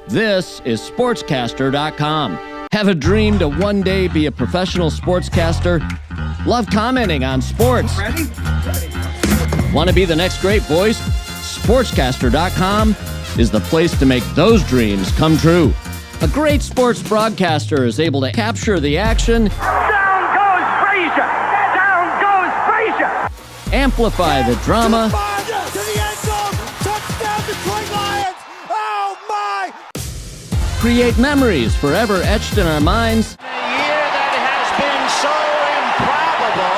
This is SportsCaster.com. Have a dream to one day be a professional sportscaster? Love commenting on sports? Ready? Want to be the next great voice? SportsCaster.com is the place to make those dreams come true. A great sports broadcaster is able to capture the action. Down goes Frazier! Down goes Frazier! Amplify the drama. To the end zone! Touchdown Detroit Lions! Oh my! Create memories forever etched in our minds. A year that has been so improbable,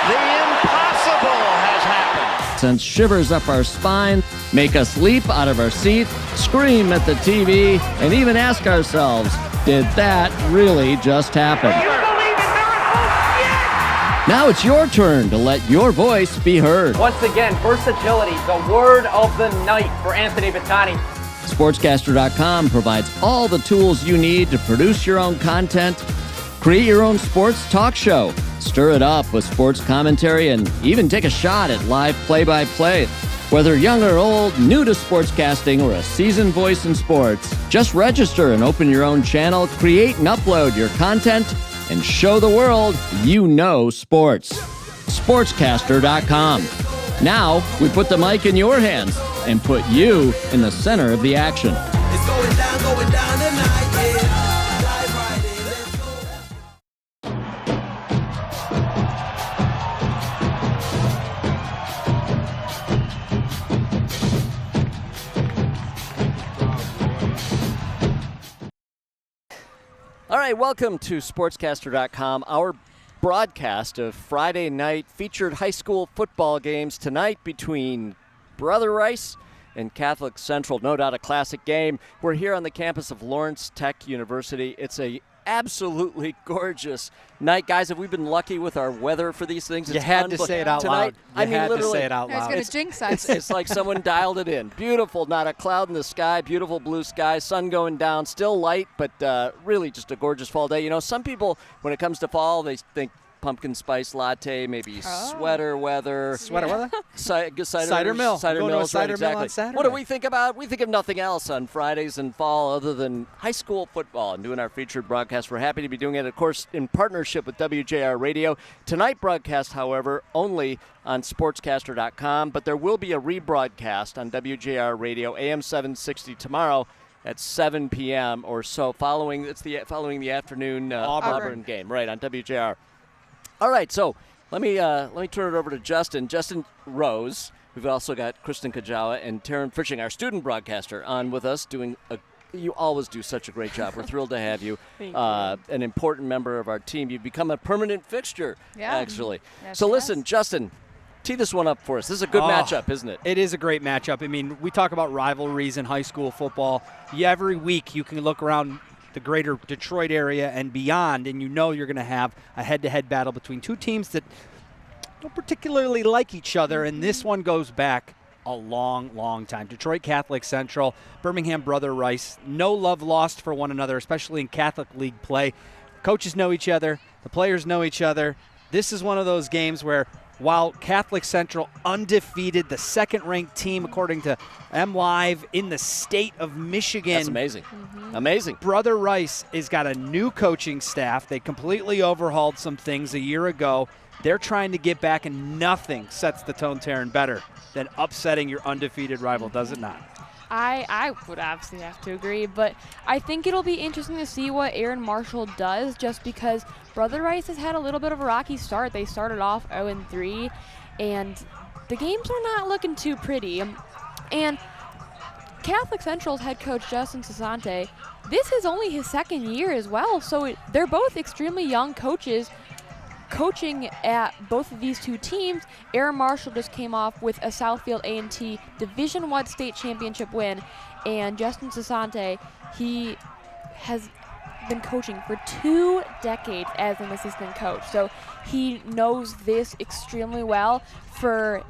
the impossible has happened. Sends shivers up our spine, make us leap out of our seat, scream at the TV, and even ask ourselves, did that really just happen? You believe in miracles? Yes! Now it's your turn to let your voice be heard. Once again, versatility, the word of the night for Anthony Battani. SportsCaster.com provides all the tools you need to produce your own content, create your own sports talk show, stir it up with sports commentary, and even take a shot at live play-by-play. Whether young or old, new to sportscasting, or a seasoned voice in sports, just register and open your own channel, create and upload your content, and show the world you know sports. SportsCaster.com. Now, we put the mic in your hands and put you in the center of the action. It's going down tonight, yeah. Dive right in, let's go. All right, welcome to SportsCaster.com, our broadcast of Friday night featured high school football games tonight between Brother Rice and Catholic Central. No doubt a classic game. We're here on the campus of Lawrence Tech University. It's a absolutely gorgeous night. Guys, have we been lucky with our weather for these things? You had to say it out loud. I mean, had to literally, say it out I was loud. going to jinx us. it's like someone dialed it in. Beautiful, not a cloud in the sky, beautiful blue sky, sun going down, still light, but really just a gorgeous fall day. You know, some people, when it comes to fall, they think pumpkin spice latte, maybe sweater weather. Sweater weather? Cider mill. Cider Go to a mills, cider right, mill exactly. on Saturday. What do we think about? We think of nothing else on Fridays in fall other than high school football and doing our featured broadcast. We're happy to be doing it, of course, in partnership with WJR Radio. Tonight broadcast, however, only on SportsCaster.com, but there will be a rebroadcast on WJR Radio, AM 760 tomorrow at 7 p.m. or so, following the afternoon Auburn game, right, on WJR. All right, so let me turn it over to Justin. Justin Rose. We've also got Kristen Kajawa and Taryn Fishing, our student broadcaster, on with us doing you always do such a great job. We're thrilled to have you. Thank you. An important member of our team. You've become a permanent fixture, actually. Yes, so yes. Listen, Justin, tee this one up for us. This is a good matchup, isn't it? It is a great matchup. I mean, we talk about rivalries in high school football. Every week you can look around the greater Detroit area and beyond, and you know you're going to have a head-to-head battle between two teams that don't particularly like each other, and this one goes back a long, long time. Detroit Catholic Central, Birmingham Brother Rice, no love lost for one another, especially in Catholic League play. Coaches know each other. The players know each other. This is one of those games where while Catholic Central undefeated, the second-ranked team according to MLive in the state of Michigan. That's amazing. Amazing. Brother Rice has got a new coaching staff. They completely overhauled some things a year ago. They're trying to get back, and nothing sets the tone, Taryn, better than upsetting your undefeated rival, does it not? I would obviously have to agree, but I think it'll be interesting to see what Aaron Marshall does, just because Brother Rice has had a little bit of a rocky start. They started off 0-3, and the games are not looking too pretty. And Catholic Central's head coach, Justin Sasante, this is only his second year as well, so they're both extremely young coaches coaching at both of these two teams. Aaron Marshall just came off with a Southfield A&T Division I state championship win, and Justin Sasante, he has been coaching for 2 decades as an assistant coach, so he knows this extremely well. For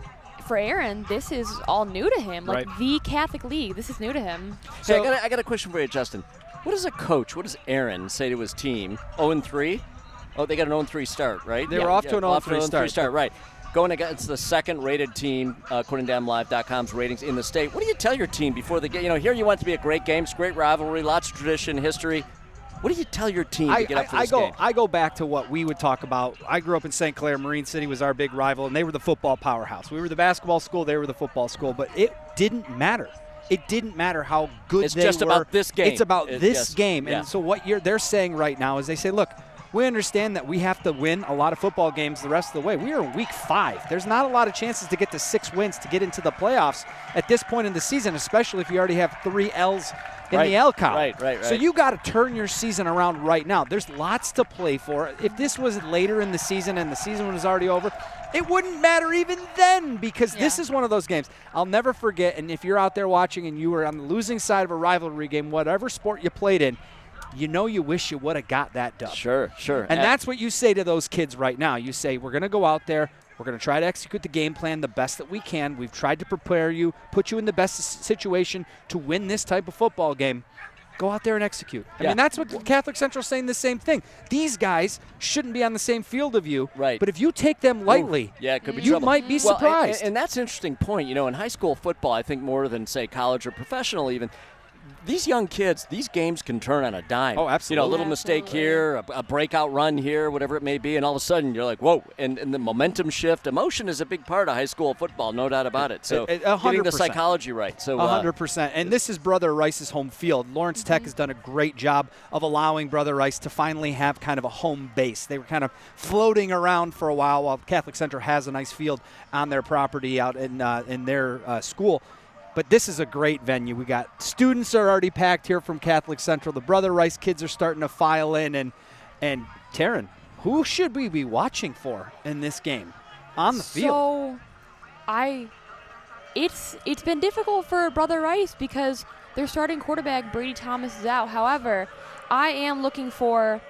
Aaron, this is all new to him. Like the Catholic League, this is new to him. So I got a question for you, Justin. What does a coach, what does Aaron say to his team? 0-3? Oh, they got an 0-3 start, right? They were off to an 0-3 start. Right. going against the second-rated team, according to MLive.com's ratings in the state. What do you tell your team before the game? Here you want it to be a great game, it's great rivalry, lots of tradition, history. What do you tell your team to get up for this game? I go back to what we would talk about. I grew up in St. Clair. Marine City was our big rival, and they were the football powerhouse. We were the basketball school. They were the football school. But it didn't matter. It didn't matter how good it's they were. It's just about this game. It's about this game. Yeah. And so what they're saying right now is they say, look, we understand that we have to win a lot of football games the rest of the way. We are in week 5. There's not a lot of chances to get to 6 wins to get into the playoffs at this point in the season, especially if you already have 3 L's in the L count. Right. So you got to turn your season around right now. There's lots to play for. If this was later in the season and the season was already over, it wouldn't matter even then, because this is one of those games I'll never forget. And if you're out there watching and you were on the losing side of a rivalry game, whatever sport you played in, you wish you would have got that dub. Sure. And that's what you say to those kids right now. You say, we're going to go out there. We're going to try to execute the game plan the best that we can. We've tried to prepare you, put you in the best situation to win this type of football game. Go out there and execute. I mean, that's what Catholic Central's saying, the same thing. These guys shouldn't be on the same field of you. Right. But if you take them lightly, it could be you trouble. might be surprised. And that's an interesting point. In high school football, I think more than, say, college or professional even, these young kids, these games can turn on a dime. Oh, absolutely. A little mistake here, a breakout run here, whatever it may be, and all of a sudden you're like, whoa. And the momentum shift, emotion is a big part of high school football, no doubt about it. So 100%. getting the psychology right. So 100%. And this is Brother Rice's home field. Lawrence Tech has done a great job of allowing Brother Rice to finally have kind of a home base. They were kind of floating around for a while Catholic Central has a nice field on their property out in their school. But this is a great venue. We got students are already packed here from Catholic Central. The Brother Rice kids are starting to file in. And Taryn, who should we be watching for in this game on the field? So, it's been difficult for Brother Rice because their starting quarterback, Brady Thomas, is out. However, I am looking for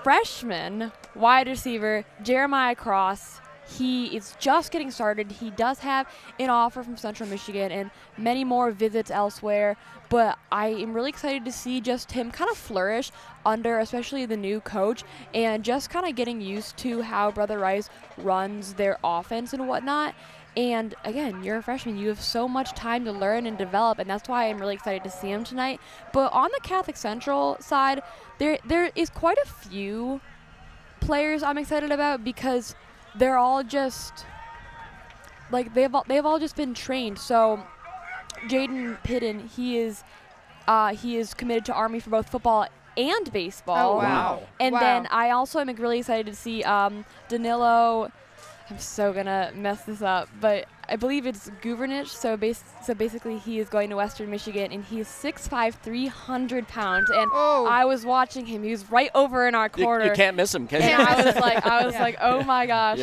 freshman wide receiver Jeremiah Cross. He is just getting started. He does have an offer from Central Michigan and many more visits elsewhere, but I am really excited to see just him kind of flourish under especially the new coach and just kind of getting used to how Brother Rice runs their offense and whatnot. And again, you're a freshman. You have so much time to learn and develop, and that's why I'm really excited to see him tonight. But on the Catholic Central side, there is quite a few players I'm excited about because they're all just they've all just been trained. So Jaden Pidden, he is committed to Army for both football and baseball. Oh wow! And then I also am really excited to see Danilo. I'm so gonna mess this up, but I believe it's Guvernich. So basically, he is going to Western Michigan, and he's 6'5", 300 pounds. And I was watching him; he was right over in our corner. You can't miss him, can you? And I was like, oh my gosh,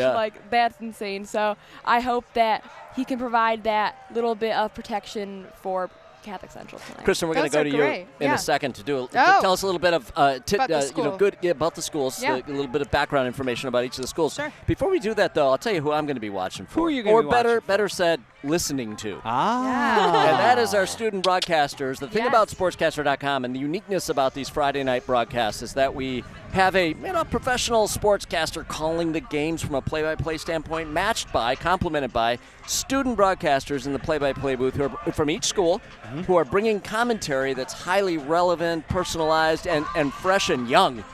that's insane. So I hope that he can provide that little bit of protection for Catholic Central tonight. Kristen, we're going to go to you in a second to tell us a little bit of about the schools, Yeah. A little bit of background information about each of the schools. Sure. Before we do that, though, I'll tell you who I'm going to be watching for. Who are you going to be watching for? Better said, listening to. And that is our student broadcasters. The thing about SportsCaster.com and the uniqueness about these Friday night broadcasts is that we have a professional sportscaster calling the games from a play-by-play standpoint, complemented by student broadcasters in the play-by-play booth who are from each school, who are bringing commentary that's highly relevant, personalized, and fresh and young.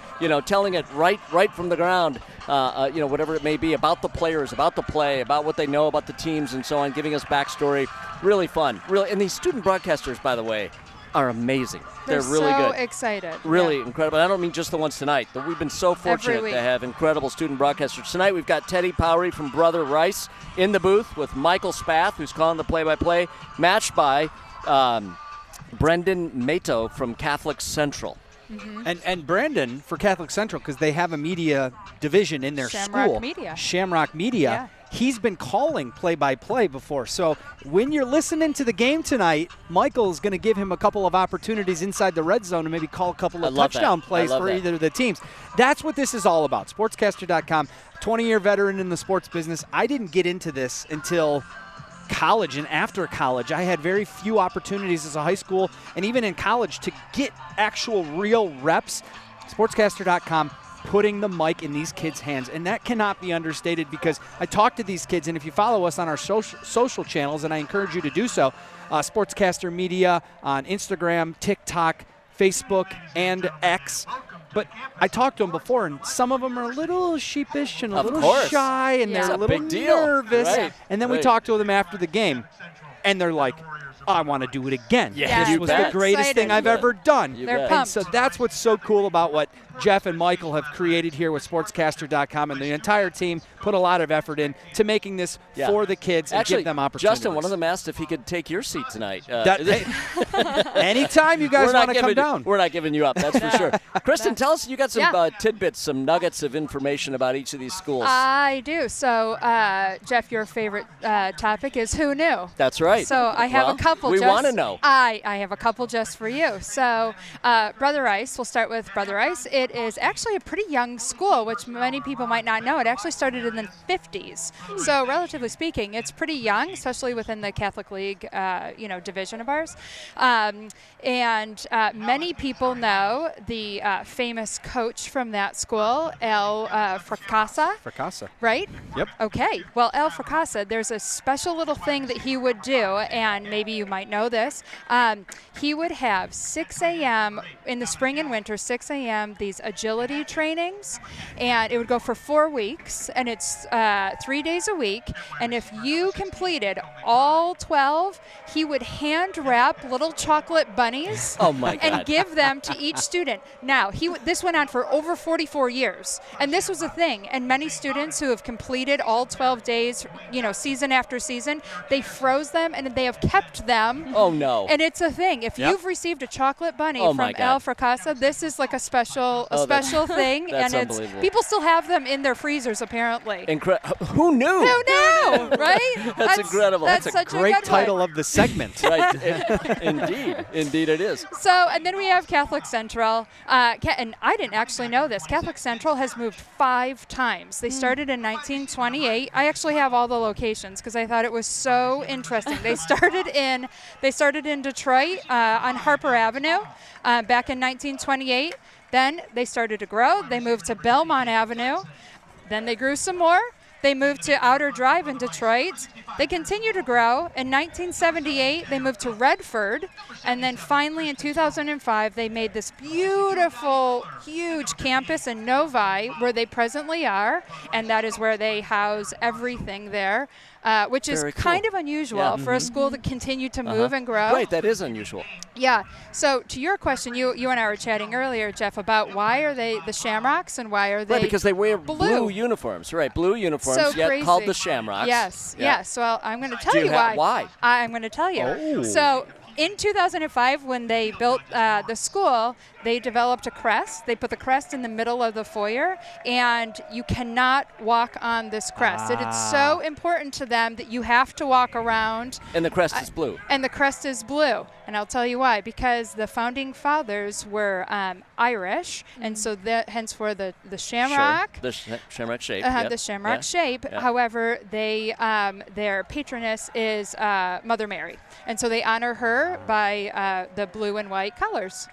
Telling it right from the ground, whatever it may be, about the players, about the play, about what they know about the teams and so on, giving us backstory. Really fun. And these student broadcasters, by the way, are amazing. They're really so good. Excited. Really incredible. I don't mean just the ones tonight. We've been so fortunate to have incredible student broadcasters. Tonight we've got Teddy Powrie from Brother Rice in the booth with Michael Spath, who's calling the play-by-play, matched by Brendan Mato from Catholic Central. And Brandon for Catholic Central, because they have a media division in their school. Shamrock Media. Yeah. He's been calling play-by-play before. So when you're listening to the game tonight, Michael's going to give him a couple of opportunities inside the red zone to maybe call a couple of touchdown plays for either of the teams. That's what this is all about. SportsCaster.com, 20-year veteran in the sports business. I didn't get into this until college and after college. I had very few opportunities as a high school and even in college to get actual real reps. SportsCaster.com putting the mic in these kids' hands. And that cannot be understated because I talk to these kids, and if you follow us on our social channels, and I encourage you to do so, SportsCaster Media on Instagram, TikTok, Facebook, and X. But I talked to them before, and some of them are a little sheepish and a little shy, and they're a little nervous. Right. And then we talked to them after the game, and they're like, I want to do it again. This was the greatest thing I've ever done. They're pumped. And so that's what's so cool about what Jeff and Michael have created here with SportsCaster.com, and the entire team put a lot of effort in to making this for the kids and give them opportunities. Justin, one of them asked if he could take your seat tonight. Anytime you guys want to come down. We're not giving you up, that's for sure. Kristen, tell us, you got some tidbits, some nuggets of information about each of these schools. I do. So, Jeff, your favorite topic is who knew? That's right. So I have a couple. We want to know. I have a couple just for you. So Brother Rice, we'll start with Brother Rice. It is actually a pretty young school, which many people might not know. It actually started in the 50s. So relatively speaking, it's pretty young, especially within the Catholic League, division of ours. And many people know the famous coach from that school, El Fracassa. Right? Yep. Okay. Well, El Fracassa, there's a special little thing that he would do, and maybe you might know this. He would have 6 a.m. in the spring and winter, 6 a.m., these agility trainings, and it would go for 4 weeks, and it's 3 days a week. And if you completed all 12, he would hand wrap little chocolate bunnies and give them to each student. Now, this went on for over 44 years, and this was a thing. And many students who have completed all 12 days, season after season, they froze them and they have kept them. Oh, no. And it's a thing. If you've received a chocolate bunny from El Fracassa, this is like a special thing. That's and people still have them in their freezers, apparently. Who knew? Who knew, right? That's incredible. That's a great title of the segment. Right. Indeed it is. So, and then we have Catholic Central. And I didn't actually know this. Catholic Central has moved 5 times. They started in 1928. I actually have all the locations because I thought it was so interesting. They started in Detroit on Harper Avenue back in 1928. Then they started to grow. They moved to Belmont Avenue. Then they grew some more. They moved to Outer Drive in Detroit. They continued to grow. In 1978, they moved to Redford. And then finally in 2005, they made this beautiful, huge campus in Novi where they presently are. And that is where they house everything there, which is kind of unusual for a school to continue to move and grow. Right, that is unusual. Yeah. So to your question, you and I were chatting earlier, Jeff, about why are they the Shamrocks and why are they because they wear blue uniforms. Right, blue uniforms, so crazy. Called the Shamrocks. Yes. Well, I'm going to tell you why. Why? I'm going to tell you. Oh. So in 2005, when they built the school, they developed a crest. They put the crest in the middle of the foyer, and you cannot walk on this crest. It is so important to them that you have to walk around. And the crest is blue. And the crest is blue. And I'll tell you why. Because the founding fathers were Irish, and so henceforth the shamrock. Sure. The shamrock shape. The shamrock shape. Yeah. However, they their patroness is Mother Mary, and so they honor her by the blue and white colors.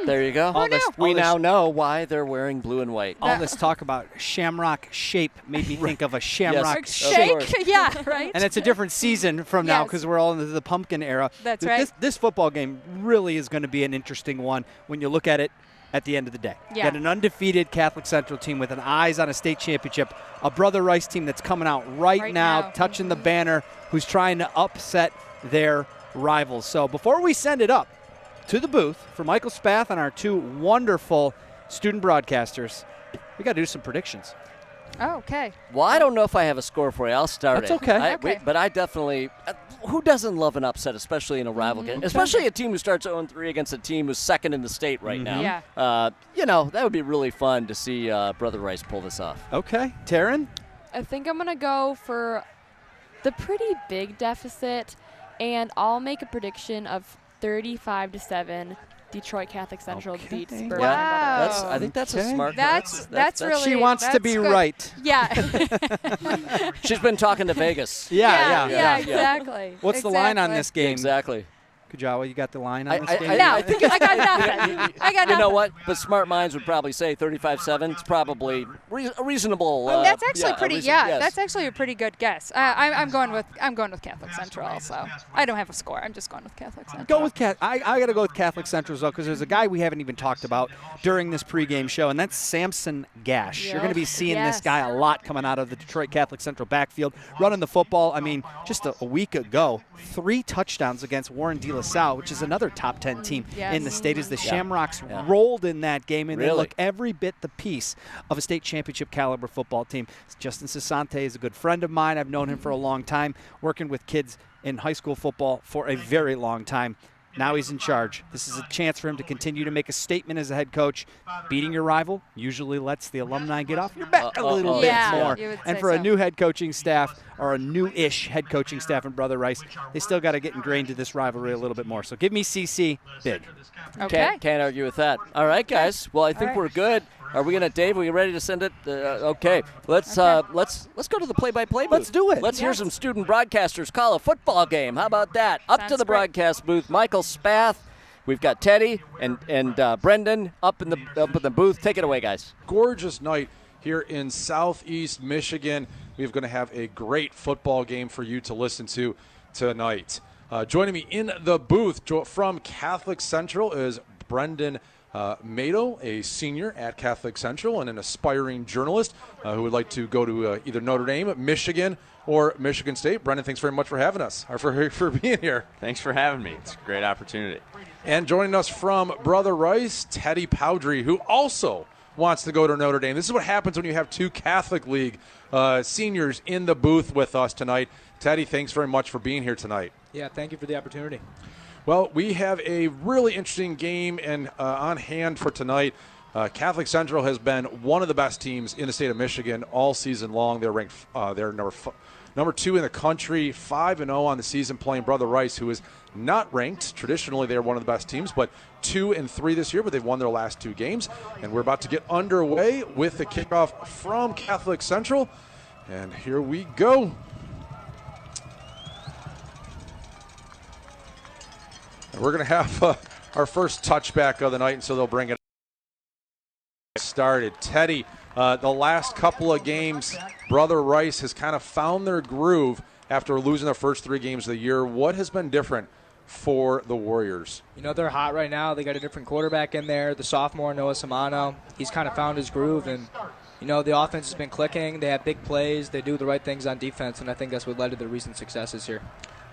There you go. We now know why they're wearing blue and white. All this talk about shamrock shape made me think of a shamrock shake. Yeah, right. And it's a different season from now because we're all into the pumpkin era. That's right. This football game really is going to be an interesting one when you look at it at the end of the day. Yeah. You got an undefeated Catholic Central team with an eyes on a state championship, a Brother Rice team that's coming out right now, touching the banner, who's trying to upset their rivals. So before we send it up to the booth for Michael Spath and our 2 wonderful student broadcasters, we got to do some predictions. Oh, okay. Well, I don't know if I have a score for you. I'll start That's okay. But I definitely who doesn't love an upset, especially in a rival game? Especially a team who starts 0-3 against a team who's second in the state right now. Yeah. That would be really fun to see Brother Rice pull this off. Okay. Taryn? I think I'm going to go for the pretty big deficit, and I'll make a prediction of 35-7. Detroit Catholic Central beats Bourbon. Wow. I think that's a smart. That's really. She wants to be good. right. Yeah. She's been talking to Vegas. Yeah. Exactly. What's the line on this game? Exactly. Kajawa, you got the line on this game? No, I got nothing. I got nothing. You know what? But smart minds would probably say 35-7. It's probably a reasonable. That's actually pretty. Yes. That's actually a pretty good guess. I'm going with Catholic Central also. I don't have a score. I'm just going with Catholic Central. Go with I got to go with Catholic Central as well because there's a guy we haven't even talked about during this pregame show, and that's Samson Gash. Yep. You're going to be seeing this Yes. guy a lot coming out of the Detroit Catholic Central backfield, running the football. I mean, just a week ago, 3 touchdowns against Warren De La Salle, which is another top 10 team Yes. in the state, as the Shamrocks rolled in that game, and they Really? look every bit the piece of a state championship caliber football team. Justin Sasante is a good friend of mine. I've known him for a long time, working with kids in high school football for a very long time. Now he's in charge. This is a chance for him to continue to make a statement as a head coach. Beating your rival usually lets the alumni get off your back a little bit Yeah, more. you would And say for a so. new head coaching staff, or a new-ish head coaching staff in Brother Rice, they still got to get ingrained to this rivalry a little bit more. So give me CC big. Okay. Can't argue with that. All right, guys. Well, I think we're good. Are we gonna, Dave? Are we ready to send it? Okay. Let's go to the play-by-play booth. Let's do it. Let's hear some student broadcasters call a football game. How about that? Up to Sounds the great. broadcast booth. Michael Spath. We've got Teddy and Brendan up in the booth. Take it away, guys. Gorgeous night here in Southeast Michigan. We're going to have a great football game for you to listen to tonight. Joining me in the booth from Catholic Central is Brendan Mato, a senior at Catholic Central and an aspiring journalist who would like to go to either Notre Dame, Michigan, or Michigan State. Brendan, thanks very much for having us, or for being here. Thanks for having me. It's a great opportunity. And joining us from Brother Rice, Teddy Powrie, who also wants to go to Notre Dame. This is what happens when you have 2 Catholic League seniors in the booth with us tonight. Teddy, thanks very much for being here tonight. Yeah, thank you for the opportunity. Well, we have a really interesting game and on hand for tonight. Catholic Central has been one of the best teams in the state of Michigan all season long. They're ranked they're number 2 in the country, 5-0 on the season, playing Brother Rice, who is not ranked. Traditionally, they're one of the best teams, but 2-3 this year, but they've won their last 2 games. And we're about to get underway with the kickoff from Catholic Central. And here we go. And we're going to have our first touchback of the night, and so they'll bring it started. Teddy, the last couple of games, Brother Rice has kind of found their groove after losing their first 3 games of the year. What has been different for the Warriors? You know, they're hot right now. They got a different quarterback in there. The sophomore, Noah Samano, he's kind of found his groove, and, you know, the offense has been clicking. They have big plays. They do the right things on defense, and I think that's what led to their recent successes here.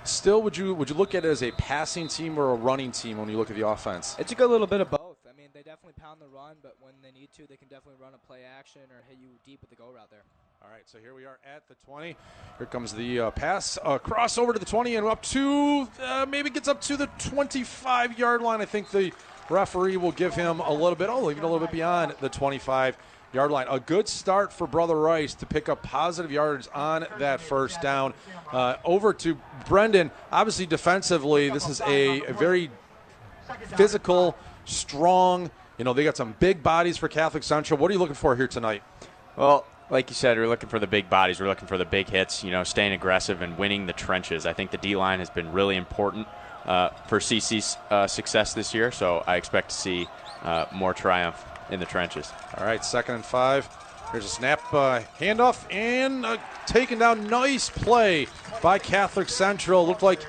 Still, would you look at it as a passing team or a running team when you look at the offense? It's a good little bit of both. I mean, they definitely pound the run, but when they need to, they can definitely run a play action or hit you deep with the go route there. All right, so here we are at the 20. Here comes the pass. Cross over to the 20 and up to, maybe gets up to the 25-yard line. I think the referee will give him a little bit, even a little bit beyond the 25-yard line. A good start for Brother Rice to pick up positive yardage on that first down. Over to Brendan. Obviously, defensively, this is a very physical, strong, they got some big bodies for Catholic Central. What are you looking for here tonight? Well, like you said, we're looking for the big bodies. We're looking for the big hits, staying aggressive and winning the trenches. I think the D-line has been really important for CC's success this year, so I expect to see more triumph in the trenches. All right, 2nd and 5. Here's a snap, handoff, and taken down. Nice play by Catholic Central. Looked like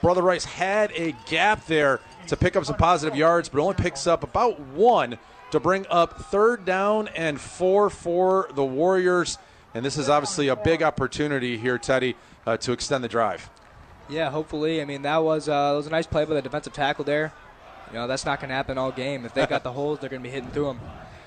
Brother Rice had a gap there to pick up some positive yards, but only picks up about 1 to bring up 3rd down and 4 for the Warriors. And this is obviously a big opportunity here, Teddy, to extend the drive. Yeah, hopefully. I mean, that was a nice play by the defensive tackle there. That's not going to happen all game. If they got the holes, they're going to be hitting through them.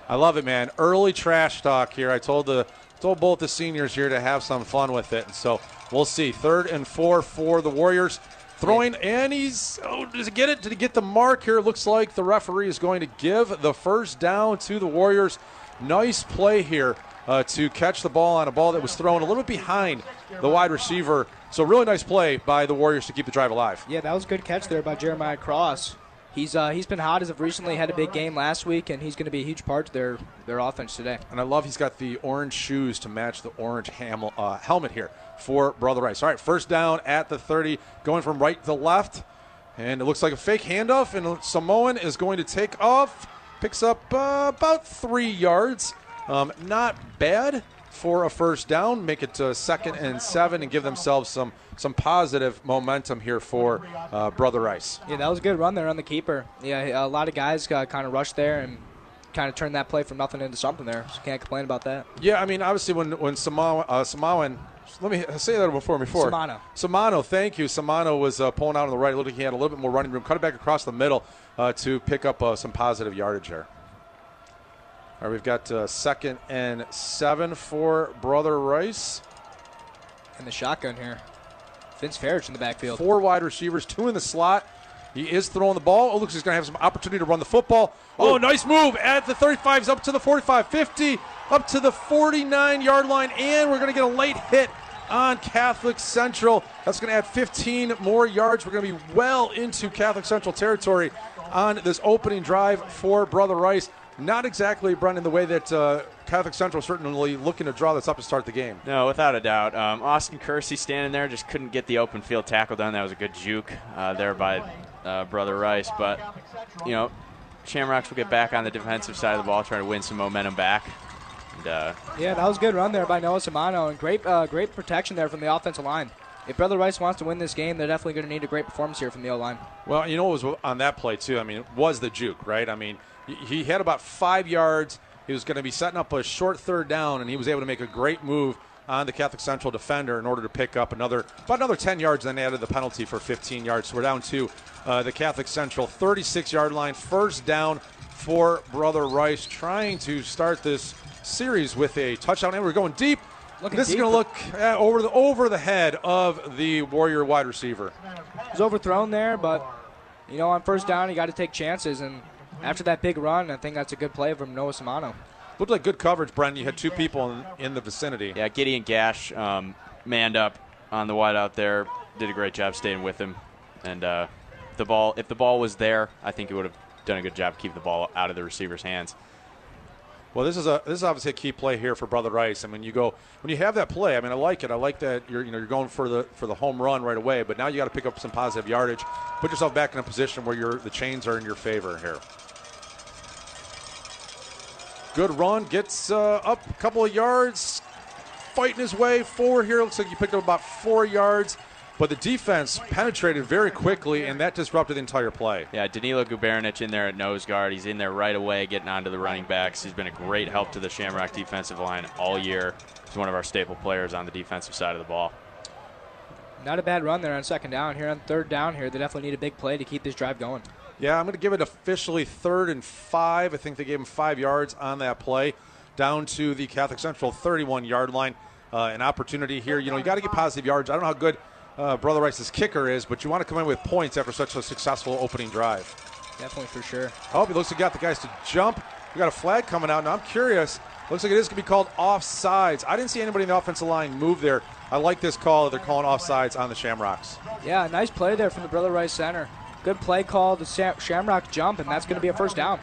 I love it, man. Early trash talk here. I told both the seniors here to have some fun with it. And so we'll see. 3rd and 4 for the Warriors. Throwing, and does he get it? Did he get the mark here? Looks like the referee is going to give the first down to the Warriors. Nice play here to catch the ball on a ball that was thrown a little bit behind the wide receiver. So really nice play by the Warriors to keep the drive alive. Yeah, that was a good catch there by Jeremiah Cross. He's been hot as of recently, had a big game last week, and he's going to be a huge part to their offense today. And I love he's got the orange shoes to match the orange helmet here for Brother Rice. All right, first down at the 30, going from right to left. And it looks like a fake handoff, and Samoan is going to take off. Picks up about 3 yards. Not bad for a first down. Make it to 2nd and 7 and give themselves some positive momentum here for Brother Rice. Yeah, that was a good run there on the keeper. Yeah, a lot of guys got kind of rushed there and kind of turned that play from nothing into something there. So can't complain about that. Yeah, I mean, obviously when Samoan, let me say that before. Samano, thank you. Samano was pulling out on the right. It looked like he had a little bit more running room. Cut it back across the middle to pick up some positive yardage there. All right, we've got 2nd and 7 for Brother Rice. And the shotgun here. Vince Farage in the backfield. 4 wide receivers, 2 in the slot. He is throwing the ball. Oh, looks like he's going to have some opportunity to run the football. Oh, nice move at the 35, up to the 45, 50, up to the 49-yard line, and we're going to get a late hit on Catholic Central. That's going to add 15 more yards. We're going to be well into Catholic Central territory on this opening drive for Brother Rice. Not exactly, Brendan, the way that Catholic Central certainly looking to draw this up to start the game. No, without a doubt. Austin Kersey standing there, just couldn't get the open field tackle done. That was a good juke there by Brother Rice. But, Shamrocks will get back on the defensive side of the ball, trying to win some momentum back. And, yeah, that was a good run there by Noah Samano, and great protection there from the offensive line. If Brother Rice wants to win this game, they're definitely going to need a great performance here from the O-line. Well, you know what was on that play, too? I mean, it was the juke, right? I mean, he had about 5 yards. He was going to be setting up a short 3rd down, and he was able to make a great move on the Catholic Central defender in order to pick up about another 10 yards, and then added the penalty for 15 yards. So we're down to the Catholic Central 36-yard line. First down for Brother Rice, trying to start this series with a touchdown. And we're going deep. This is going to look over the head of the Warrior wide receiver. It was overthrown there, but, on first down, you got to take chances. And after that big run, I think that's a good play from Noah Samano. Looked like good coverage, Brendan. You had 2 people in the vicinity. Yeah, Gideon Gash manned up on the wide out there, did a great job staying with him. And if the ball was there, I think he would have done a good job keeping the ball out of the receiver's hands. Well, this is obviously a key play here for Brother Rice. I mean, when you have that play, I mean, I like it. I like that you're going for the home run right away. But now you got to pick up some positive yardage, put yourself back in a position where the chains are in your favor here. Good run, gets up a couple of yards, fighting his way forward here. Looks like he picked up about 4 yards. But the defense penetrated very quickly, and that disrupted the entire play. Yeah, Danilo Gubernic in there at nose guard. He's in there right away, getting onto the running backs. He's been a great help to the Shamrock defensive line all year. He's one of our staple players on the defensive side of the ball. Not a bad run there on 2nd down. Here on 3rd down here, they definitely need a big play to keep this drive going. Yeah, I'm going to give it officially 3rd and 5. I think they gave him 5 yards on that play. Down to the Catholic Central 31-yard line. An opportunity here. You got to get positive yards. I don't know how good Brother Rice's kicker is, but you want to come in with points after such a successful opening drive. Definitely, for sure. Oh, he looks like he got the guys to jump. We got a flag coming out. Now I'm curious. Looks like it is going to be called offsides. I didn't see anybody in the offensive line move there. I like this call. They're calling offsides on the Shamrocks. Yeah, nice play there from the Brother Rice center. Good play call to Shamrock jump, and that's going to be a first down.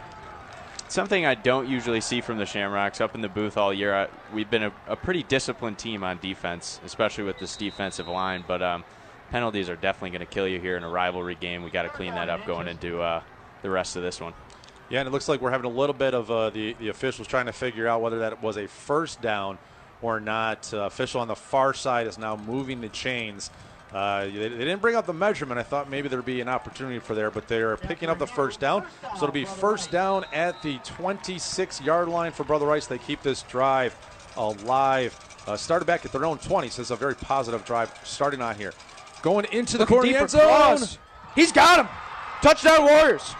Something I don't usually see from the Shamrocks up in the booth all year. We've been a pretty disciplined team on defense, especially with this defensive line. But penalties are definitely going to kill you here in a rivalry game. We got to clean that up going into the rest of this one. Yeah, and it looks like we're having a little bit of the officials trying to figure out whether that was a first down or not. Official on the far side is now moving the chains. They didn't bring up the measurement. I thought maybe there'd be an opportunity for there, but they're picking up the first down. So it'll be first down at the 26-yard line for Brother Rice. They keep this drive alive. Started back at their own 20, so it's a very positive drive starting on here. Going into the corner of the end zone. Cross. He's got him. Touchdown Warriors.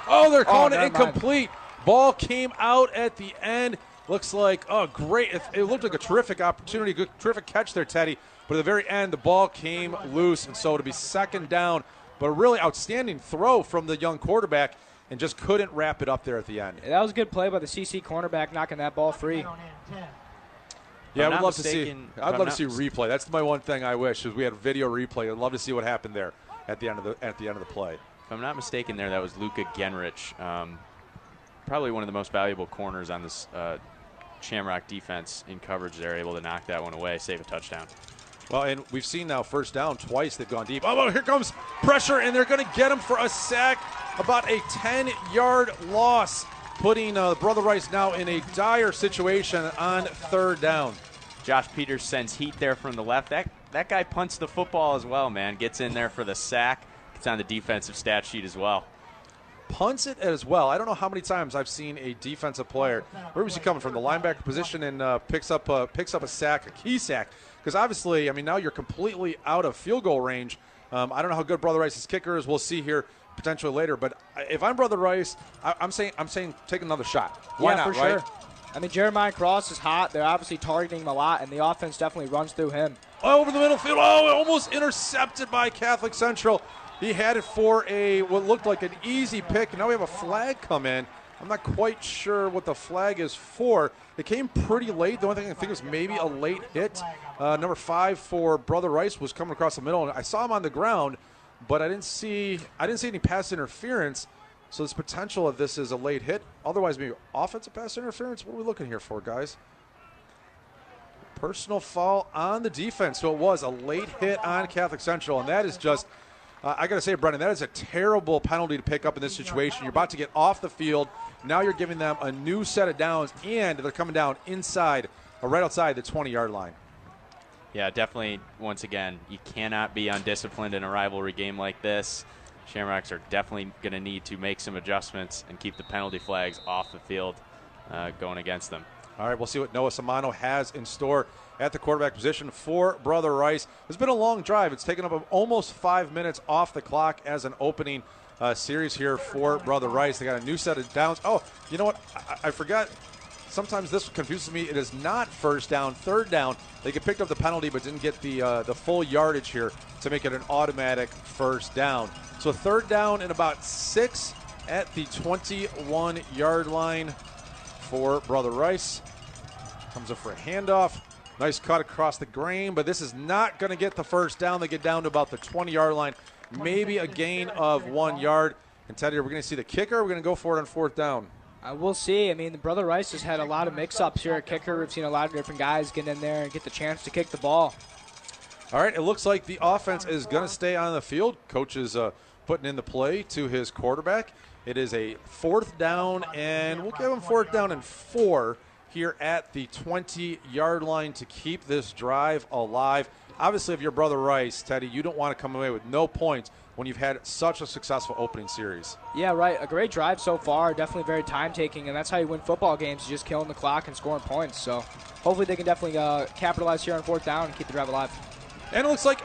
Oh, they're calling it incomplete. Ball came out at the end. Looks like, great. It looked like a terrific opportunity. Good, terrific catch there, Teddy. But at the very end, the ball came loose, and so it'll be 2nd down. But a really outstanding throw from the young quarterback, and just couldn't wrap it up there at the end. Yeah, that was a good play by the CC cornerback, knocking that ball free. Yeah, I'd love to see replay. That's my one thing I wish is we had video replay. I'd love to see what happened there at the end of the play. If I'm not mistaken, that was Luka Genrich, probably one of the most valuable corners on this Shamrock defense in coverage. They're able to knock that one away, save a touchdown. Well, and we've seen now first down twice they've gone deep. Oh, here comes pressure, and they're going to get him for a sack, about a 10-yard loss, putting Brother Rice now in a dire situation on third down. Josh Peters sends heat there from the left. That guy punts the football as well, man. Gets in there for the sack. Gets on the defensive stat sheet as well. Punts it as well. I don't know how many times I've seen a defensive player, where was he coming from, the linebacker position, and picks up a sack, a key sack. Because obviously, I mean, now you're completely out of field goal range. I don't know how good Brother Rice's kicker is. We'll see here potentially later. But if I'm Brother Rice, I'm saying take another shot. Why not, for right? Sure. I mean, Jeremiah Cross is hot. They're obviously targeting him a lot, and the offense definitely runs through him. Over the middle field. Oh, almost intercepted by Catholic Central. He had it for what looked like an easy pick. Now we have a flag come in. I'm not quite sure what the flag is for. It came pretty late. The only thing I think was maybe a late hit. Number 5 for Brother Rice was coming across the middle, and I saw him on the ground, but I didn't see any pass interference. So this potential of this is a late hit. Otherwise, maybe offensive pass interference. What are we looking here for, guys? Personal foul on the defense. So it was a late hit on Catholic Central, and that is just, I got to say, Brendan, that is a terrible penalty to pick up in this situation. You're about to get off the field. Now you're giving them a new set of downs, and they're coming down inside, or right outside the 20-yard line. Yeah, definitely, once again, you cannot be undisciplined in a rivalry game like this. Shamrocks are definitely going to need to make some adjustments and keep the penalty flags off the field going against them. All right, we'll see what Noah Samano has in store at the quarterback position for Brother Rice. It's been a long drive. It's taken up almost 5 minutes off the clock as an opening series here for Brother Rice. They got a new set of downs. Oh, you know what? I forgot. Sometimes this confuses me. It is not first down, third down. They picked up the penalty but didn't get the full yardage here to make it an automatic first down. So third down and about 6 at the 21-yard line for Brother Rice. Comes up for a handoff. Nice cut across the grain, but this is not going to get the first down. They get down to about the 20-yard line, maybe a gain of 1 yard. And Teddy, we're going to see the kicker. We're going to go for it on fourth down. We'll see. I mean, the Brother Rice has had a lot of mix-ups here at kicker. We've seen a lot of different guys get in there and get the chance to kick the ball. All right, it looks like the offense is going to stay on the field. Coach is putting in the play to his quarterback. It is a fourth down, and we'll give him fourth down and 4 here at the 20-yard line to keep this drive alive. Obviously, if you're Brother Rice, Teddy, you don't want to come away with no points when you've had such a successful opening series. Yeah, right. A great drive so far. Definitely very time-taking, and that's how you win football games. You just killing the clock and scoring points. So hopefully they can definitely capitalize here on fourth down and keep the drive alive. And it looks like,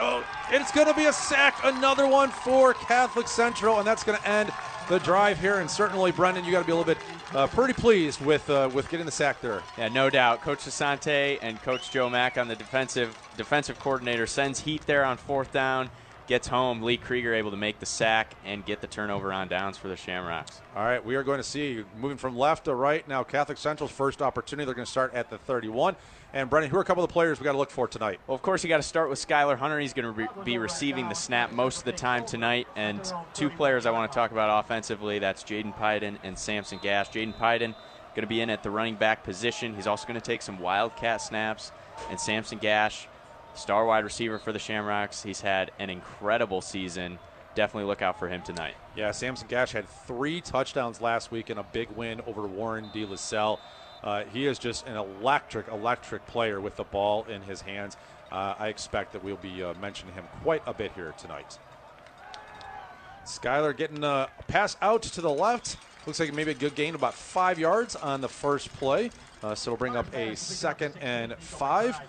it's going to be a sack, another one for Catholic Central, and that's going to end the drive here. And certainly, Brendan, you got to be a little bit pretty pleased with getting the sack there. Yeah, no doubt. Coach Asante and Coach Joe Mack on the defensive coordinator sends heat there on fourth down, gets home. Lee Krieger able to make the sack and get the turnover on downs for the Shamrocks. All right, we are going to see, moving from left to right now, Catholic Central's first opportunity. They're going to start at the 31. And, Brendan, who are a couple of the players we got to look for tonight? Well, of course, you got to start with Skylar Hunter. He's going to be receiving the snap most of the time tonight. And 2 players I want to talk about offensively, that's Jaden Pyden and Samson Gash. Jaden Pyden going to be in at the running back position. He's also going to take some wildcat snaps. And Samson Gash, star wide receiver for the Shamrocks. He's had an incredible season. Definitely look out for him tonight. Yeah, Samson Gash had 3 touchdowns last week in a big win over Warren De La Salle. He is just an electric player with the ball in his hands. I expect that we'll be mentioning him quite a bit here tonight. Skylar getting a pass out to the left. Looks like maybe a good gain, about 5 yards on the first play. So it'll bring up a 2nd and 5.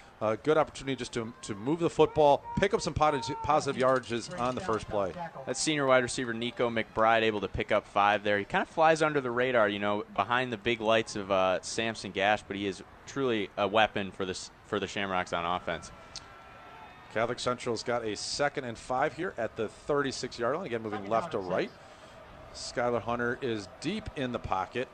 Good opportunity just to move the football, pick up some positive yardages on the first play. That's senior wide receiver Nico McBride able to pick up 5 there. He kind of flies under the radar, behind the big lights of Samson Gash, but he is truly a weapon for the Shamrocks on offense. Catholic Central's got a 2nd and 5 here at the 36-yard line. Again, moving left to right. Skylar Hunter is deep in the pocket.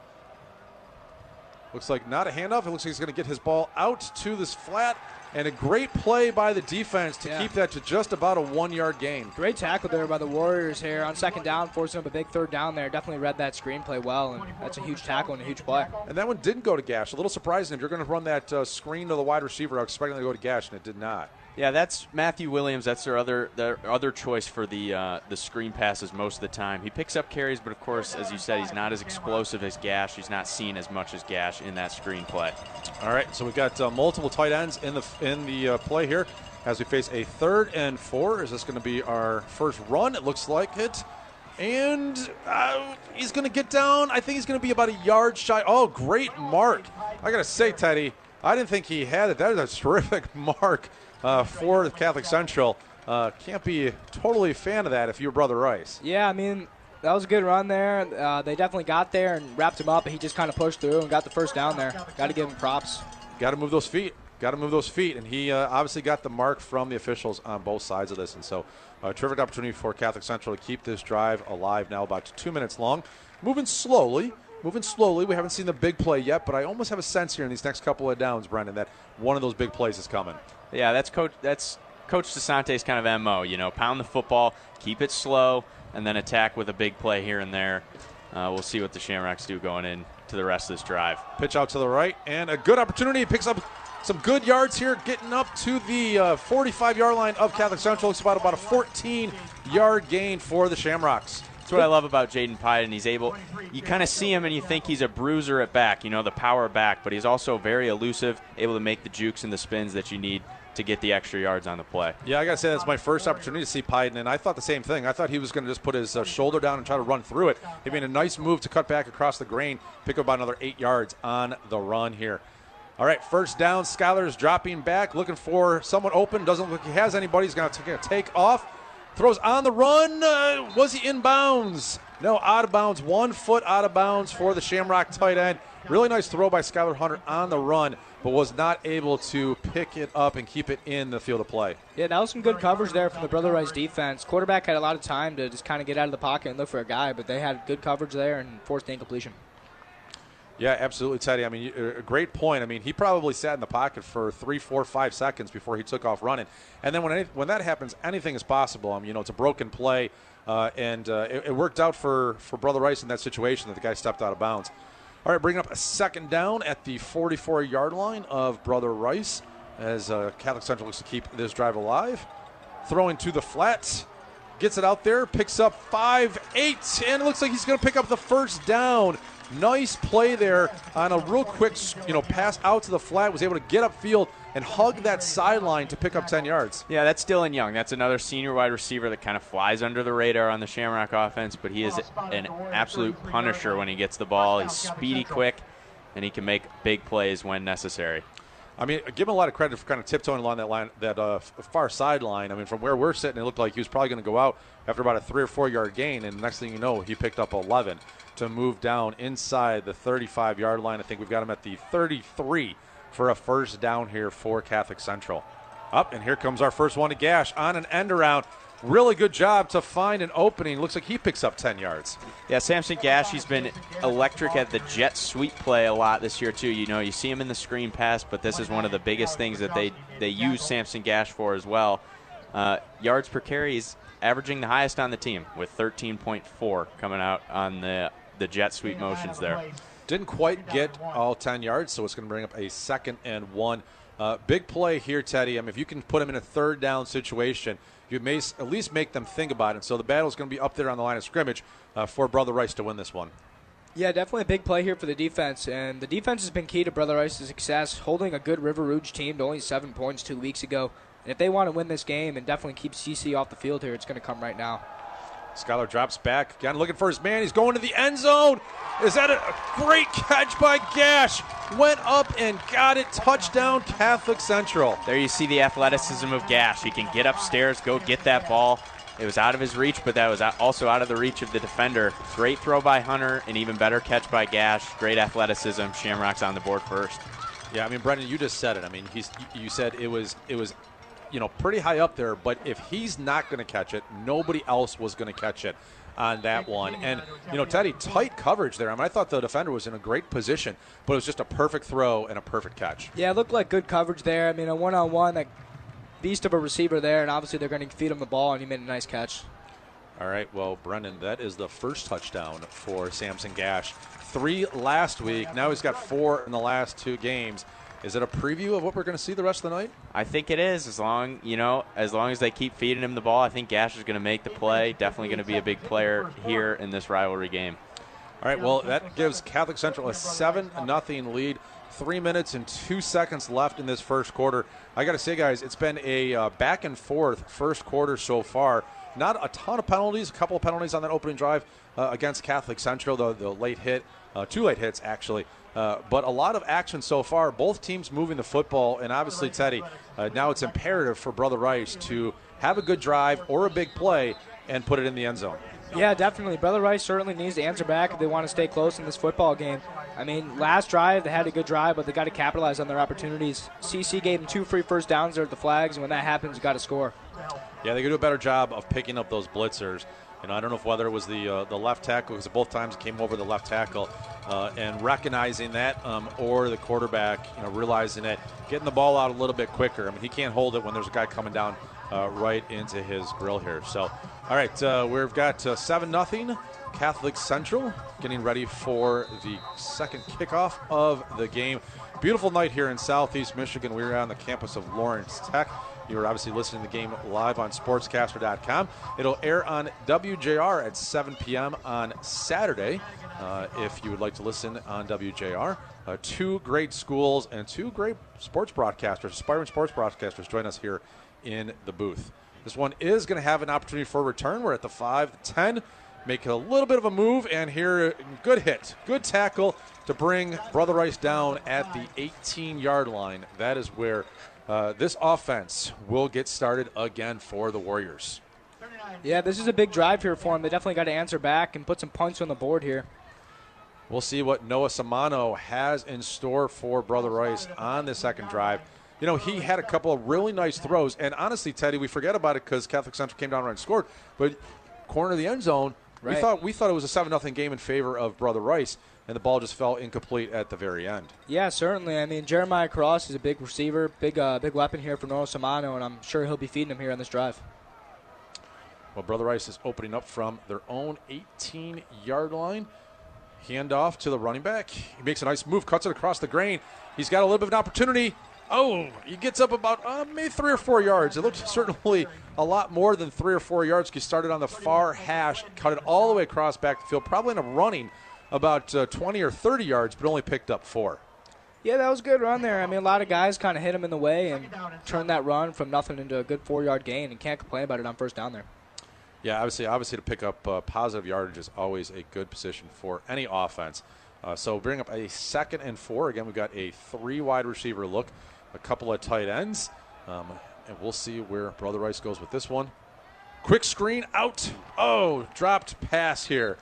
Looks like not a handoff. It looks like he's going to get his ball out to this flat. And a great play by the defense to keep that to just about a 1-yard gain. Great tackle there by the Warriors here on 2nd down, forcing up a big 3rd down there. Definitely read that screenplay well, and that's a huge tackle and a huge play. And that one didn't go to Gash. A little surprising. If you're going to run that screen to the wide receiver, I was expecting to go to Gash, and it did not. Yeah, that's Matthew Williams. That's their other choice for the screen passes most of the time. He picks up carries, but of course, as you said, he's not as explosive as Gash. He's not seen as much as Gash in that screen play. All right, so we've got multiple tight ends in the play here as we face a 3rd and 4. Is this going to be our first run? It looks like it. And he's going to get down. I think he's going to be about a yard shy. Oh, great mark. I got to say, Teddy, I didn't think he had it. That is a terrific mark for Catholic Central. Can't be totally a fan of that if you're Brother Rice. Yeah, I mean, that was a good run there. They definitely got there and wrapped him up, and he just kind of pushed through and got the first down there. Got to give him props. Got to move those feet. And he obviously got the mark from the officials on both sides of this. And so a terrific opportunity for Catholic Central to keep this drive alive now, about 2 minutes long. Moving slowly. We haven't seen the big play yet, but I almost have a sense here in these next couple of downs, Brendan, that one of those big plays is coming. Yeah, that's Coach DeSante's kind of MO. Pound the football, keep it slow, and then attack with a big play here and there. We'll see what the Shamrocks do going into the rest of this drive. Pitch out to the right, and a good opportunity. He picks up some good yards here, getting up to the 45-yard line of Catholic Central. It's about a 14-yard gain for the Shamrocks. That's what I love about Jaden Pye, and you kind of see him and you think he's a bruiser at back, the power back, but he's also very elusive, able to make the jukes and the spins that you need to get the extra yards on the play. Yeah, I got to say, that's my first opportunity to see Pye, and I thought the same thing. I thought he was going to just put his shoulder down and try to run through it. He made a nice move to cut back across the grain, pick up about another 8 yards on the run here. All right, first down. Schuyler's dropping back, looking for someone open. Doesn't look like he has anybody. He's going to take off. Throws on the run. Was he in bounds? No, out of bounds. 1 foot out of bounds for the Shamrock tight end. Really nice throw by Skylar Hunter on the run, but was not able to pick it up and keep it in the field of play. Yeah, that was some good coverage there from the Brother Rice defense. Quarterback had a lot of time to just kind of get out of the pocket and look for a guy, but they had good coverage there and forced the incompletion. Yeah, absolutely, Teddy. I mean, a great point. I mean, he probably sat in the pocket for 3, 4, 5 seconds before he took off running. And then when that happens, anything is possible. I mean, it's a broken play, and it worked out for Brother Rice in that situation that the guy stepped out of bounds. All right, bringing up a second down at the 44-yard line of Brother Rice as Catholic Central looks to keep this drive alive. Throwing to the flat. Gets it out there, picks up 5-8, and it looks like he's going to pick up the first down. Nice play there on a real quick, pass out to the flat. Was able to get upfield and hug that sideline to pick up 10 yards. Yeah, that's Dylan Young. That's another senior wide receiver that kind of flies under the radar on the Shamrock offense, but he is an absolute punisher when he gets the ball. He's speedy, quick, and he can make big plays when necessary. I mean, give him a lot of credit for kind of tiptoeing along that line, that far sideline. I mean, from where we're sitting, it looked like he was probably going to go out after about a 3 or 4 yard gain, and the next thing you know, he picked up 11 to move down inside the 35-yard line. I think we've got him at the 33 for a first down here for Catholic Central. Up, and here comes our first one to Gash on an end around. Really good job to find an opening. Looks like he picks up 10 yards. Yeah, Samson Gash, he's been electric at the jet sweep play a lot this year, too. You see him in the screen pass, but this is one of the biggest things that they use Samson Gash for as well. Yards per carry is averaging the highest on the team with 13.4 coming out on the jet sweep motions there. Didn't quite get all 10 yards, so it's going to bring up a 2nd and 1. Big play here, Teddy. I mean, if you can put him in a third down situation, you may at least make them think about it. So the battle is going to be up there on the line of scrimmage for Brother Rice to win this one. Yeah, definitely a big play here for the defense. And the defense has been key to Brother Rice's success, holding a good River Rouge team to only 7 points 2 weeks ago. And if they want to win this game and definitely keep CC off the field here, it's going to come right now. Skylar drops back, again looking for his man. He's going to the end zone. Is that a great catch by Gash? Went up and got it. Touchdown, Catholic Central. There you see the athleticism of Gash. He can get upstairs, go get that ball. It was out of his reach, but that was also out of the reach of the defender. Great throw by Hunter, an even better catch by Gash. Great athleticism. Shamrock's on the board first. Yeah, I mean, Brendan, you just said it. I mean, you said it was pretty high up there, but if he's not going to catch it, nobody else was going to catch it on that one. And, Teddy, tight coverage there. I mean, I thought the defender was in a great position, but it was just a perfect throw and a perfect catch. Yeah, it looked like good coverage there. I mean, a one-on-one, that beast of a receiver there, and obviously they're going to feed him the ball, and he made a nice catch. All right, well, Brendan, that is the first touchdown for Samson Gash. 3 last week. Now he's got 4 in the last 2 games. Is it a preview of what we're going to see the rest of the night? I think it is. As long as they keep feeding him the ball, I think Gasher's going to make the play. Definitely going to be a big player here in this rivalry game. All right, well, that gives Catholic Central a 7-0 lead. 3 minutes and 2 seconds left in this first quarter. I got to say, guys, it's been a back and forth first quarter so far. Not a ton of penalties, a couple of penalties on that opening drive against Catholic Central, the late hit, 2 late hits actually. But a lot of action so far, both teams moving the football, and obviously, Teddy, now it's imperative for Brother Rice to have a good drive or a big play and put it in the end zone. Yeah, definitely. Brother Rice certainly needs to answer back if they want to stay close in this football game. I mean, last drive, they had a good drive, but they got to capitalize on their opportunities. CC gave them 2 free first downs there at the flags, and when that happens, you got to score. Yeah, they could do a better job of picking up those blitzers. And I don't know whether it was the left tackle, because both times it came over the left tackle, and recognizing that, or the quarterback, realizing it, getting the ball out a little bit quicker. I mean, he can't hold it when there's a guy coming down right into his grill here. So, all right, we've got 7-0 Catholic Central getting ready for the second kickoff of the game. Beautiful night here in Southeast Michigan. We're on the campus of Lawrence Tech. You're obviously listening to the game live on SportsCaster.com. It'll air on WJR at 7 p.m. on Saturday if you would like to listen on WJR. 2 great schools and 2 great sports broadcasters, aspiring sports broadcasters, join us here in the booth. This one is going to have an opportunity for a return. We're at the 5-10. Make a little bit of a move, and here, good hit, good tackle to bring Brother Rice down at the 18-yard line. That is where this offense will get started again for the Warriors. Yeah, this is a big drive here for them. They definitely got to answer back and put some points on the board here. We'll see what Noah Samano has in store for Brother Rice on the second drive. He had a couple of really nice throws, and honestly, Teddy, we forget about it because Catholic Central came down and scored, but corner of the end zone, right. we thought it was a 7-0 game in favor of Brother Rice, and the ball just fell incomplete at the very end. Yeah, certainly. I mean, Jeremiah Cross is a big receiver, big weapon here for Noah Samano, and I'm sure he'll be feeding him here on this drive. Well, Brother Rice is opening up from their own 18-yard line. Handoff to the running back. He makes a nice move, cuts it across the grain. He's got a little bit of an opportunity. Oh, he gets up about maybe 3 or 4 yards. It looked certainly a lot more than 3 or 4 yards. He started on the far hash, cut it all the way across back the field, probably in a running about 20 or 30 yards, but only picked up 4. Yeah, that was a good run there. I mean, a lot of guys kind of hit him in the way and turned that run from nothing into a good 4-yard gain, and can't complain about it on first down there. Yeah, obviously to pick up positive yardage is always a good position for any offense. So bring up a 2nd and 4. Again, we've got a 3 wide receiver look, a couple of tight ends, and we'll see where Brother Rice goes with this one. Quick screen out. Oh, dropped pass here.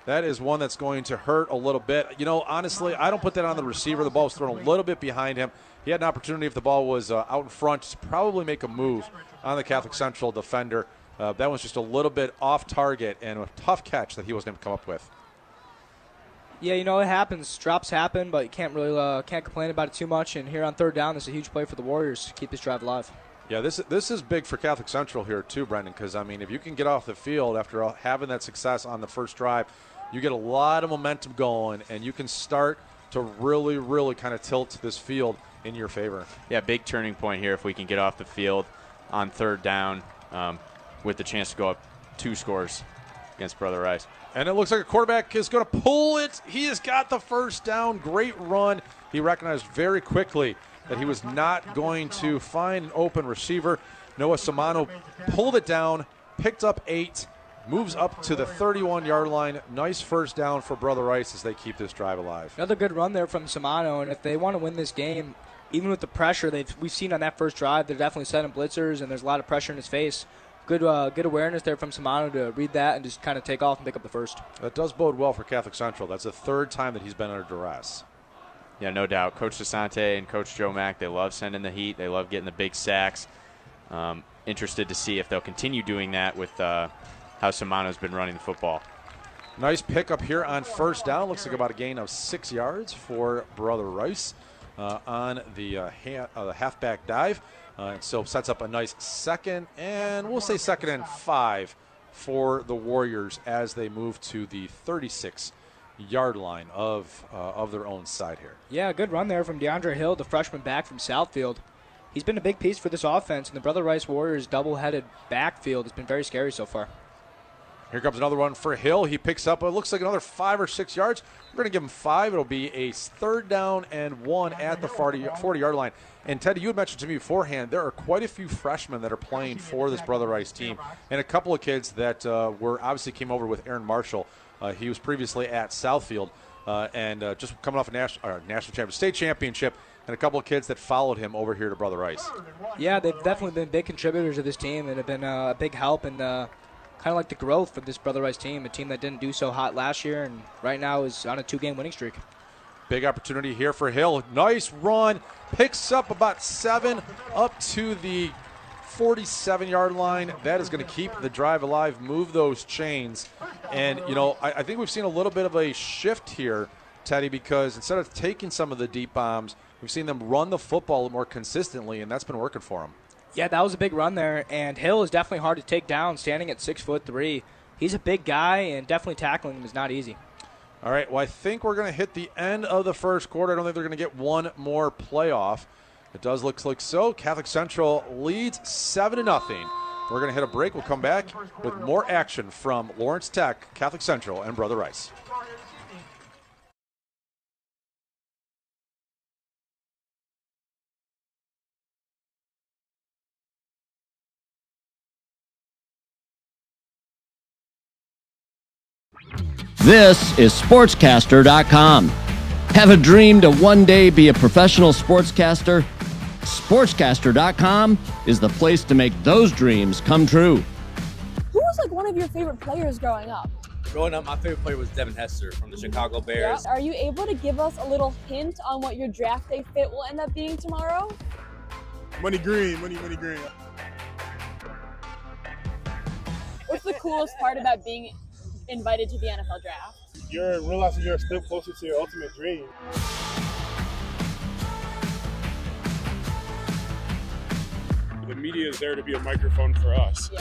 That is one that's going to hurt a little bit. Honestly, I don't put that on the receiver. The ball was thrown a little bit behind him. He had an opportunity, if the ball was out in front, to probably make a move on the Catholic Central defender. That was just a little bit off target and a tough catch that he wasn't able to come up with. Yeah, it happens. Drops happen, but you can't really can't complain about it too much. And here on third down, this is a huge play for the Warriors to keep this drive alive. Yeah, this is big for Catholic Central here too, Brendan, because, if you can get off the field after having that success on the first drive, you get a lot of momentum going, and you can start to really, really kind of tilt this field in your favor. Yeah, big turning point here if we can get off the field on third down with the chance to go up 2 scores against Brother Rice. And it looks like a quarterback is going to pull it. He has got the first down. Great run. He recognized very quickly that he was not going to find an open receiver. Noah Samano pulled it down, picked up 8, moves up to the 31-yard line. Nice first down for Brother Rice as they keep this drive alive. Another good run there from Samano, and if they want to win this game, even with the pressure we've seen on that first drive, they're definitely setting blitzers, and there's a lot of pressure in his face. Good awareness there from Samano to read that and just kind of take off and pick up the first. That does bode well for Catholic Central. That's the 3rd time that he's been under duress. Yeah, no doubt. Coach DeSante and Coach Joe Mack, they love sending the heat. They love getting the big sacks. Interested to see if they'll continue doing that with how Samano's been running the football. Nice pickup here on first down. Looks like about a gain of 6 yards for Brother Rice on the halfback dive. And so sets up a nice 2nd and 5 for the Warriors as they move to the 36 yard line of their own side here. Yeah, good run there from DeAndre Hill, the freshman back from Southfield. He's been a big piece for this offense, and the Brother Rice Warriors' double-headed backfield has been very scary so far. Here comes another one for Hill. He picks up, it looks like another 5 or 6 yards. We're going to give him 5. It'll be a 3rd down and 1 at the 40-yard line. And, Teddy, you had mentioned to me beforehand, there are quite a few freshmen that are playing for this Brother Rice team, and a couple of kids that were obviously came over with Aaron Marshall. He was previously at Southfield and just coming off a national state championship, and a couple of kids that followed him over here to Brother Rice. Yeah, they've definitely been big contributors to this team and have been a big help and kind of like the growth for this Brother Rice team, a team that didn't do so hot last year and right now is on a 2-game winning streak. Big opportunity here for Hill. Nice run. Picks up about 7 up to the 47-yard line. That is going to keep the drive alive, move those chains. And, you know, I think we've seen a little bit of a shift here, Teddy, because instead of taking some of the deep bombs, we've seen them run the football more consistently, and that's been working for them. Yeah, that was a big run there, and Hill is definitely hard to take down, standing at 6'3". He's a big guy, and definitely tackling him is not easy. All right, well, I think we're going to hit the end of the first quarter. I don't think they're going to get one more playoff. It does look like so. Catholic Central leads 7-0. We're going to hit a break. We'll come back with more action from Lawrence Tech, Catholic Central, and Brother Rice. This is SportsCaster.com. Have a dream to one day be a professional sportscaster? SportsCaster.com is the place to make those dreams come true. Who was like one of your favorite players growing up? Growing up, my favorite player was Devin Hester from the Chicago Bears. Yeah. Are you able to give us a little hint on what your draft day fit will end up being tomorrow? Money green, money green. What's the coolest part about being invited to the NFL draft? You're realizing you're a step closer to your ultimate dream. The media is there to be a microphone for us. Yeah.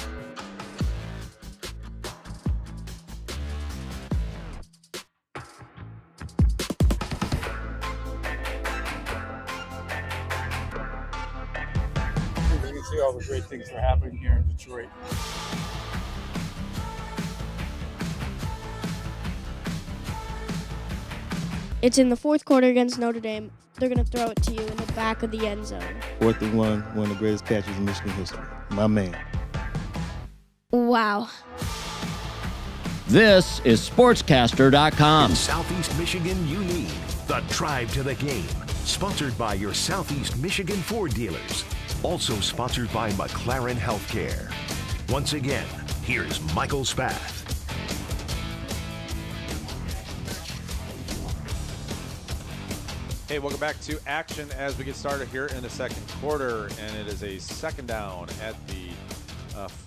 You can see all the great things that are happening here in Detroit. It's in the fourth quarter against Notre Dame. They're going to throw it to you in the back of the end zone. 4th and 1, one of the greatest catches in Michigan history. My man. Wow. This is SportsCaster.com. In Southeast Michigan, you need the drive to the game. Sponsored by your Southeast Michigan Ford dealers. Also sponsored by McLaren Healthcare. Once again, here's Michael Spath. Hey, welcome back to action as we get started here in the second quarter, and it is a 2nd down at the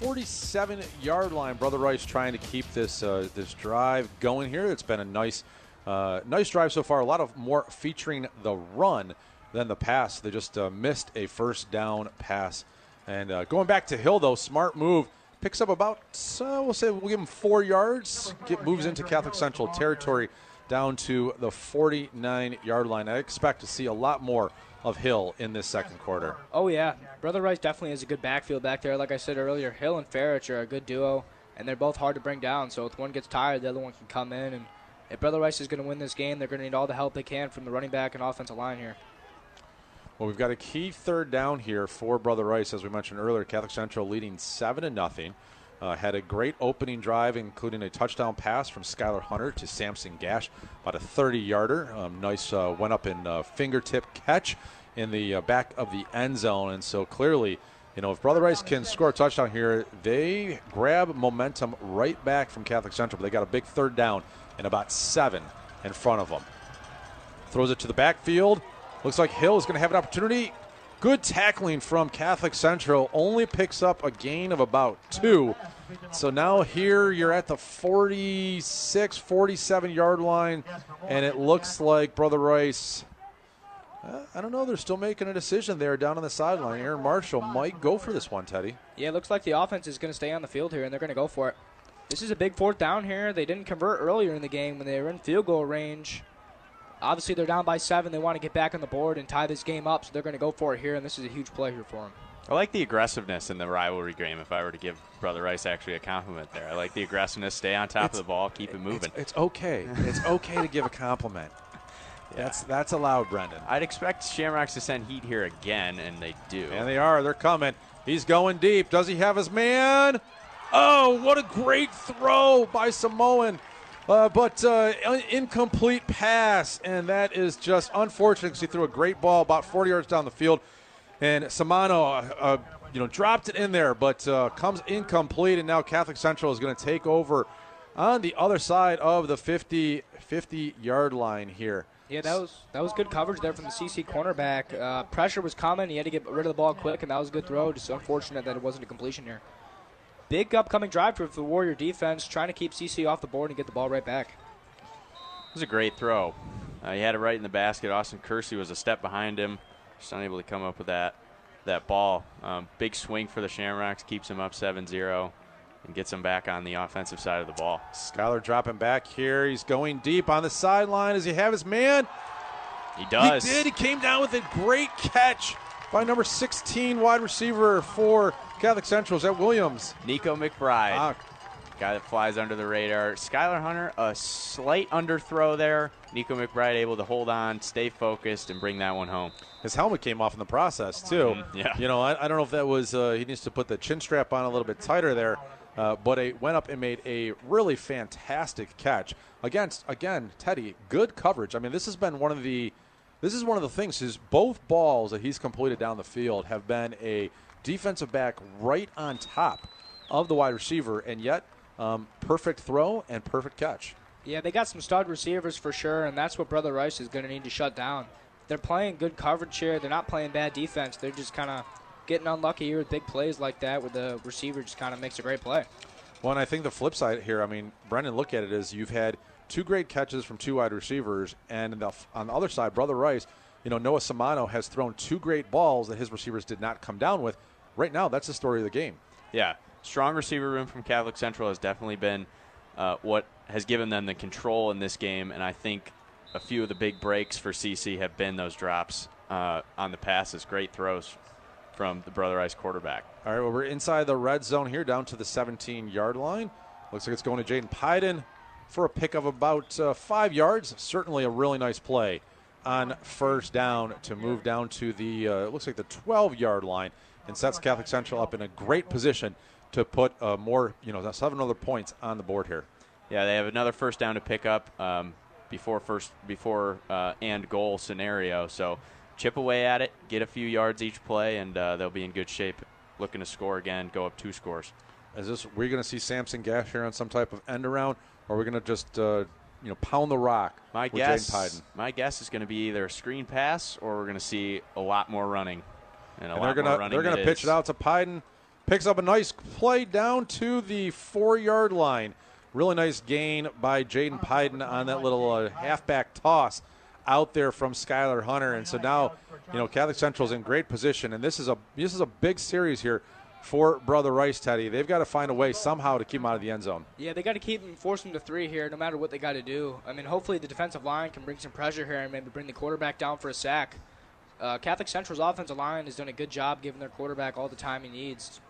47-yard line. Brother Rice trying to keep this this drive going here. It's been a nice drive so far. A lot of more featuring the run than the pass. They just missed a 1st down pass. And going back to Hill, though, smart move. Picks up about, we'll give him 4 yards. Moves into Catholic Central territory, down to the 49-yard line. I expect to see a lot more of Hill in this second quarter. Oh, yeah. Brother Rice definitely has a good backfield back there. Like I said earlier, Hill and Farich are a good duo, and they're both hard to bring down. So if one gets tired, the other one can come in. And if Brother Rice is going to win this game, they're going to need all the help they can from the running back and offensive line here. Well, we've got a key 3rd down here for Brother Rice. As we mentioned earlier, Catholic Central leading 7-0. Had a great opening drive, including a touchdown pass from Skylar Hunter to Samson Gash, about a 30-yarder. Nice went up in fingertip catch in the back of the end zone. And so clearly, you know, if Brother Rice can score a touchdown here, they grab momentum right back from Catholic Central. But they got a big 3rd down and about 7 in front of them. Throws it to the backfield. Looks like Hill is going to have an opportunity. Good tackling from Catholic Central. Only picks up a gain of about 2. So now here you're at the 46, 47-yard line, and it looks like Brother Rice, I don't know, they're still making a decision there down on the sideline. Aaron Marshall might go for this one, Teddy. Yeah, it looks like the offense is going to stay on the field here, and they're going to go for it. This is a big 4th down here. They didn't convert earlier in the game when they were in field goal range. Obviously, they're down by 7. They want to get back on the board and tie this game up, so they're going to go for it here, and this is a huge play here for them. I like the aggressiveness in the rivalry game, if I were to give Brother Rice actually a compliment there. I like the aggressiveness, stay on top of the ball, keep it moving. It's okay. It's okay to give a compliment. Yeah. That's allowed, Brendan. I'd expect Shamrocks to send heat here again, and they do. And they are. They're coming. He's going deep. Does he have his man? Oh, what a great throw by Samoan. But incomplete pass, and that is just unfortunate because he threw a great ball about 40 yards down the field. And Samano, dropped it in there, but comes incomplete, and now Catholic Central is going to take over on the other side of the 50-yard line here. Yeah, that was good coverage there from the CC cornerback. Pressure was coming. He had to get rid of the ball quick, and that was a good throw. Just unfortunate that it wasn't a completion here. Big upcoming drive for the Warrior defense, trying to keep CC off the board and get the ball right back. It was a great throw. He had it right in the basket. Austin Kersey was a step behind him. Just unable to come up with that ball. Big swing for the Shamrocks, keeps him up 7-0 and gets him back on the offensive side of the ball. Skylar dropping back here. He's going deep on the sideline. Does he have his man? He does. He did. He came down with a great catch by number 16 wide receiver for Catholic Central. Is that Williams? Nico McBride. Guy that flies under the radar. Skylar Hunter, a slight underthrow there. Nico McBride able to hold on, stay focused, and bring that one home. His helmet came off in the process, too. Yeah. I don't know if that was he needs to put the chin strap on a little bit tighter there, but he went up and made a really fantastic catch. Again, Teddy, good coverage. I mean, this is one of the things. Both balls that he's completed down the field have been a defensive back right on top of the wide receiver, and yet perfect throw and perfect catch. Yeah, they got some stud receivers for sure, and that's what Brother Rice is going to need to shut down. They're playing good coverage here. They're not playing bad defense. They're just kind of getting unlucky here with big plays like that where the receiver just kind of makes a great play. Well, and I think the flip side here, I mean, Brendan, look at it, is you've had 2 great catches from 2 wide receivers, and on the other side, Brother Rice, Noah Samano has thrown 2 great balls that his receivers did not come down with. Right now, that's the story of the game. Yeah, strong receiver room from Catholic Central has definitely been what has given them the control in this game, and I think a few of the big breaks for CC have been those drops on the passes. Great throws from the Brother Rice quarterback. All right, well, we're inside the red zone here, down to the 17-yard line. Looks like it's going to Jaden Pyden for a pick of about 5 yards. Certainly a really nice play on first down to move down to the, looks like the 12-yard line, and sets Catholic Central up in a great position to put 7 other points on the board here. Yeah, they have another first down to pick up before and goal scenario. So chip away at it, get a few yards each play, and they'll be in good shape looking to score again, go up 2 scores. We're going to see Samson Gash here on some type of end around, or are we going to just pound the rock with Jaden Pyden? My guess is going to be either a screen pass or we're going to see a lot more running. And they're going to pitch it out to Pyden. Picks up a nice play down to the 4-yard line. Really nice gain by Jaden Pyden on that little halfback toss out there from Skylar Hunter. And so now, Catholic Central's in great position, and this is a big series here for Brother Rice, Teddy. They've got to find a way somehow to keep him out of the end zone. Yeah, they got to keep him, force him to 3 here, no matter what they got to do. I mean, hopefully the defensive line can bring some pressure here and maybe bring the quarterback down for a sack. Catholic Central's offensive line has done a good job giving their quarterback all the time he needs.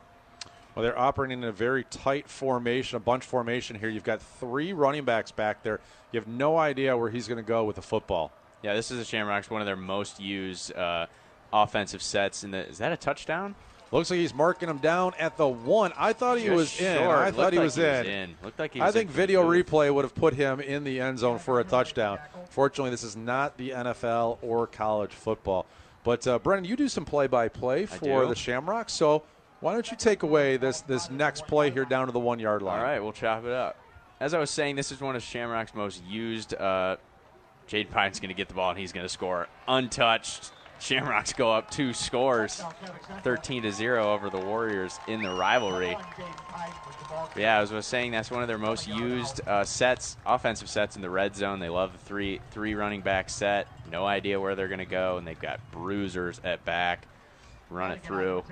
Well, they're operating in a very tight formation, a bunch formation here. You've got 3 running backs back there. You have no idea where he's going to go with the football. Yeah, this is the Shamrocks, one of their most used offensive sets. Is that a touchdown? Looks like he's marking him down at the 1. I thought he was in. I thought he was in. Looked like he was in. I think video replay would have put him in the end zone for a touchdown. Fortunately, this is not the NFL or college football. But, Brendan, you do some play-by-play for the Shamrocks, so why don't you take away this next play here down to the 1-yard line? All right, we'll chop it up. As I was saying, this is one of Shamrock's most used. Jaden Pyden's going to get the ball, and he's going to score untouched. Shamrocks go up 2 scores, 13-0 over the Warriors in the rivalry. But yeah, as I was saying, that's one of their most used offensive sets in the red zone. They love the three running back set. No idea where they're going to go, and they've got bruisers at back. run it through.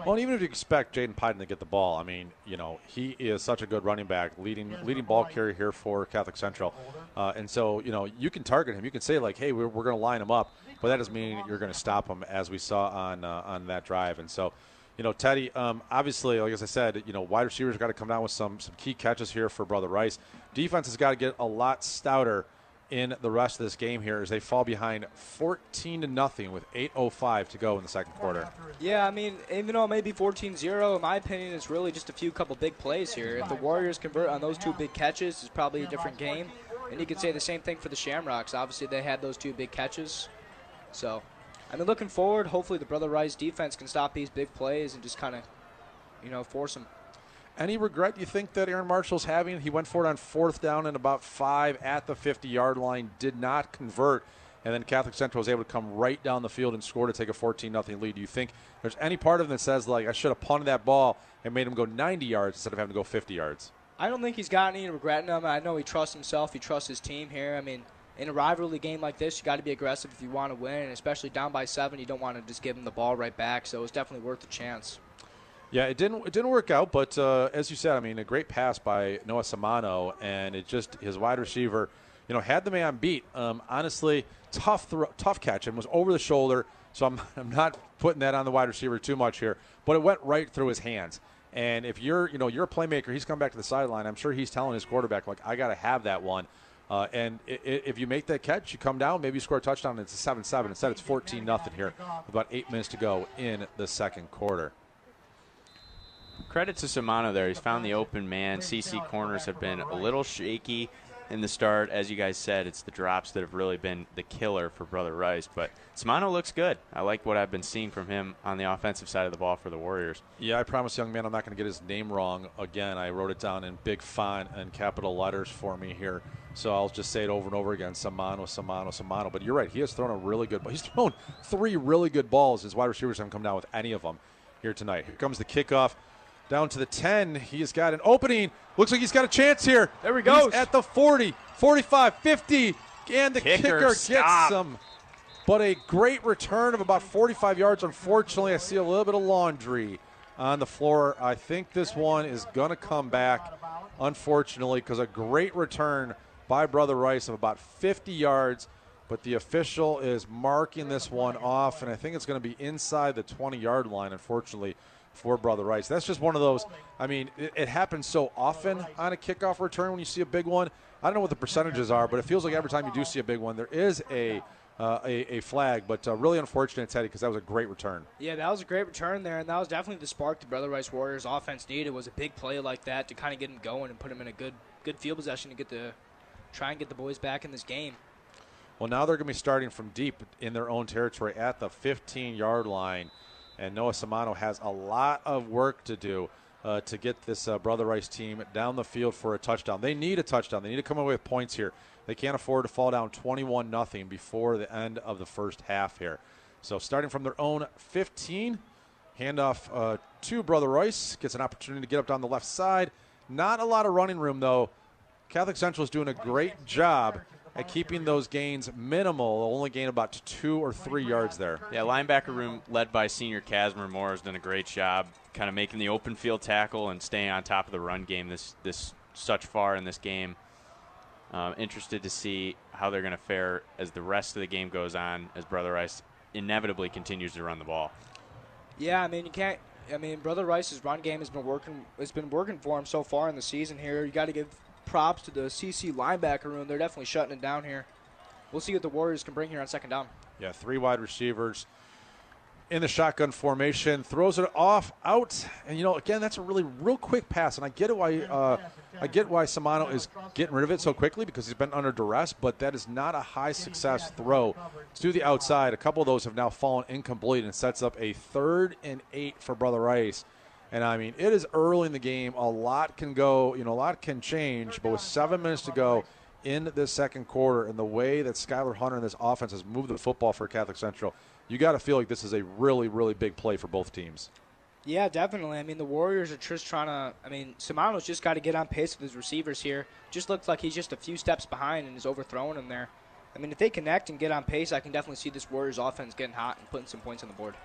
Well, even if you expect Jaden Pyden to get the ball, I mean, he is such a good running back, leading ball carrier here for Catholic Central. And so, you can target him. You can say, like, hey, we're going to line him up, but that doesn't mean you're going to stop him, as we saw on that drive. And so, Teddy, obviously, like as I said, wide receivers got to come down with some key catches here for Brother Rice. Defense has got to get a lot stouter in the rest of this game here as they fall behind 14-0 with 8:05 to go in the second quarter. Yeah, I mean, even though it may be 14-0, in my opinion, it's really just a couple big plays here. If the Warriors convert on those 2 big catches, it's probably a different game. And you could say the same thing for the Shamrocks. Obviously, they had those 2 big catches. So, I mean, looking forward, hopefully the Brother Rice defense can stop these big plays and just kind of, force them. Any regret you think that Aaron Marshall's having? He went for it on 4th down and about 5 at the 50-yard line, did not convert, and then Catholic Central was able to come right down the field and score to take a 14-0 lead. Do you think there's any part of him that says, like, I should have punted that ball and made him go 90 yards instead of having to go 50 yards? I don't think he's got any regret in him. I know he trusts himself. He trusts his team here. I mean, in a rivalry game like this, you got to be aggressive if you want to win, and especially down by 7, you don't want to just give him the ball right back, so it's definitely worth the chance. Yeah, it didn't work out, but as you said, I mean, a great pass by Noah Samano, and it just his wide receiver, had the man beat. Honestly, tough catch, and was over the shoulder. So I'm not putting that on the wide receiver too much here, but it went right through his hands. And if you're a playmaker, he's come back to the sideline. I'm sure he's telling his quarterback, like, I got to have that one. And if you make that catch, you come down, maybe you score a touchdown, and it's a 7-7. Instead, it's 14-0 here with about 8 minutes to go in the second quarter. Credit to Samano there. He's found the open man. CC corners have been a little shaky in the start. As you guys said, it's the drops that have really been the killer for Brother Rice. But Samano looks good. I like what I've been seeing from him on the offensive side of the ball for the Warriors. Yeah, I promise, young man, I'm not going to get his name wrong again. I wrote it down in big font and capital letters for me here. So I'll just say it over and over again, Samano. But you're right. He has thrown a really good ball. He's thrown 3 really good balls. His wide receivers haven't come down with any of them here tonight. Here comes the kickoff. Down to the 10. He has got an opening. Looks like he's got a chance here. There he goes. He's at the 40, 45, 50. And the kicker gets some. But a great return of about 45 yards. Unfortunately, I see a little bit of laundry on the floor. I think this one is going to come back, unfortunately, because a great return by Brother Rice of about 50 yards. But the official is marking this one off, and I think it's going to be inside the 20-yard line, unfortunately, for Brother Rice. That's just one of those, I mean, it happens so often on a kickoff return when you see a big one. I don't know what the percentages are, but it feels like every time you do see a big one, there is a flag. But really unfortunate, Teddy, because that was a great return. Yeah, that was a great return there, and that was definitely the spark the Brother Rice Warriors offense needed, was a big play like that to kind of get them going and put them in a good field possession to try and get the boys back in this game. Well, now they're going to be starting from deep in their own territory at the 15-yard line. And Noah Samano has a lot of work to do to get this Brother Rice team down the field for a touchdown. They need a touchdown. They need to come away with points here. They can't afford to fall down 21-0 before the end of the first half here. So starting from their own 15, handoff to Brother Rice. Gets an opportunity to get up down the left side. Not a lot of running room, though. Catholic Central is doing a great job at keeping those gains minimal. They'll only gain about 2 or 3 yards there. Yeah, linebacker room led by senior Casimir Moore has done a great job kind of making the open field tackle and staying on top of the run game this such far in this game. Interested to see how they're going to fare as the rest of the game goes on, as Brother Rice inevitably continues to run the ball. Yeah, I mean, you can't. I mean, Brother Rice's run game has been working. It's been working for him so far in the season here. You got to give props to the CC linebacker room. They're definitely shutting it down here. We'll see what the Warriors can bring here on second down. Yeah, 3 wide receivers in the shotgun formation, throws it out, and again, that's a real quick pass, and I get it why Samano is getting rid of it so quickly, because he's been under duress, but that is not a high success throw to the outside. A couple of those have now fallen incomplete, and sets up a 3rd and 8 for Brother Rice. And, I mean, it is early in the game. A lot can go, a lot can change. But with 7 minutes to go in this second quarter, and the way that Skylar Hunter and this offense has moved the football for Catholic Central, you got to feel like this is a really, really big play for both teams. Yeah, definitely. I mean, the Warriors are just trying to – I mean, Samano's just got to get on pace with his receivers here. Just looks like he's just a few steps behind and is overthrowing them there. I mean, if they connect and get on pace, I can definitely see this Warriors offense getting hot and putting some points on the board.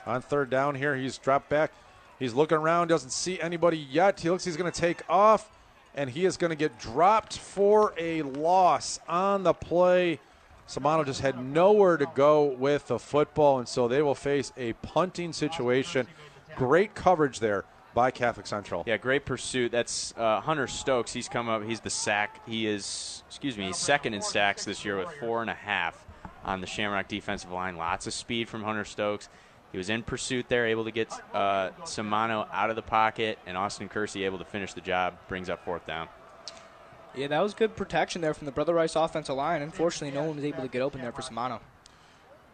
On third down here, he's dropped back. He's looking around, doesn't see anybody yet. He looks he's going to take off, and he is going to get dropped for a loss on the play. Samano just had nowhere to go with the football, and so they will face a punting situation. Great coverage there by Catholic Central. Yeah, great pursuit. That's Hunter Stokes. He's come up. He's the sack. He's second in sacks this year with 4.5 on the Shamrock defensive line. Lots of speed from Hunter Stokes. He was in pursuit there, able to get Samano out of the pocket, and Austin Kersey able to finish the job, brings up fourth down. Yeah, that was good protection there from the Brother Rice offensive line. Unfortunately, no one was able to get open there for Samano.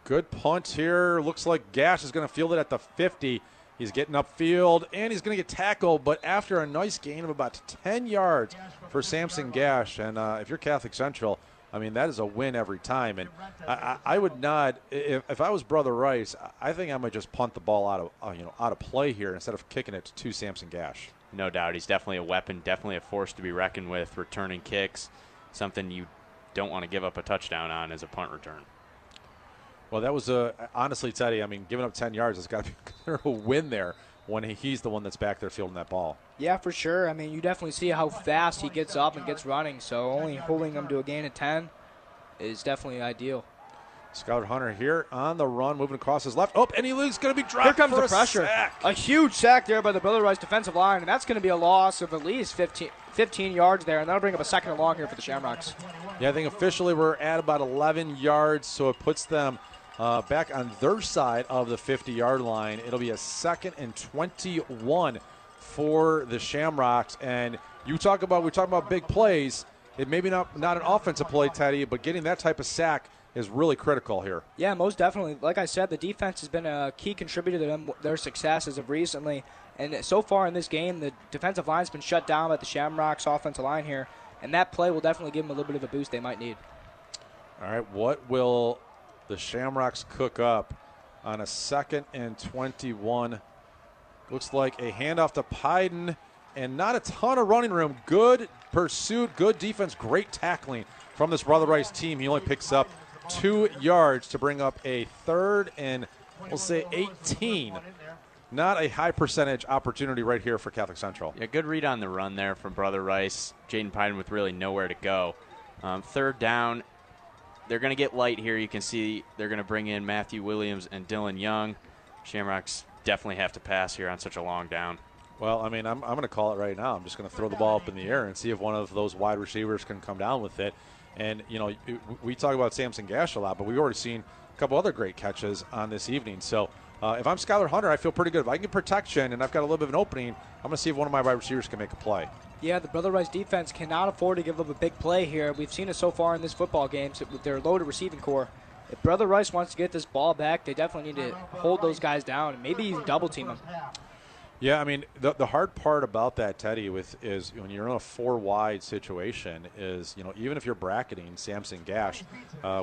Good punt here. Looks like Gash is going to field it at the 50. He's getting upfield, and he's going to get tackled, but after a nice gain of about 10 yards for Samson Gash. And if you're Catholic Central, I mean, that is a win every time. And I would not, if I was Brother Rice, I think I might just punt the ball out of play here instead of kicking it to Samson Gash. No doubt. He's definitely a weapon, definitely a force to be reckoned with, returning kicks, something you don't want to give up a touchdown on as a punt return. Well, that was honestly, Teddy, I mean, giving up 10 yards has got to be a win there when he's the one that's back there fielding that ball. Yeah, for sure. I mean, you definitely see how fast he gets up and gets running, so only holding him to a gain of 10 is definitely ideal. Skylar Hunter here on the run, moving across his left. Oh, and he's going to be dropped. Here comes for the pressure. Sack. A huge sack there by the Brother Rice defensive line, and that's going to be a loss of at least 15 yards there, and that'll bring up a second and long here for the Shamrocks. Yeah, I think officially we're at about 11 yards, so it puts them back on their side of the 50-yard line. It'll be a 2nd and 21 for the Shamrocks. And we're talking about big plays. It maybe not an offensive play, Teddy, but getting that type of sack is really critical here. Yeah, most definitely. Like I said, the defense has been a key contributor to their success as of recently. And so far in this game, the defensive line's been shut down by the Shamrocks offensive line here. And that play will definitely give them a little bit of a boost they might need. All right, what will the Shamrocks cook up on a 2nd and 21? Looks like a handoff to Pyden, and not a ton of running room. Good pursuit, good defense, great tackling from this Brother Rice team. He only picks up 2 yards to bring up a 3rd and, we'll say, 18. Not a high percentage opportunity right here for Catholic Central. Yeah, good read on the run there from Brother Rice. Jaden Pyden with really nowhere to go. 3rd down. They're going to get light here. You can see they're going to bring in Matthew Williams and Dylan Young. Shamrocks definitely have to pass here on such a long down. Well, I mean, I'm going to call it right now. I'm just going to throw the ball up in the air and see if one of those wide receivers can come down with it. And, you know, we talk about Samson Gash a lot, but we've already seen a couple other great catches on this evening. So if I'm Skylar Hunter, I feel pretty good. If I can get protection and I've got a little bit of an opening, I'm going to see if one of my wide receivers can make a play. Yeah, the Brother Rice defense cannot afford to give up a big play here. We've seen it so far in this football game with their loaded receiving core. If Brother Rice wants to get this ball back, they definitely need to hold those guys down and maybe even double team them. Yeah, I mean, the hard part about that, Teddy, is when you're in a 4-wide situation is, you know, even if you're bracketing Samson Gash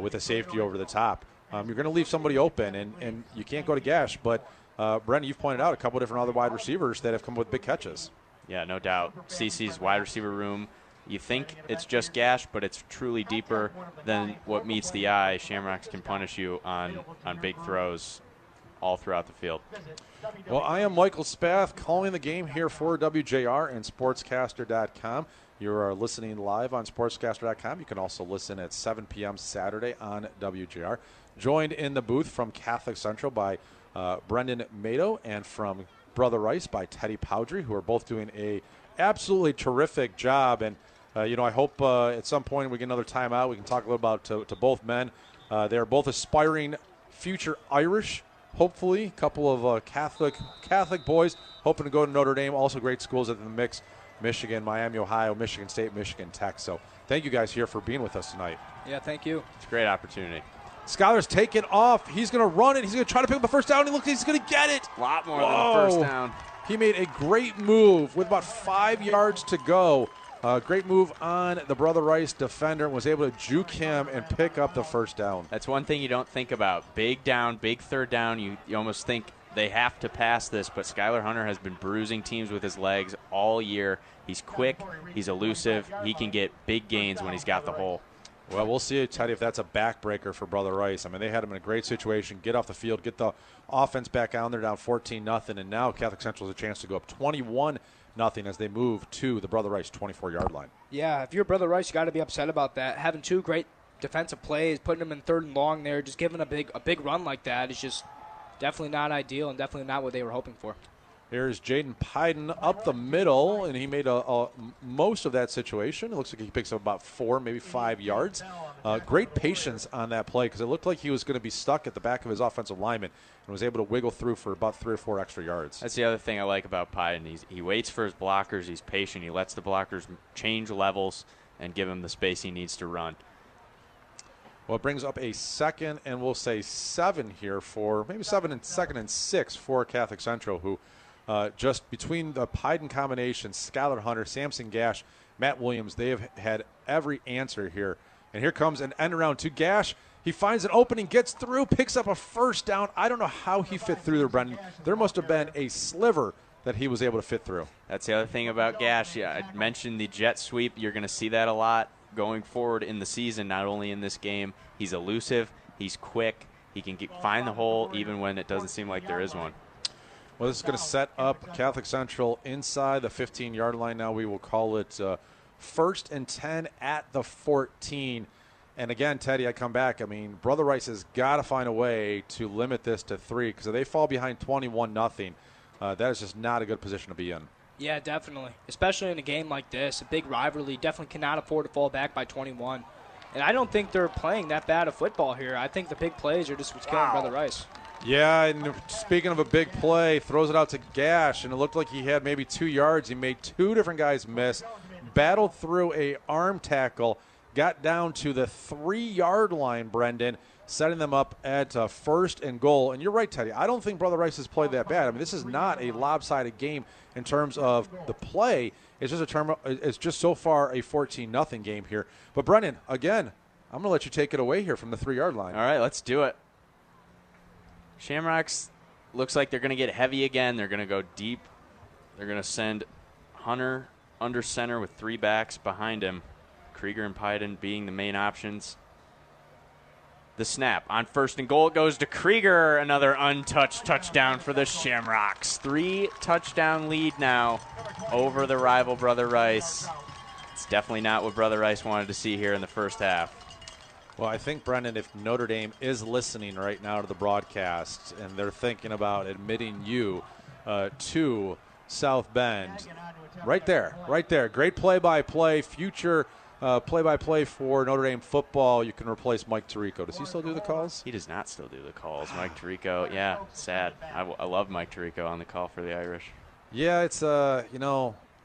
with a safety over the top, you're going to leave somebody open, and you can't go to Gash. But, Brendan, you've pointed out a couple different other wide receivers that have come with big catches. Yeah, no doubt. CC's wide receiver room, you think it's just Gash, but it's truly deeper than what meets the eye. Shamrocks can punish you on big throws all throughout the field. Well, I am Michael Spath calling the game here for WJR and SportsCaster.com. You are listening live on SportsCaster.com. You can also listen at 7 p.m. Saturday on WJR. Joined in the booth from Catholic Central by Brendan Mato and from Brother Rice by Teddy Powrie, who are both doing a absolutely terrific job. And, I hope at some point we get another timeout. We can talk a little about to both men. They're both aspiring future Irish, hopefully. A couple of Catholic boys hoping to go to Notre Dame. Also great schools in the mix. Michigan, Miami, Ohio, Michigan State, Michigan Tech. So thank you guys here for being with us tonight. Yeah, thank you. It's a great opportunity. Skylar's taking off. He's going to run it. He's going to try to pick up the first down. He's going to get it. A lot more than the first down. He made a great move with about 5 yards to go. Great move on the Brother Rice defender, and was able to juke him and pick up the first down. That's one thing you don't think about. Big down, big 3rd down. You almost think they have to pass this, but Skylar Hunter has been bruising teams with his legs all year. He's quick. He's elusive. He can get big gains when he's got the hole. Well, we'll see, Teddy, if that's a backbreaker for Brother Rice. I mean, they had him in a great situation, get off the field, get the offense back on. They're down 14-0, and now Catholic Central has a chance to go up 21-0 as they move to the Brother Rice 24-yard line. Yeah, if you're Brother Rice, you got to be upset about that. Having two great defensive plays, putting them in 3rd and long there, just giving a big run like that is just definitely not ideal and definitely not what they were hoping for. Here's Jaden Pyden up the middle, and he made most of that situation. It looks like he picks up about 4, maybe 5 yards. Great patience on that play because it looked like he was going to be stuck at the back of his offensive lineman and was able to wiggle through for about 3 or 4 extra yards. That's the other thing I like about Pyden. He waits for his blockers. He's patient. He lets the blockers change levels and give him the space he needs to run. Well, it brings up a 2nd and we'll say 7 here for maybe 2nd and 6 for Catholic Central, who just between the Pyden combination, Skylar Hunter, Samson Gash, Matt Williams, they have had every answer here. And here comes an end around to Gash. He finds an opening, gets through, picks up a 1st down. I don't know how he fit through there, Brendan. There must have been a sliver that he was able to fit through. That's the other thing about Gash. Yeah, I mentioned the jet sweep. You're going to see that a lot going forward in the season, not only in this game. He's elusive. He's quick. He can find the hole even when it doesn't seem like there is one. Well, this is going to set up Catholic Central inside the 15-yard line. Now we will call it 1st and 10 at the 14. And again, Teddy, I come back. I mean, Brother Rice has got to find a way to limit this to 3 because if they fall behind 21-0, that is just not a good position to be in. Yeah, definitely. Especially in a game like this, a big rivalry, definitely cannot afford to fall back by 21. And I don't think they're playing that bad of football here. I think the big plays are just what's killing Brother Rice. Yeah, and speaking of a big play, throws it out to Gash, and it looked like he had maybe 2 yards. He made 2 different guys miss, battled through a arm tackle, got down to the 3-yard line, Brendan, setting them up at 1st and goal. And you're right, Teddy. I don't think Brother Rice has played that bad. I mean, this is not a lopsided game in terms of the play. It's just so far a 14-0 game here. But, Brendan, again, I'm going to let you take it away here from the 3-yard line. All right, let's do it. Shamrocks looks like they're going to get heavy again. They're going to go deep. They're going to send Hunter under center with 3 backs behind him. Krieger and Pyden being the main options. The snap on 1st and goal. It goes to Krieger. Another untouched touchdown for the Shamrocks. 3-touchdown lead now over the rival Brother Rice. It's definitely not what Brother Rice wanted to see here in the first half. Well, I think, Brendan, if Notre Dame is listening right now to the broadcast and they're thinking about admitting you to South Bend, right there. Great play-by-play, future play-by-play for Notre Dame football. You can replace Mike Tirico. Does he still do the calls? He does not still do the calls. Mike Tirico, yeah, sad. I love Mike Tirico on the call for the Irish. Yeah, it's,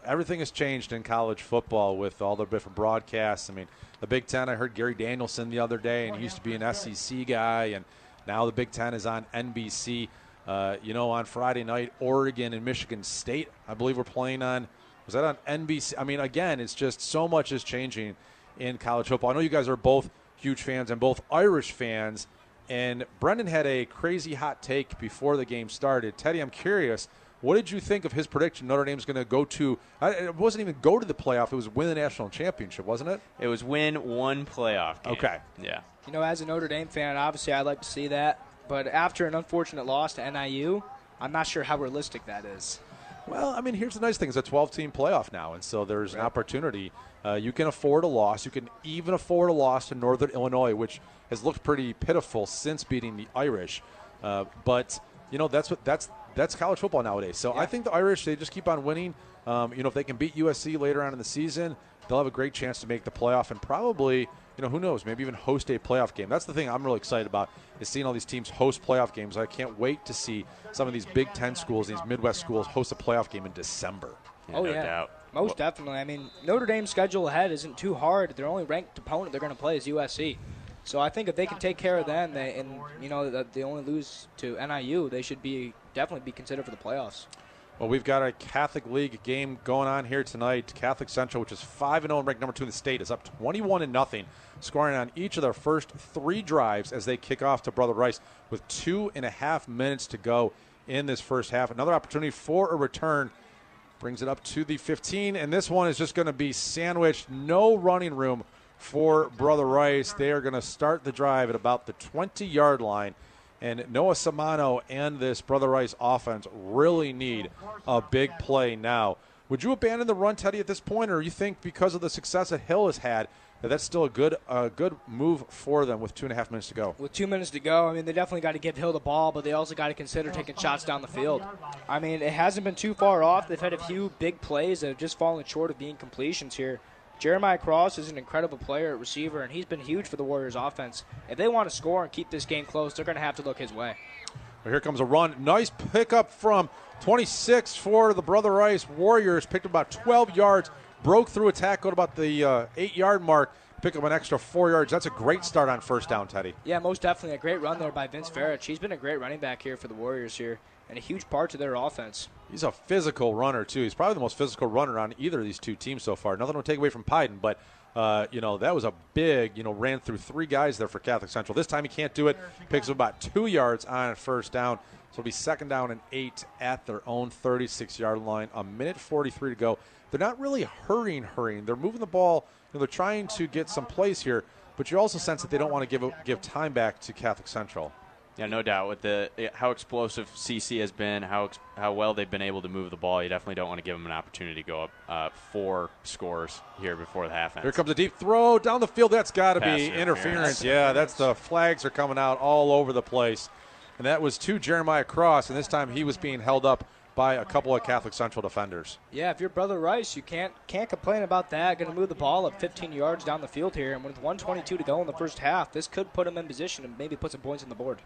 everything has changed in college football with all the different broadcasts. I mean, the Big Ten, I heard Gary Danielson the other day, and he used to be an SEC guy, and now the Big Ten is on NBC. On Friday night, Oregon and Michigan State, I believe we're playing on. Was that on NBC? I mean, again, it's just so much is changing in college football. I know you guys are both huge fans and both Irish fans, and Brendan had a crazy hot take before the game started. Teddy, I'm curious, what did you think of his prediction Notre Dame's going to go to? It wasn't even go to the playoff. It was win the national championship, wasn't it? It was win 1 playoff game. Okay. Yeah. As a Notre Dame fan, obviously I'd like to see that. But after an unfortunate loss to NIU, I'm not sure how realistic that is. Well, I mean, here's the nice thing. It's a 12-team playoff now, and so there's an opportunity. You can afford a loss. You can even afford a loss to Northern Illinois, which has looked pretty pitiful since beating the Irish. But that's college football nowadays. So I think the Irish, they just keep on winning. If they can beat USC later on in the season, they'll have a great chance to make the playoff and probably, who knows, maybe even host a playoff game. That's the thing I'm really excited about is seeing all these teams host playoff games. I can't wait to see some of these Big Ten schools, these Midwest schools, host a playoff game in December. No doubt. Most definitely. I mean, Notre Dame's schedule ahead isn't too hard. Their only ranked opponent they're going to play is USC. So I think if they can take care of them, they only lose to NIU, they should definitely be considered for the playoffs. Well, we've got a Catholic League game going on here tonight. Catholic Central, which is 5-0 and ranked number 2 in the state, is up 21-0, scoring on each of their first 3 drives as they kick off to Brother Rice with 2.5 minutes to go in this first half. Another opportunity for a return brings it up to the 15, and this one is just going to be sandwiched. No running room for Brother Rice. They are going to start the drive at about the 20-yard line. And Noah Samano and this Brother Rice offense really need a big play now. Would you abandon the run, Teddy, at this point, or you think because of the success that Hill has had, that's still a good move for them with 2.5 minutes to go? With 2 minutes to go, I mean, they definitely got to give Hill the ball, but they also got to consider taking shots down the field. I mean, it hasn't been too far off. They've had a few big plays that have just fallen short of being completions here. Jeremiah Cross is an incredible player at receiver, and he's been huge for the Warriors offense. If they want to score and keep this game close, they're going to have to look his way. Well, here comes a run. Nice pickup from 26 for the Brother Rice Warriors. Picked up about 12 yards, broke through a tackle at about the 8-yard mark, pick up an extra 4 yards. That's a great start on first down, Teddy. Yeah, most definitely. A great run there by Vince Farich. He's been a great running back here for the Warriors here, and a huge part to their offense. He's a physical runner, too. He's probably the most physical runner on either of these two teams so far. Nothing to take away from Pyden, but, that was a big, ran through 3 guys there for Catholic Central. This time he can't do it. Picks up about 2 yards on first down. So it'll be 2nd down and 8 at their own 36-yard line. 1:43 to go. They're not really hurrying. They're moving the ball. They're trying to get some plays here, but you also sense that they don't want to give time back to Catholic Central. Yeah, no doubt. With how explosive CC has been, how well they've been able to move the ball, you definitely don't want to give them an opportunity to go up 4 scores here before the half ends. Here comes a deep throw down the field. That's got to be interference. Yeah, that's the flags are coming out all over the place. And that was to Jeremiah Cross, and this time he was being held up by a couple of Catholic Central defenders. Yeah, if you're Brother Rice, you can't complain about that. Going to move the ball up 15 yards down the field here, and with 1:22 to go in the first half, this could put them in position and maybe put some points on the board.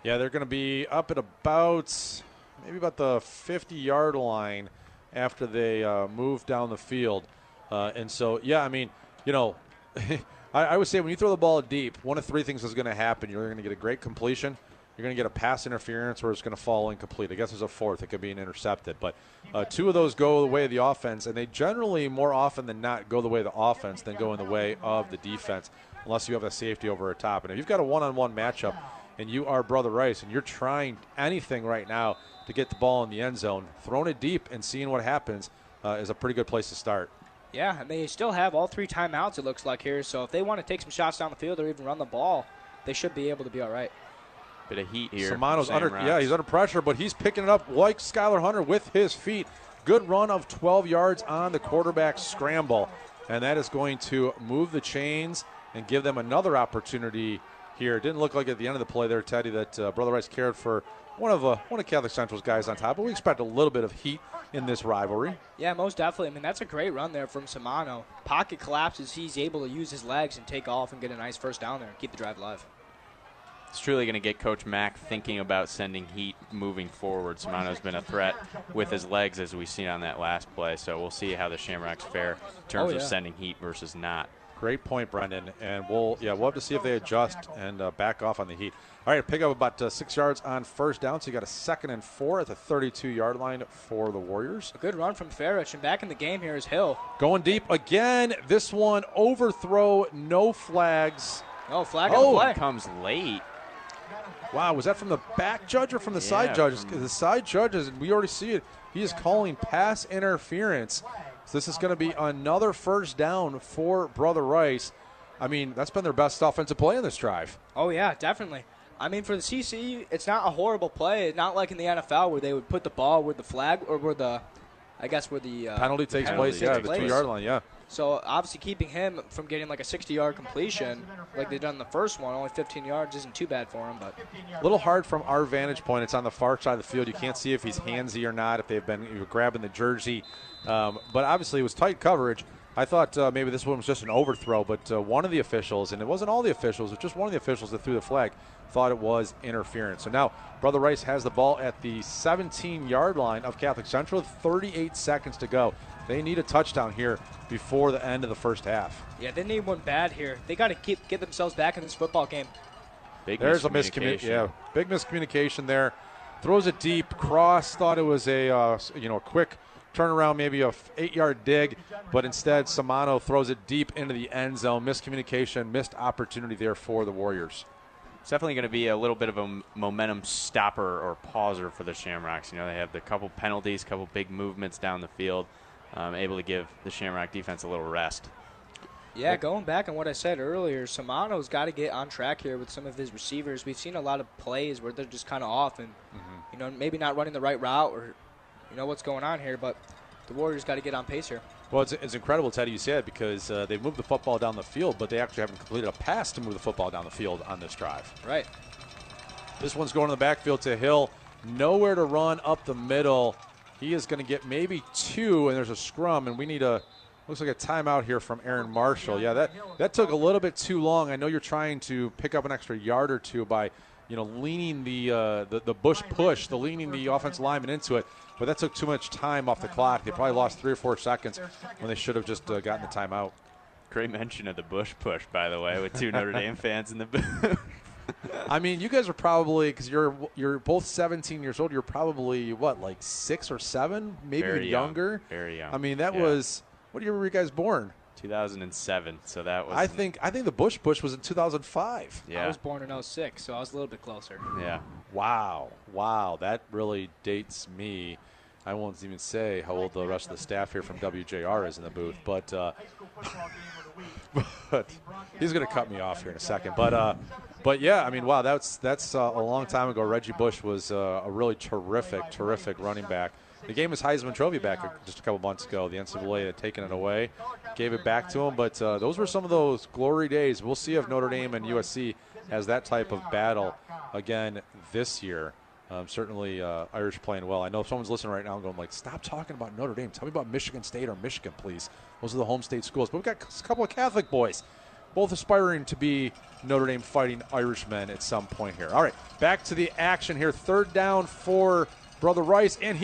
Yeah, they're going to be up at about the 50-yard line after they move down the field. And so, yeah, I mean, I would say when you throw the ball deep, one of 3 things is going to happen. You're going to get a great completion, you're going to get a pass interference, or it's going to fall incomplete. I guess there's a 4th. It could be an intercepted. But 2 of those go the way of the offense, and they generally, more often than not, go the way of the offense than go in the way of the defense, unless you have a safety over a top. And if you've got a one-on-one matchup and you are Brother Rice and you're trying anything right now to get the ball in the end zone, throwing it deep and seeing what happens is a pretty good place to start. Yeah, and they still have all 3 timeouts, it looks like here. So if they want to take some shots down the field or even run the ball, they should be able to be all right. Bit of heat here. Samano's he's under pressure, but he's picking it up like Skylar Hunter with his feet. Good run of 12 yards on the quarterback scramble, and that is going to move the chains and give them another opportunity here. It didn't look like at the end of the play there, Teddy, that Brother Rice cared for one of Catholic Central's guys on top, but we expect a little bit of heat in this rivalry. Yeah, most definitely. I mean, that's a great run there from Samano. Pocket collapses, he's able to use his legs and take off and get a nice first down there and keep the drive alive. It's truly going to get Coach Mack thinking about sending heat moving forward. Samano's been a threat with his legs, as we've seen on that last play, so we'll see how the Shamrocks fare in terms of sending heat versus not. Great point, Brendan, and we'll have to see if they adjust and back off on the heat. All right, pick up about 6 yards on first down, so you got a 2nd and 4 at the 32-yard line for the Warriors. A good run from Farich, and back in the game here is Hill. Going deep again. This one overthrow, no flags. No flag on the play. Comes late. Wow, was that from the back judge or from the side judges? The side judges, and we already see it, he is calling pass interference. So this is going to be another first down for Brother Rice. I mean, that's been their best offensive play in this drive. Oh, yeah, definitely. I mean, for the CC, it's not a horrible play. It's not like in the NFL where they would put the ball where the flag or where the penalty takes place. Yeah, the 2-yard line, yeah. So, obviously, keeping him from getting like a 60-yard completion like they done in the first one, only 15 yards, isn't too bad for him. But a little hard from our vantage point. It's on the far side of the field. You can't see if he's handsy or not, if they've been grabbing the jersey. But obviously, it was tight coverage. I thought maybe this one was just an overthrow, but one of the officials, and it wasn't all the officials, it was just one of the officials that threw the flag, thought it was interference. So now Brother Rice has the ball at the 17-yard line of Catholic Central, 38 seconds to go. They need a touchdown here before the end of the first half. Yeah, they need one bad here. They got to get themselves back in this football game. There's a miscommunication. Yeah, big miscommunication there. Throws it deep. Cross thought it was a quick turnaround, maybe a 8-yard dig, but instead Samano throws it deep into the end zone. Miscommunication, missed opportunity there for the Warriors. It's definitely going to be a little bit of a momentum stopper or pauser for the Shamrocks. They have the couple penalties, couple big movements down the field, able to give the Shamrock defense a little rest. Yeah, going back on what I said earlier, Samano's got to get on track here with some of his receivers. We've seen a lot of plays where they're just kind of off and, maybe not running the right route or, what's going on here. But the Warriors got to get on pace here. Well, it's incredible, Teddy, you said, because they moved the football down the field, but they actually haven't completed a pass to move the football down the field on this drive. Right. This one's going in the backfield to Hill. Nowhere to run up the middle. He is going to get maybe 2, and there's a scrum, and we need looks like a timeout here from Aaron Marshall. Yeah, that took a little bit too long. I know you're trying to pick up an extra yard or two by, leaning the bush push, leaning the offensive lineman into it. But that took too much time off the clock. They probably lost 3 or 4 seconds when they should have just gotten the timeout. Great mention of the bush push, by the way, with 2 Notre Dame fans in the booth. I mean, you guys are probably, because you're both 17 years old, you're probably, like 6 or 7, maybe Very even young. younger? Very young. I mean, that was, what year were you guys born? 2007, so that was. I think the bush push was in 2005. Yeah. I was born in 06, so I was a little bit closer. Yeah. Wow, that really dates me. I won't even say how old the rest of the staff here from WJR is in the booth, but he's going to cut me off here in a second. But yeah, I mean, wow, that's a long time ago. Reggie Bush was a really terrific running back. The game was Heisman Trophy back just a couple months ago. The NCAA had taken it away, gave it back to him, but those were some of those glory days. We'll see if Notre Dame and USC has that type of battle again this year. Certainly Irish playing well. I know if someone's listening right now and going like, stop talking about Notre Dame. Tell me about Michigan State or Michigan, please. Those are the home state schools. But we've got a couple of Catholic boys, both aspiring to be Notre Dame fighting Irishmen at some point here. All right, back to the action here. 3rd down for Brother Rice, and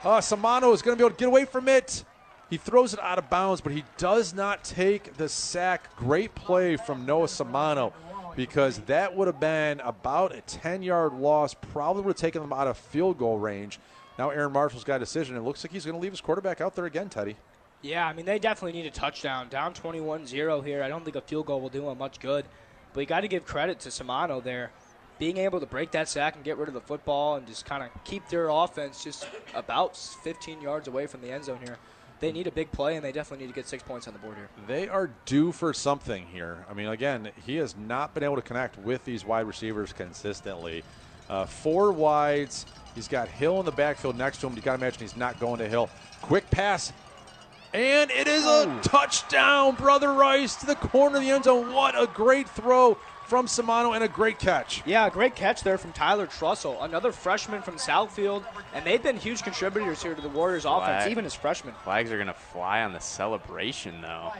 Samano is going to be able to get away from it. He throws it out of bounds, but he does not take the sack. Great play from Noah Samano, because that would have been about a 10-yard loss, probably would have taken them out of field goal range. Now Aaron Marshall's got a decision. It looks like he's going to leave his quarterback out there again, Teddy. Yeah, I mean, they definitely need a touchdown. Down 21-0 here. I don't think a field goal will do them much good. But you got to give credit to Samano there. Being able to break that sack and get rid of the football and just kind of keep their offense just about 15 yards away from the end zone here. They need a big play, and they definitely need to get 6 points on the board here. They are due for something here. I mean, again, he has not been able to connect with these wide receivers consistently. 4 wides. He's got Hill in the backfield next to him. You got to imagine he's not going to Hill. Quick pass. And it is a touchdown, Brother Rice, to the corner of the end zone. What a great throw from Samano and a great catch. Yeah, great catch there from Tyler Trussell, another freshman from Southfield, and they've been huge contributors here to the Warriors offense, even as freshmen. Flags are going to fly on the celebration, though.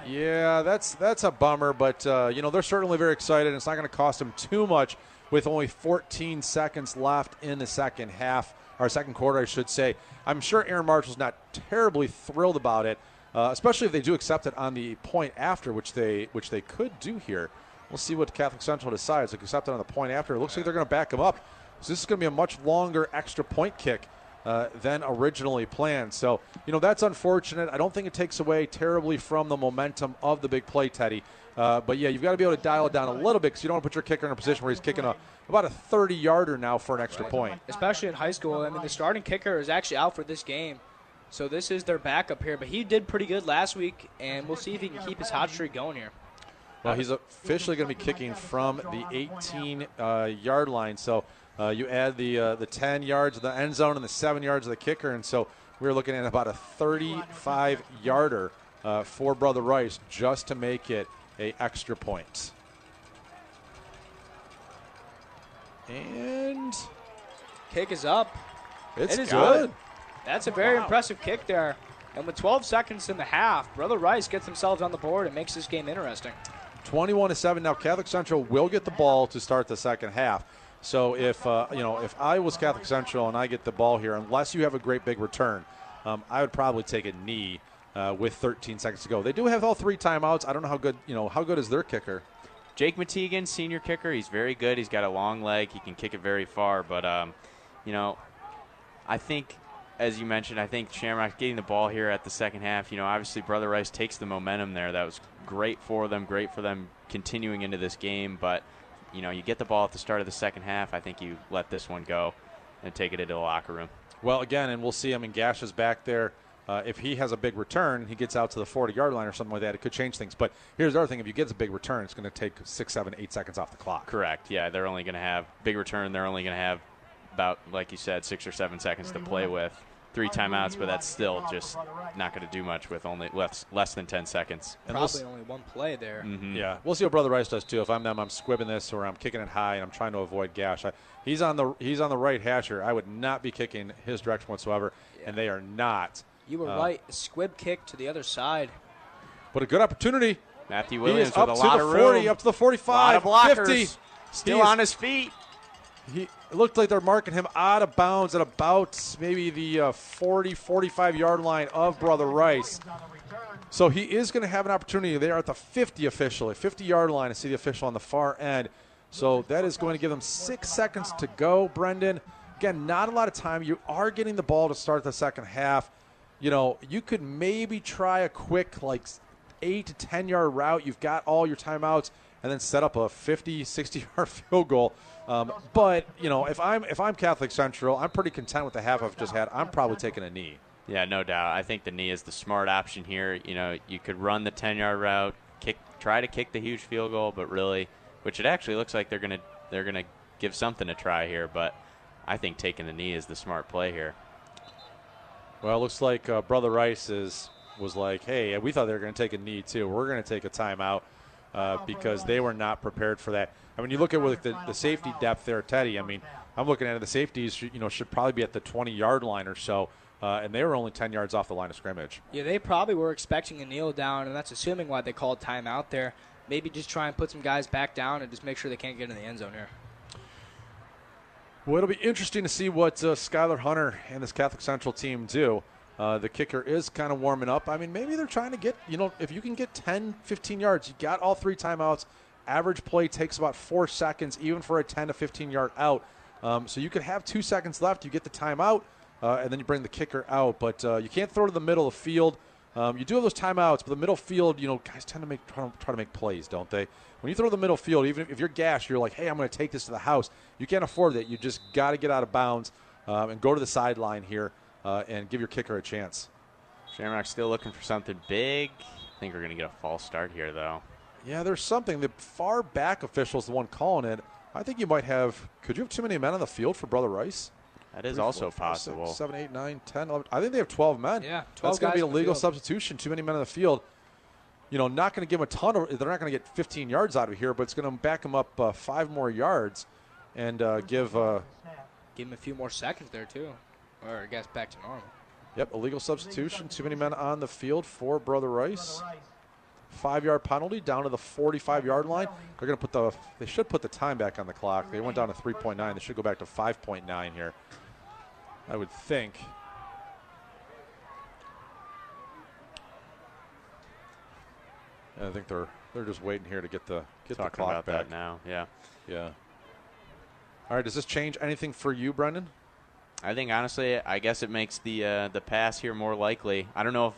Yeah, that's a bummer, but they're certainly very excited. It's not going to cost them too much with only 14 seconds left in the second half, or second quarter, I should say. I'm sure Aaron Marshall's not terribly thrilled about it, especially if they do accept it on the point after, which they could do here. We'll see what Catholic Central decides. They accept it on the point after. It looks like they're going to back him up. So this is going to be a much longer extra point kick than originally planned. So, that's unfortunate. I don't think it takes away terribly from the momentum of the big play, Teddy. But, yeah, you've got to be able to dial it down a little bit because you don't want to put your kicker in a position where he's kicking about a 30-yarder now for an extra point. Especially in high school. I mean, the starting kicker is actually out for this game. So this is their backup here. But he did pretty good last week, and we'll see if he can keep his hot streak going here. Well, he's officially going to be kicking from the 18-yard line. So you add the 10 yards of the end zone and the 7 yards of the kicker, and so we're looking at about a 35-yarder for Brother Rice just to make it an extra point. And kick is up. It is good. That's a very impressive kick there. And with 12 seconds in the half, Brother Rice gets themselves on the board and makes this game interesting. 21-7. Now Catholic Central will get the ball to start the second half. So if I was Catholic Central and I get the ball here, unless you have a great big return, I would probably take a knee with 13 seconds to go. They do have all 3 timeouts. I don't know how good is their kicker. Jake Matigan, senior kicker, he's very good. He's got a long leg. He can kick it very far. But, I think, as you mentioned, I think Shamrock getting the ball here at the second half, obviously Brother Rice takes the momentum there. That was great for them continuing into this game. But, you get the ball at the start of the second half. I think you let this one go and take it into the locker room. Well, again, and we'll see. Gash is back there If he has a big return, he gets out to the 40-yard line or something like that, it could change things. But here's the other thing. If you get a big return, it's going to take 6, 7, 8 seconds off the clock. Correct. Yeah, they're only going to have big return. They're only going to have about, like you said, 6 or 7 seconds to play with. 3 timeouts, but that's still just not going to do much with only less than 10 seconds. And probably only one play there. Mm-hmm. Yeah, we'll see what Brother Rice does too. If I'm them, I'm squibbing this or I'm kicking it high and I'm trying to avoid gash. He's on the right hasher. I would not be kicking his direction whatsoever, and they are not. You were right. A squib kick to the other side. But a good opportunity. Matthew Williams with a lot of room. 40, up to the 45, a lot of blockers. 50. Still on his feet. It looked like they're marking him out of bounds at about maybe the 40, 45-yard line of Brother Rice. So he is going to have an opportunity there at the 50 officially, 50-yard line to see the official on the far end. So that is going to give them 6 seconds to go, Brendan. Again, not a lot of time. You are getting the ball to start the second half. You know, you could maybe try a quick, like, 8 to 10-yard route. You've got all your timeouts, and then set up a 50, 60-yard field goal. But, you know, if I'm Catholic Central, I'm pretty content with the half I've just had. I'm probably taking a knee. Yeah, no doubt. I think the knee is the smart option here. You know, you could run the 10-yard route, try to kick the huge field goal, but really, which it actually looks like they're gonna give something a try here. But I think taking the knee is the smart play here. Well, it looks like Brother Rice was like, hey, we thought they were going to take a knee too. We're going to take a timeout because they were not prepared for that. I mean, you look at the safety depth there, Teddy. I mean, I'm looking at it. The safeties, should probably be at the 20-yard line or so, and they were only 10 yards off the line of scrimmage. Yeah, they probably were expecting a kneel down, and that's assuming why they called timeout there. Maybe just try and put some guys back down and just make sure they can't get in the end zone here. Well, it'll be interesting to see what Skylar Hunter and this Catholic Central team do. The kicker is kind of warming up. I mean, maybe they're trying to get, if you can get 10, 15 yards, you got all 3 timeouts. Average play takes about 4 seconds, even for a 10 to 15-yard out. So you could have 2 seconds left. You get the timeout, and then you bring the kicker out. But you can't throw to the middle of the field. You do have those timeouts, but the middle field, guys tend to try to make plays, don't they? When you throw the middle field, even if you're gashed, you're like, hey, I'm going to take this to the house. You can't afford that. You just got to get out of bounds and go to the sideline here and give your kicker a chance. Shamrock's still looking for something big. I think we're going to get a false start here, though. Yeah, there's something. The far back official's the one calling it. I think you might have – could you have too many men on the field for Brother Rice? That is also possible. 6, 7, 8, 9, 10, 11. I think they have 12 men. Yeah, 12 That's going to be a guys legal substitution. Too many men on the field. Not going to give them a ton of – they're not going to get 15 yards out of here, but it's going to back them up 5 more yards and give them a few more seconds there, too. Or I guess back to normal. Yep, illegal substitution. Too many men on the field for Brother Rice. 5-yard penalty down to the 45-yard line. They're going to they should put the time back on the clock. They went down to 3.9. They should go back to 5.9 here, I would think. And I think they're just waiting here to get the clock about back that now. Yeah. All right, does this change anything for you, Brendan? I think honestly, I guess it makes the pass here more likely. I don't know if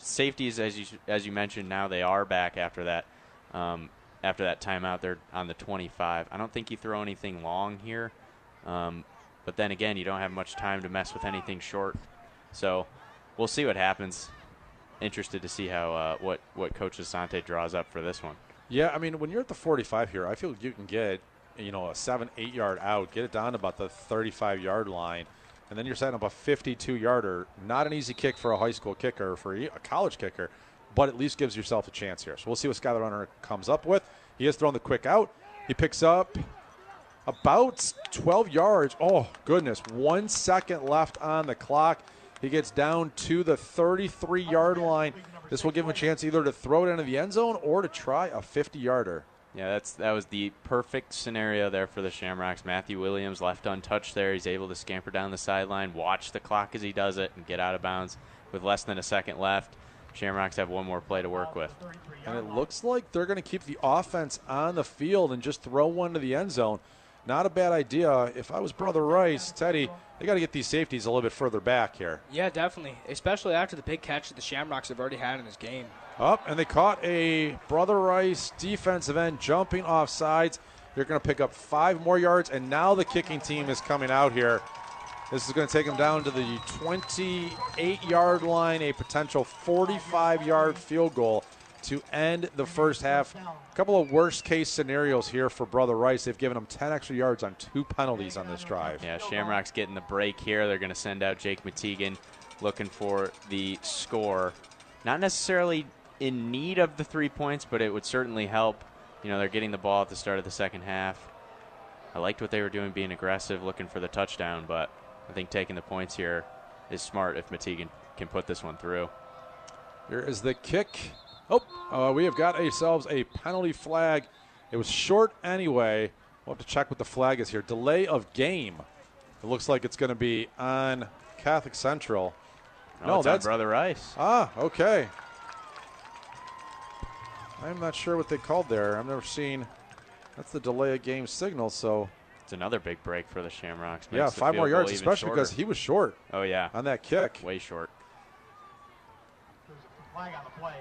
safeties, as you mentioned, now they are back after that timeout. They're on the 25. I don't think you throw anything long here, but then again, you don't have much time to mess with anything short. So we'll see what happens. Interested to see how what Coach Asante draws up for this one. Yeah, I mean, when you're at the 45 here, I feel you can get a 7, 8 yard out, get it down to about the 35-yard line. And then you're setting up a 52-yarder. Not an easy kick for a high school kicker or for a college kicker, but at least gives yourself a chance here. So we'll see what Skylar Hunter comes up with. He has thrown the quick out. He picks up about 12 yards. Oh, goodness. 1 second left on the clock. He gets down to the 33-yard line. This will give him a chance either to throw it into the end zone or to try a 50-yarder. Yeah, that was the perfect scenario there for the Shamrocks. Matthew Williams left untouched there. He's able to scamper down the sideline, watch the clock as he does it, and get out of bounds with less than a second left. Shamrocks have one more play to work with. And it looks like they're going to keep the offense on the field and just throw one to the end zone. Not a bad idea. If I was Brother Rice, Teddy, they got to get these safeties a little bit further back here. Yeah, definitely, especially after the big catch that the Shamrocks have already had in this game. And they caught a Brother Rice defensive end jumping off sides. They're going to pick up 5 more yards, and now the kicking team is coming out here. This is going to take them down to the 28-yard line, a potential 45-yard field goal to end the first half. A couple of worst-case scenarios here for Brother Rice. They've given them 10 extra yards on 2 penalties on this drive. Yeah, Shamrock's getting the break here. They're going to send out Jake Mategan looking for the score. Not necessarily in need of the 3 points, but it would certainly help. You know, they're getting the ball at the start of the second half. I liked what they were doing, being aggressive, looking for the touchdown, but I think taking the points here is smart if Mategan can put this one through. Here is the kick. We have got ourselves a penalty flag. It was short anyway. We'll have to check what the flag is here. Delay of game. It looks like it's going to be on Catholic Central. No, that's on Brother Rice. Okay. I'm not sure what they called there. I've never seen. That's the delay of game signal, so. It's another big break for the Shamrocks. Yeah, 5 more yards, especially because he was short. Oh, yeah. On that kick. Way short. There's a flag on the play.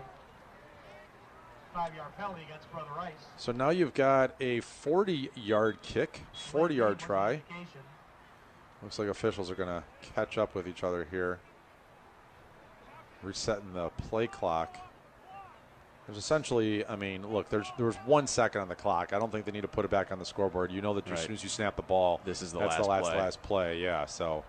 5-yard penalty against Brother Rice. So now you've got a 40-yard kick, 40-yard try. Looks like officials are going to catch up with each other here. Resetting the play clock. There's essentially, I mean, look, there was 1 second on the clock. I don't think they need to put it back on the scoreboard. You know that as soon as you snap the ball, this is that's the last play. Yeah, so.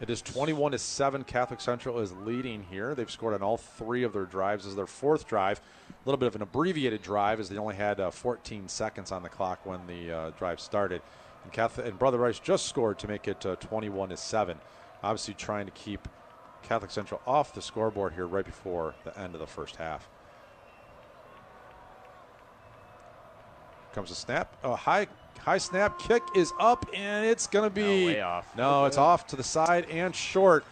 It is 21-7. Catholic Central is leading here. They've scored on all 3 of their drives. This is their 4th drive. A little bit of an abbreviated drive as they only had 14 seconds on the clock when the drive started. And Brother Rice just scored to make it 21-7. Obviously trying to keep Catholic Central off the scoreboard here right before the end of the first half. Comes a snap. High snap. Kick is up, and it's going to be. Way off. No, it's off to the side and short.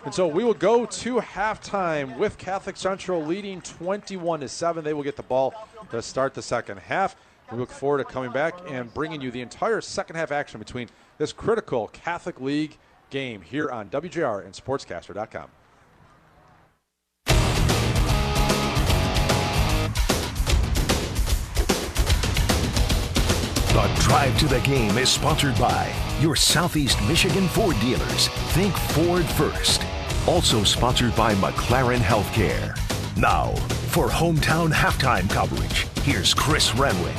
And so we will go to halftime with Catholic Central leading 21-7. They will get the ball to start the second half. We look forward to coming back and bringing you the entire second half action between this critical Catholic League game here on WJR and SportsCaster.com. The Drive to the Game is sponsored by your Southeast Michigan Ford dealers. Think Ford first. Also sponsored by McLaren Healthcare. Now, for hometown halftime coverage, here's Chris Renwick.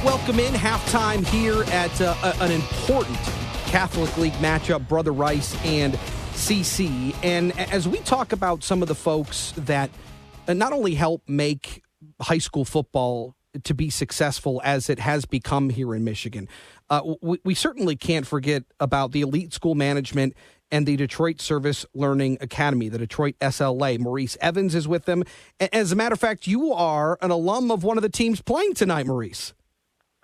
Welcome in halftime here at an important Catholic League matchup, Brother Rice and CC. And as we talk about some of the folks that not only help make high school football to be successful as it has become here in Michigan, we certainly can't forget about the elite school management and the Detroit Service Learning Academy, the Detroit SLA. Maurice Evans is with them. As a matter of fact, you are an alum of one of the teams playing tonight, Maurice.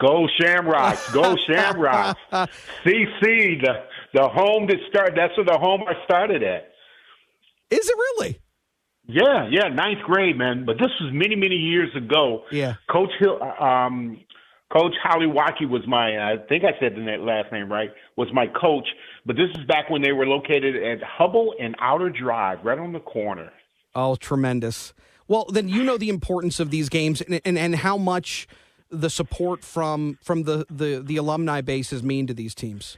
Go Shamrocks, go Shamrocks. CC, the home that started, that's where the home I started at. Is it really? Yeah, 9th grade, man. But this was many, many years ago. Yeah. Coach Hollywocky was my, I think I said the last name right, was my coach. But this is back when they were located at Hubble and Outer Drive, right on the corner. Oh, tremendous. Well, then you know the importance of these games and how much the support from the alumni bases mean to these teams.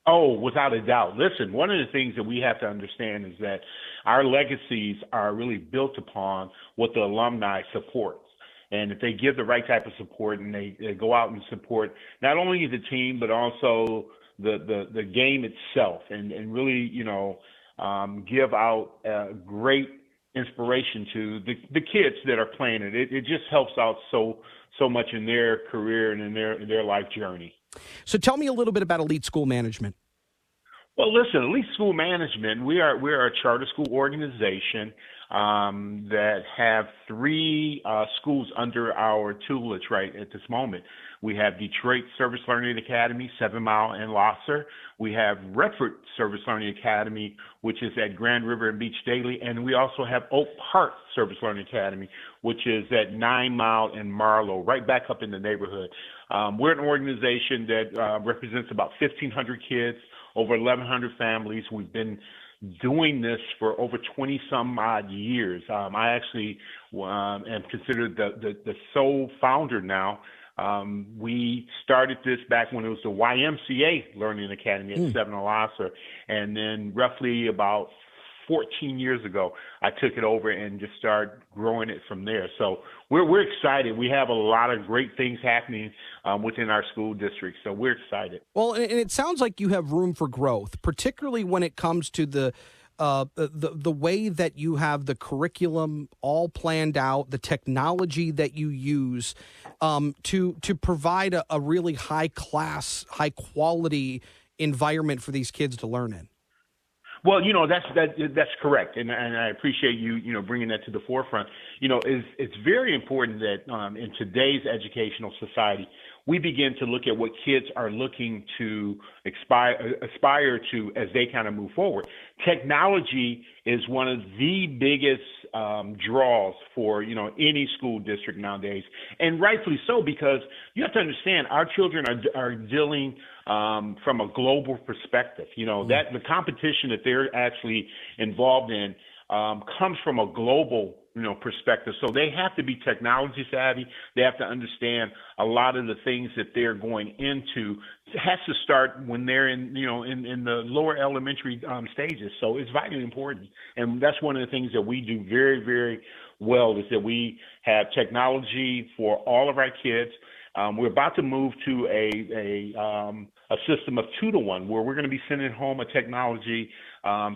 Oh, without a doubt. Listen, one of the things that we have to understand is that our legacies are really built upon what the alumni supports. And if they give the right type of support and they go out and support not only the team, but also the game itself and really, give out great inspiration to the kids that are playing it. It just helps out so much in their career and in their life journey. So tell me a little bit about Elite School Management. Well, listen, Elite School Management, we're a charter school organization that have 3 schools under our tutelage right at this moment. We have Detroit Service Learning Academy, 7 Mile and Losser. We have Redford Service Learning Academy, which is at Grand River and Beach Daily. And we also have Oak Park Service Learning Academy, which is at 9 Mile and Marlow, right back up in the neighborhood. We're an organization that represents about 1,500 kids, over 1,100 families. We've been doing this for over 20-some odd years. I actually am considered the sole founder now We started this back when it was the YMCA Learning Academy at Seven Elasa, and then roughly about 14 years ago, I took it over and just started growing it from there. So we're excited. We have a lot of great things happening within our school district, so we're excited. Well, and it sounds like you have room for growth, particularly when it comes to the way that you have the curriculum all planned out, the technology that you use to provide a really high class, high quality environment for these kids to learn in. Well, that's correct, and I appreciate you bringing that to the forefront. It's very important that in today's educational society, we begin to look at what kids are looking to aspire to as they kind of move forward. Technology is one of the biggest draws for any school district nowadays, and rightfully so, because you have to understand our children are dealing from a global perspective. That the competition that they're actually involved in comes from a global perspective. So they have to be technology savvy. They have to understand a lot of the things that they're going into. It has to start when they're in the lower elementary stages. So it's vitally important. And that's one of the things that we do very, very well, is that we have technology for all of our kids. We're about to move to a system of 2-to-1, where we're going to be sending home a technology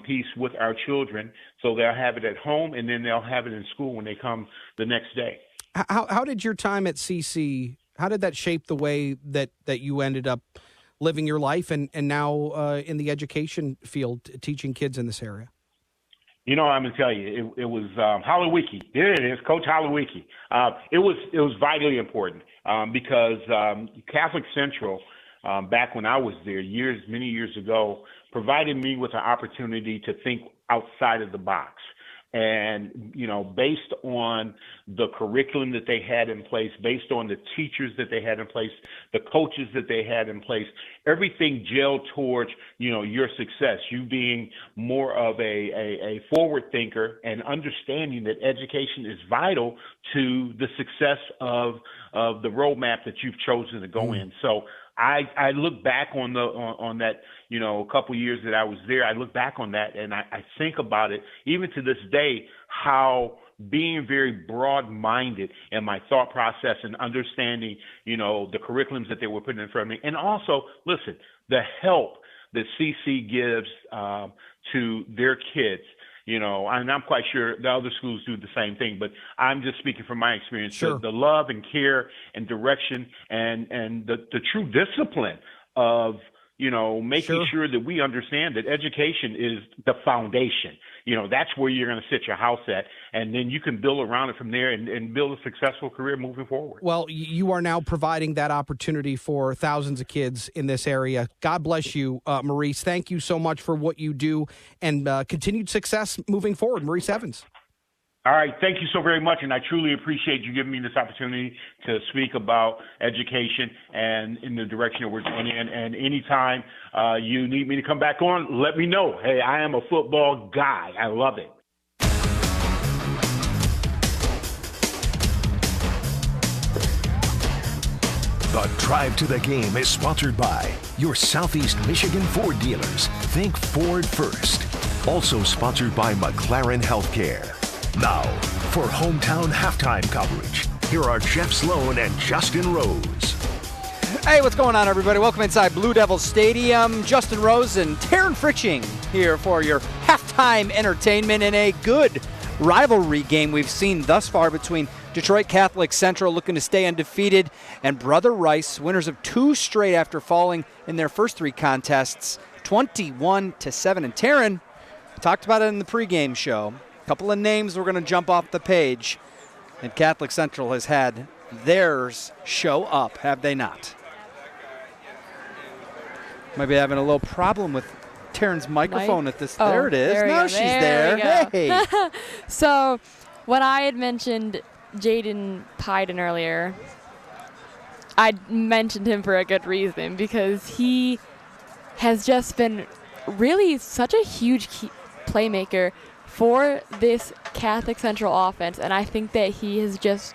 piece with our children, so they'll have it at home and then they'll have it in school when they come the next day. How did your time at CC, how did that shape the way that you ended up living your life and now in the education field, teaching kids in this area? I'm going to tell you, it was Holowiki. There it is, Coach Holowiki. It was vitally important because Catholic Central, back when I was there many years ago, provided me with an opportunity to think outside of the box. And, based on the curriculum that they had in place, based on the teachers that they had in place, the coaches that they had in place, everything gelled towards, your success, you being more of a forward thinker and understanding that education is vital to the success of the roadmap that you've chosen to go in. So I look back on that, a couple of years that I was there. I look back on that and I think about it, even to this day, how being very broad-minded in my thought process and understanding, the curriculums that they were putting in front of me. And also, listen, the help that CC gives to their kids. And I'm quite sure the other schools do the same thing, but I'm just speaking from my experience. Sure. The love and care and direction and the true discipline of, making sure that we understand that education is the foundation. That's where you're going to sit your house at, and then you can build around it from there and build a successful career moving forward. Well, you are now providing that opportunity for thousands of kids in this area. God bless you, Maurice. Thank you so much for what you do, and continued success moving forward. Maurice Evans. All right. Thank you so very much, and I truly appreciate you giving me this opportunity to speak about education and in the direction that we're going in. And anytime you need me to come back on, let me know. Hey, I am a football guy. I love it. The Drive to the Game is sponsored by your Southeast Michigan Ford dealers. Think Ford first. Also sponsored by McLaren Healthcare. Now, for hometown halftime coverage, here are Jeff Sloan and Justin Rose. Hey, what's going on, everybody? Welcome inside Blue Devils Stadium. Justin Rose and Taryn Fritching here for your halftime entertainment in a good rivalry game we've seen thus far between Detroit Catholic Central, looking to stay undefeated, and Brother Rice, winners of 2 straight after falling in their first 3 contests, 21-7. And Taryn talked about it in the pregame show. Couple of names we're going to jump off the page, and Catholic Central has had theirs show up, have they not? Might be having a little problem with Taryn's microphone at this. There it is. Now she's there. Hey. So when I had mentioned Jaden Pyden earlier, I mentioned him for a good reason, because he has just been really such a huge playmaker for this Catholic Central offense, and I think that he has just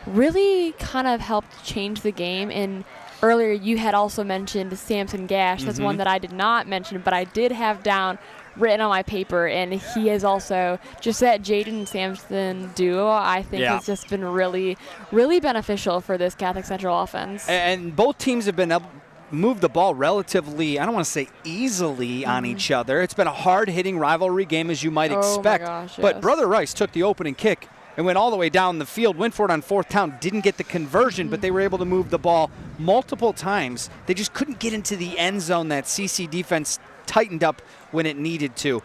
really kind of helped change the game. And earlier you had also mentioned Samson Gash. That's one that I did not mention, but I did have down written on my paper, and he is also just that Jaden Sampson duo. I think has just been really, really beneficial for this Catholic Central offense. And both teams have been able to move the ball relatively, I don't want to say easily on each other. It's been a hard-hitting rivalry game, as you might expect. My gosh, but yes. Brother Rice took the opening kick and went all the way down the field, went for it on fourth down, didn't get the conversion, but they were able to move the ball multiple times. They just couldn't get into the end zone. That CC defense tightened up when it needed to.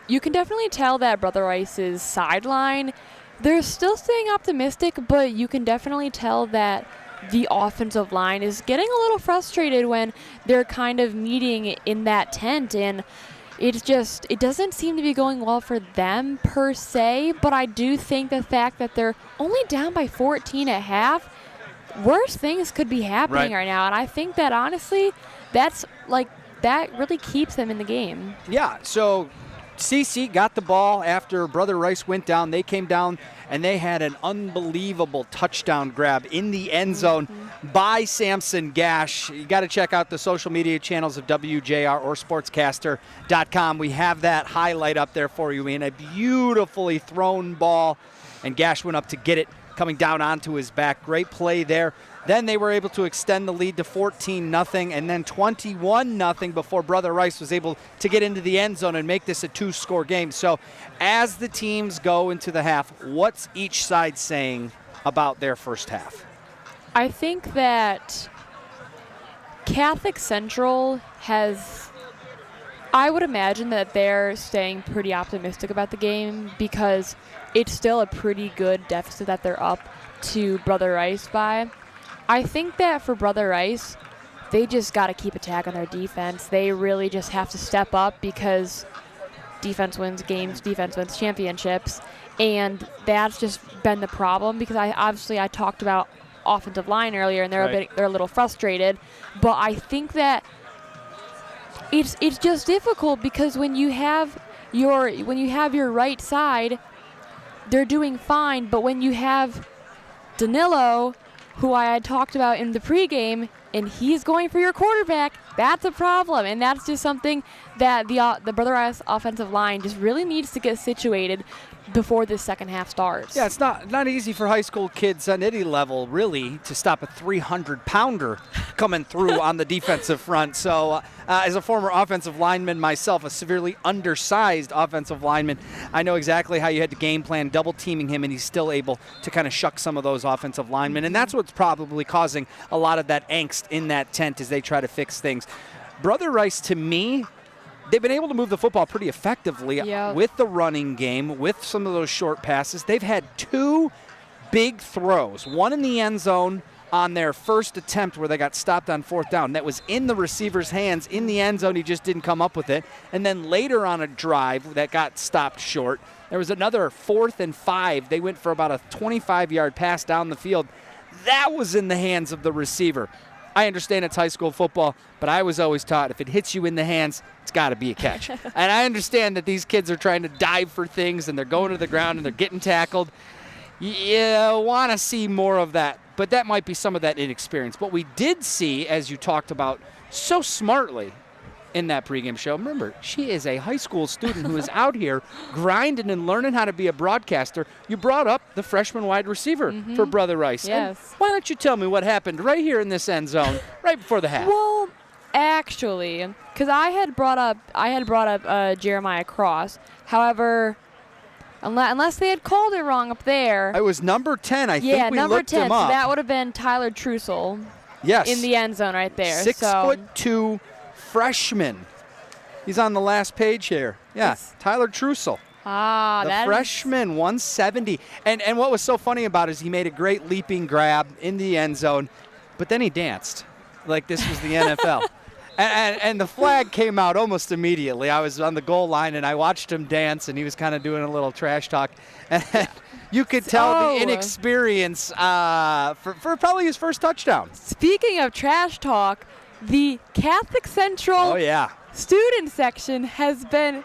You can definitely tell that Brother Rice's sideline, they're still staying optimistic, but you can definitely tell that the offensive line is getting a little frustrated when they're kind of meeting in that tent, and it doesn't seem to be going well for them per se, but I do think the fact that they're only down by 14 at half, worse things could be happening right now, and I think that honestly, that really keeps them in the game. Yeah, so CC got the ball after Brother Rice went down. They came down, and they had an unbelievable touchdown grab in the end zone by Samson Gash. You got to check out the social media channels of WJR or SportsCaster.com. We have that highlight up there for you in a beautifully thrown ball, and Gash went up to get it, coming down onto his back. Great play there. Then they were able to extend the lead to 14-0 and then 21-0 before Brother Rice was able to get into the end zone and make this a two-score game. So as the teams go into the half, what's each side saying about their first half? I think that Catholic Central has, I would imagine that they're staying pretty optimistic about the game because it's still a pretty good deficit that they're up to Brother Rice by. I think that for Brother Rice, they just got to keep attack on their defense. They really just have to step up because defense wins games, defense wins championships, and that's just been the problem because I talked about offensive line earlier, and they're a little frustrated, but I think that it's just difficult because when you have your right side, they're doing fine, but when you have Danilo, who I had talked about in the pregame, and he's going for your quarterback, that's a problem. And that's just something that the Brother Rice offensive line just really needs to get situated before this second half starts. Yeah, it's not easy for high school kids on any level, really, to stop a 300-pounder coming through on the defensive front. So as a former offensive lineman myself, a severely undersized offensive lineman, I know exactly how you had to game plan double-teaming him, and he's still able to kind of shuck some of those offensive linemen. And that's what's probably causing a lot of that angst in that tent as they try to fix things. Brother Rice, to me, they've been able to move the football pretty effectively with the running game, with some of those short passes. They've had two big throws, one in the end zone on their first attempt where they got stopped on fourth down. That was in the receiver's hands in the end zone. He just didn't come up with it. And then later on a drive that got stopped short. There was another 4th and 5. They went for about a 25-yard pass down the field. That was in the hands of the receiver. I understand it's high school football, but I was always taught if it hits you in the hands, it's got to be a catch. And I understand that these kids are trying to dive for things and they're going to the ground and they're getting tackled. You want to see more of that, but that might be some of that inexperience. What we did see, as you talked about so smartly in that pregame show, remember, she is a high school student who is out here grinding and learning how to be a broadcaster. You brought up the freshman wide receiver for Brother Rice. Yes. And why don't you tell me what happened right here in this end zone, right before the half? Well, actually, because I had brought up Jeremiah Cross. However, unless they had called it wrong up there. It was number 10. I think we number looked 10. him up. So that would have been Tyler Trussell. Yes. In the end zone right there. 6'2" freshman. He's on the last page here. Yeah, Tyler Trussell. The freshman, 170. And what was so funny about it is he made a great leaping grab in the end zone, but then he danced like this was the NFL. And the flag came out almost immediately. I was on the goal line, and I watched him dance, and he was kind of doing a little trash talk. And you could tell the inexperience for probably his first touchdown. Speaking of trash talk, the Catholic Central student section has been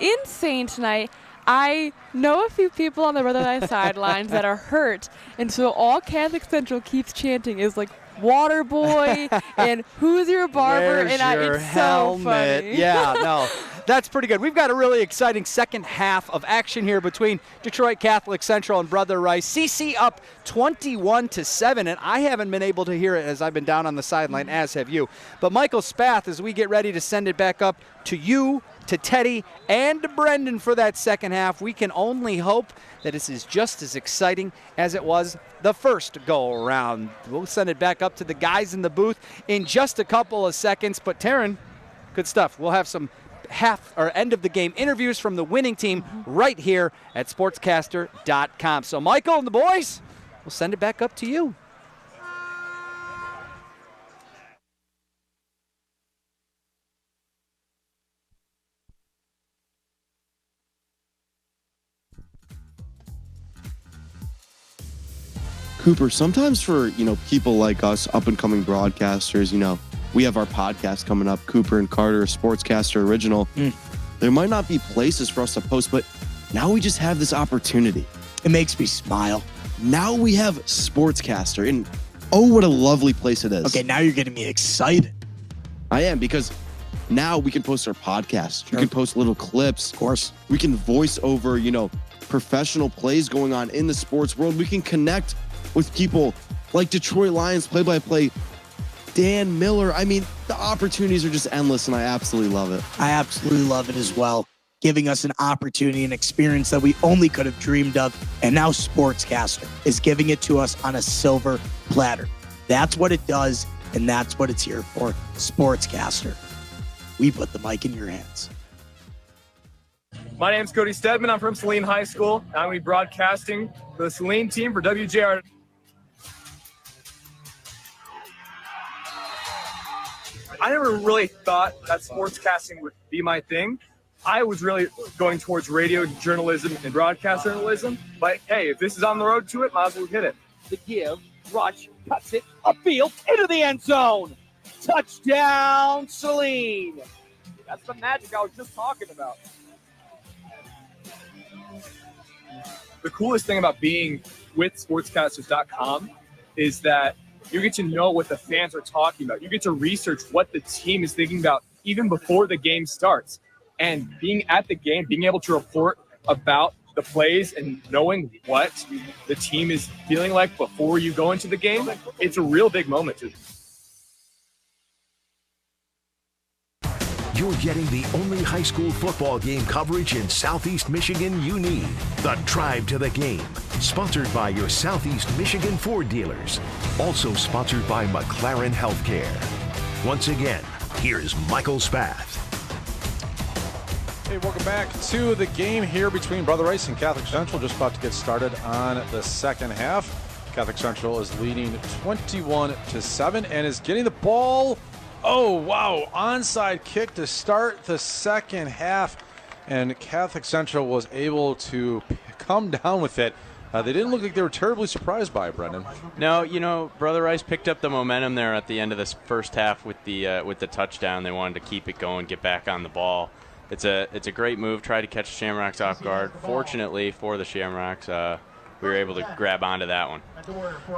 insane tonight. I know a few people on the Brother Rice sidelines that are hurt, and so all Catholic Central keeps chanting is like "Water Boy" and "Who's your barber?" Where's and your it's helmet? so funny. Yeah, no, that's pretty good. We've got a really exciting second half of action here between Detroit Catholic Central and Brother Rice. CC up 21-7, and I haven't been able to hear it as I've been down on the sideline, as have you. But Michael Spath, as we get ready to send it back up to you, to Teddy, and to Brendan for that second half, we can only hope that this is just as exciting as it was the first go-around. We'll send it back up to the guys in the booth in just a couple of seconds. But Taryn, good stuff. We'll have some half or end of the game interviews from the winning team right here at sportscaster.com. So Michael and the boys, we'll send it back up to you. Cooper, sometimes for, people like us, up-and-coming broadcasters, we have our podcast coming up, Cooper and Carter, SportsCaster Original. There might not be places for us to post, but now we just have this opportunity. It makes me smile. Now we have SportsCaster, and oh, what a lovely place it is. Okay, now you're getting me excited. I am, because now we can post our podcast. Sure. We can post little clips. Of course. We can voice over, professional plays going on in the sports world. We can connect with people like Detroit Lions play-by-play Dan Miller. I mean, the opportunities are just endless, and I absolutely love it. I absolutely love it as well, giving us an opportunity and experience that we only could have dreamed of, and now SportsCaster is giving it to us on a silver platter. That's what it does, and that's what it's here for. SportsCaster. We put the mic in your hands. My name's Cody Stedman. I'm from Saline High School. I'm going to be broadcasting for the Saline team for WJR. I never really thought that sportscasting would be my thing. I was really going towards radio journalism and broadcast journalism. But hey, if this is on the road to it, might as well hit it. The give, Rush cuts it upfield into the end zone. Touchdown, Saline. That's the magic I was just talking about. The coolest thing about being with sportscasters.com is that you get to know what the fans are talking about. You get to research what the team is thinking about even before the game starts. And being at the game, being able to report about the plays and knowing what the team is feeling like before you go into the game, it's a real big moment to You're getting the only high school football game coverage in Southeast Michigan you need. The Drive to the Game. Sponsored by your Southeast Michigan Ford dealers. Also sponsored by McLaren Healthcare. Once again, here's Michael Spath. Hey, welcome back to the game here between Brother Rice and Catholic Central. Just about to get started on the second half. Catholic Central is leading 21-7 and is getting the ball. Oh, wow. Onside kick to start the second half. And Catholic Central was able to come down with it. They didn't look like they were terribly surprised by it, Brendan. No, Brother Rice picked up the momentum there at the end of this first half with the touchdown. They wanted to keep it going, get back on the ball. It's a great move. Try to catch the Shamrocks off guard. Fortunately for the Shamrocks, we were able to grab onto that one.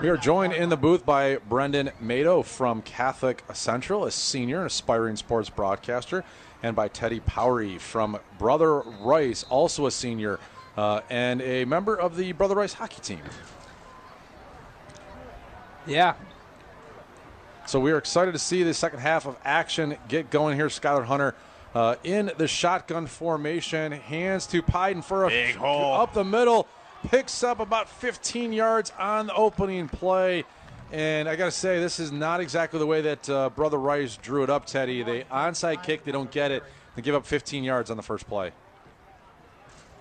We are joined in the booth by Brendan Mato from Catholic Central, a senior and aspiring sports broadcaster, and by Teddy Powrie from Brother Rice, also a senior and a member of the Brother Rice hockey team. Yeah. So we are excited to see the second half of action get going here. Skylar Hunter in the shotgun formation, hands to Pyden for a big hole up the middle. Picks up about 15 yards on the opening play. And I got to say, this is not exactly the way that Brother Rice drew it up, Teddy. They onside kick, they don't get it. They give up 15 yards on the first play.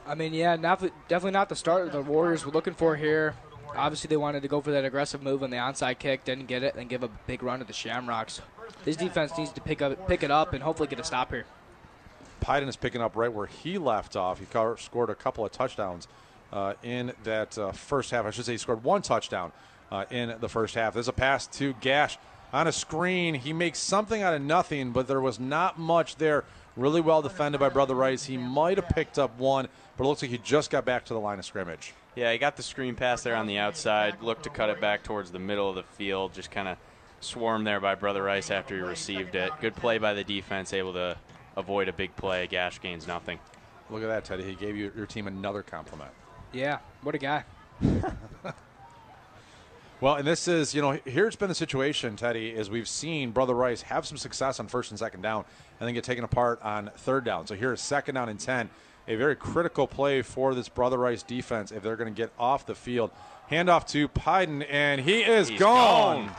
I mean, yeah, definitely not the start the Warriors were looking for here. Obviously, they wanted to go for that aggressive move on the onside kick, didn't get it, and give a big run to the Shamrocks. This defense needs to pick it up and hopefully get a stop here. Pyden is picking up right where he left off. He scored a couple of touchdowns in that first half. I should say he scored one touchdown in the first half. There's a pass to Gash on a screen. He makes something out of nothing, but there was not much there Really well defended by Brother Rice. He might have picked up one, but it looks like he just got back to the line of scrimmage. Yeah, he got the screen pass there on the outside, looked to cut it back towards the middle of the field, just kind of swarmed there by Brother Rice after he received it. Good play by the defense, able to avoid a big play. Gash gains nothing. Look at that, Teddy. He gave your team another compliment. Yeah, what a guy. Well, and this is, here's been the situation, Teddy, is we've seen Brother Rice have some success on first and second down and then get taken apart on third down. So here's second down and 10. A very critical play for this Brother Rice defense if they're going to get off the field. Handoff to Pyden, and he's gone.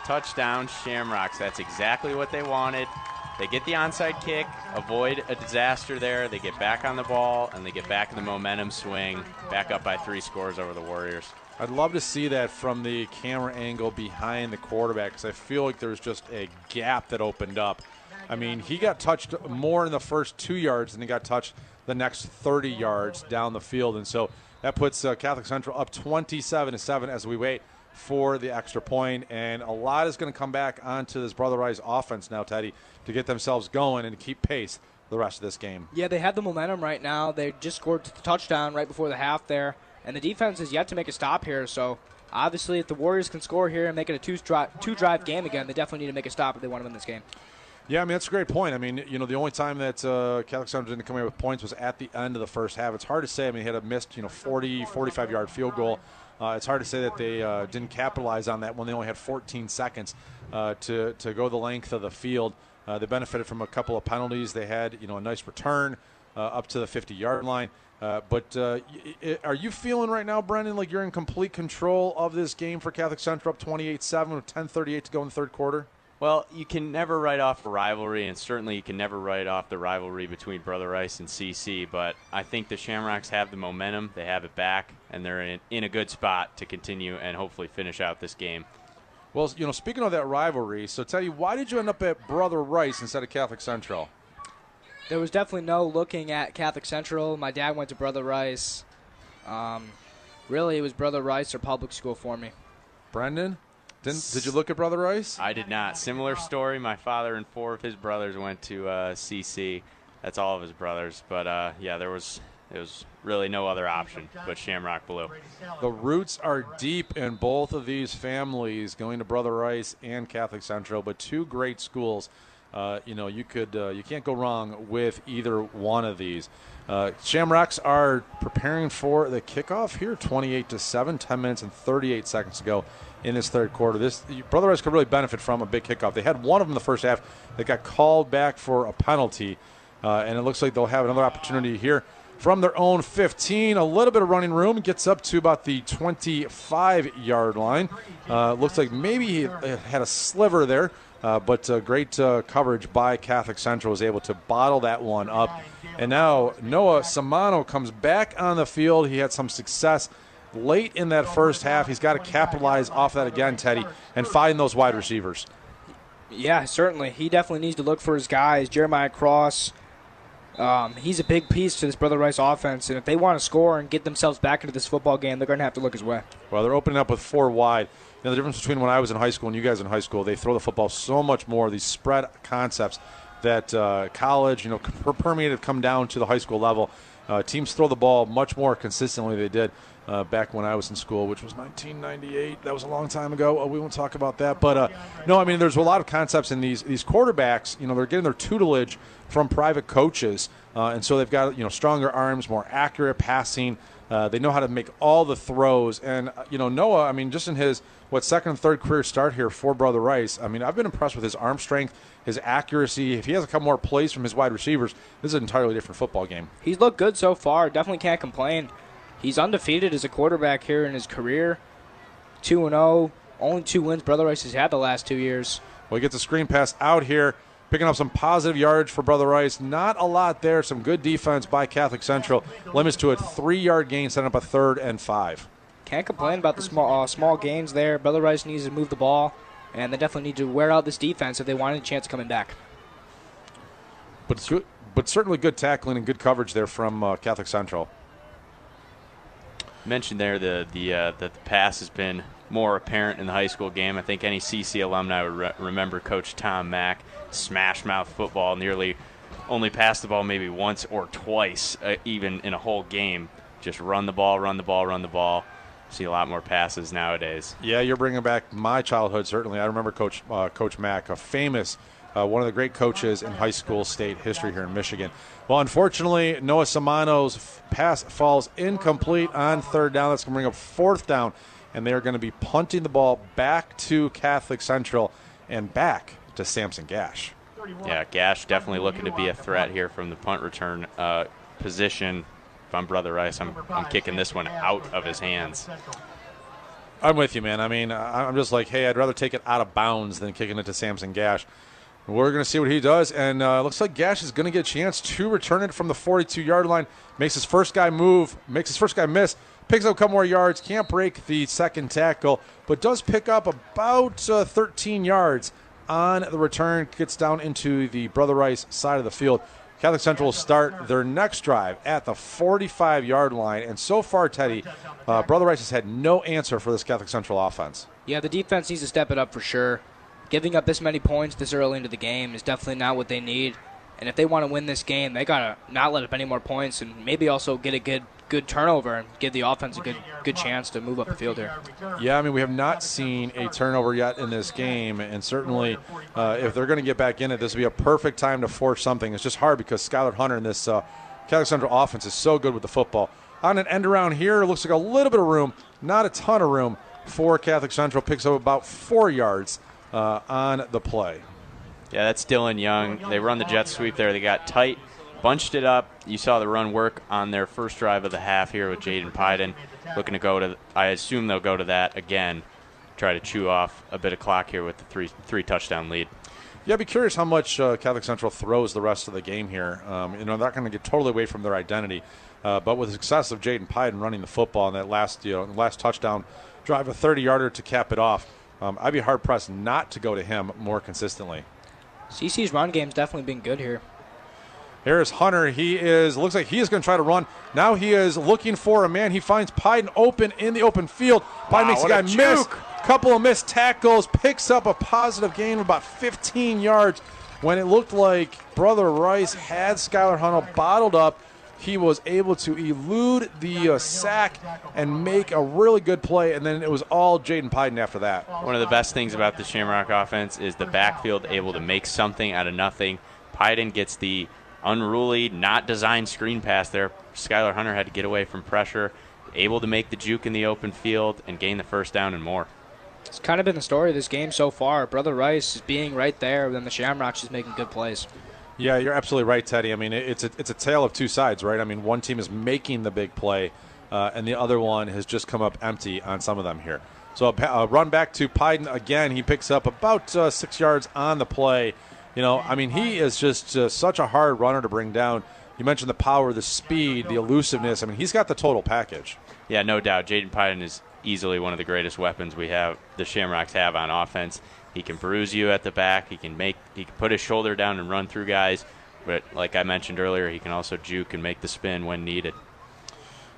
Touchdown, Shamrocks. That's exactly what they wanted. They get the onside kick, avoid a disaster there. They get back on the ball, and they get back in the momentum swing, back up by 3 scores over the Warriors. I'd love to see that from the camera angle behind the quarterback because I feel like there's just a gap that opened up. I mean, he got touched more in the first 2 yards than he got touched the next 30 yards down the field. And so that puts Catholic Central up 27-7 as we wait for the extra point. And a lot is going to come back onto this Brother Rice offense now, Teddy, to get themselves going and to keep pace the rest of this game. Yeah, they have the momentum right now. They just scored the touchdown right before the half there. And the defense is yet to make a stop here. So, obviously, if the Warriors can score here and make it a two-drive game again, they definitely need to make a stop if they want to win this game. Yeah, I mean, that's a great point. I mean, the only time that Catholic Central didn't come away with points was at the end of the first half. It's hard to say. I mean, he had a missed, 40, 45-yard field goal. It's hard to say that they didn't capitalize on that when they only had 14 seconds to go the length of the field. They benefited from a couple of penalties. They had, a nice return up to the 50-yard line. But are you feeling right now, Brendan, like you're in complete control of this game for Catholic Central, up 28-7 with 10:38 to go in the third quarter? Well, you can never write off a rivalry, and certainly you can never write off the rivalry between Brother Rice and CC, but I think the Shamrocks have the momentum, they have it back, and they're in a good spot to continue and hopefully finish out this game. Well, speaking of that rivalry, so Teddy, why did you end up at Brother Rice instead of Catholic Central? There was definitely no looking at Catholic Central. My dad went to Brother Rice. Really, it was Brother Rice or public school for me. Brendan? Did you look at Brother Rice? I did not. Similar story. My father and 4 of his brothers went to CC. That's all of his brothers. But, there was really no other option but Shamrock Blue. The roots are deep in both of these families, going to Brother Rice and Catholic Central, but 2 great schools. You can't go wrong with either one of these. Shamrocks are preparing for the kickoff here, 28-7, 10 minutes and 38 seconds to go in this third quarter. Brother Rice could really benefit from a big kickoff. They had one of them in the first half that got called back for a penalty, and it looks like they'll have another opportunity here from their own 15. A little bit of running room. Gets up to about the 25-yard line. Looks like maybe he had a sliver there. But great coverage by Catholic Central, was able to bottle that one up. And now Noah Samano comes back on the field. He had some success late in that first half. He's got to capitalize off that again, Teddy, and find those wide receivers. Yeah, certainly. He definitely needs to look for his guys. Jeremiah Cross, he's a big piece to this Brother Rice offense. And if they want to score and get themselves back into this football game, they're going to have to look his way. Well, they're opening up with 4 wide. The difference between when I was in high school and you guys in high school, they throw the football so much more. These spread concepts that college, permeated come down to the high school level. Teams throw the ball much more consistently than they did back when I was in school, which was 1998. That was a long time ago. We won't talk about that. But, there's a lot of concepts in these quarterbacks. They're getting their tutelage from private coaches. And so they've got, stronger arms, more accurate passing. They know how to make all the throws. And, Noah, just in his, second and third career start here for Brother Rice, I've been impressed with his arm strength, his accuracy. If he has a couple more plays from his wide receivers, this is an entirely different football game. He's looked good so far. Definitely can't complain. He's undefeated as a quarterback here in his career. 2-0. Only 2 wins Brother Rice has had the last 2 years. Well, he gets a screen pass out here, picking up some positive yards for Brother Rice. Not a lot there. Some good defense by Catholic Central. Limits to a 3-yard gain, setting up a 3rd and 5. Can't complain about the small gains there. Brother Rice needs to move the ball, and they definitely need to wear out this defense if they want any chance of coming back. But certainly good tackling and good coverage there from Catholic Central. Mentioned there that the pass has been more apparent in the high school game. I think any CC alumni would remember Coach Tom Mack, smash mouth football, nearly only pass the ball maybe once or twice, even in a whole game. Just run the ball, run the ball, run the ball. See a lot more passes nowadays. Yeah, you're bringing back my childhood, certainly. I remember Coach Mack, a famous, one of the great coaches in high school state history here in Michigan. Well, unfortunately, Noah Samano's pass falls incomplete on third down. That's going to bring up fourth down, and they're going to be punting the ball back to Catholic Central and back to Samson Gash. Yeah, Gash definitely looking to be a threat here from the punt return position. If I'm Brother Rice, I'm kicking this one out of his hands. I'm with you, man. I mean, I'm just like, hey, I'd rather take it out of bounds than kicking it to Samson Gash. We're going to see what he does, and looks like Gash is going to get a chance to return it from the 42-yard line. Makes his first guy move, makes his first guy miss, picks up a couple more yards, can't break the second tackle, but does pick up about 13 yards on the return, gets down into the Brother Rice side of the field. Catholic Central will start their next drive at the 45-yard line. And so far, Teddy, Brother Rice has had no answer for this Catholic Central offense. Yeah, the defense needs to step it up for sure. Giving up this many points this early into the game is definitely not what they need. And if they want to win this game, they got to not let up any more points and maybe also get a good turnover and give the offense a good chance to move up the field here. Yeah, I mean, we have not seen a turnover yet in this game, and certainly if they're going to get back in it, this would be a perfect time to force something. It's just hard because Skylar Hunter in this Catholic Central offense is so good with the football. On an end around here, it looks like a little bit of room, not a ton of room for Catholic Central. Picks up about 4 yards on the play. Yeah, that's Dylan Young. They run the jet sweep there. They got tight, bunched it up. You saw the run work on their first drive of the half here with Jaden Pyden. Looking to go to, I assume they'll go to that again, try to chew off a bit of clock here with the three touchdown lead. Yeah, I'd be curious how much Catholic Central throws the rest of the game here. They're not going to get totally away from their identity. But with the success of Jaden Pyden running the football in that last touchdown drive, a 30-yarder to cap it off, I'd be hard-pressed not to go to him more consistently. CC's run game's definitely been good here. Here's Hunter. Looks like he is going to try to run. Now he is looking for a man. He finds Pyden open in the open field. Pyden makes the guy miss. Couple of missed tackles. Picks up a positive gain of about 15 yards. When it looked like Brother Rice had Skylar Hunter bottled up, he was able to elude the sack and make a really good play, and then it was all Jaden Pyden after that. One of the best things about the Shamrock offense is the backfield able to make something out of nothing. Pyden gets the unruly, not designed screen pass there. Skylar Hunter had to get away from pressure, able to make the juke in the open field and gain the first down and more. It's kind of been the story of this game so far. Brother Rice is being right there, then the Shamrocks is making good plays. Yeah, you're absolutely right, Teddy. I mean, it's a tale of two sides, right? I mean, one team is making the big play, and the other one has just come up empty on some of them here. So a run back to Pyden again. He picks up about 6 yards on the play. I mean, he is just such a hard runner to bring down. You mentioned the power, the speed, the elusiveness. I mean, he's got the total package. Yeah, no doubt. Jaden Pyden is easily one of the greatest weapons the Shamrocks have on offense. He can bruise you at the back. He can put his shoulder down and run through guys. But like I mentioned earlier, he can also juke and make the spin when needed.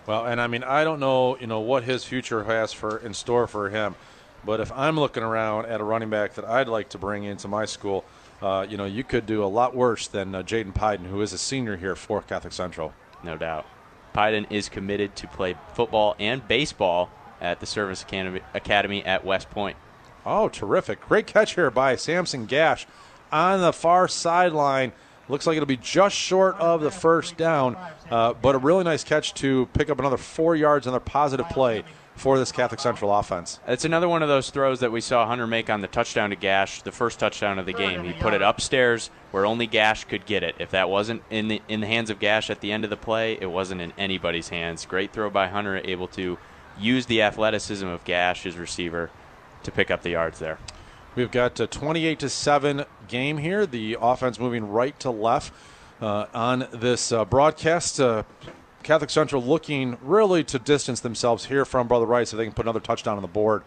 Well, and I mean, I don't know, what his future has in store for him. But if I'm looking around at a running back that I'd like to bring into my school, you could do a lot worse than Jaden Pyden, who is a senior here for Catholic Central. No doubt. Pyden is committed to play football and baseball at the Service Academy at West Point. Oh, terrific. Great catch here by Samson Gash on the far sideline. Looks like it'll be just short of the first down, but a really nice catch to pick up another 4 yards, another positive play for this Catholic Central offense. It's another one of those throws that we saw Hunter make on the touchdown to Gash, the first touchdown of the game. He put it upstairs where only Gash could get it. If that wasn't in the hands of Gash at the end of the play, it wasn't in anybody's hands. Great throw by Hunter, able to use the athleticism of Gash, his receiver, to pick up the yards there. We've got a 28-7 game here. The offense moving right to left on this broadcast. Catholic Central looking really to distance themselves here from Brother Rice if they can put another touchdown on the board.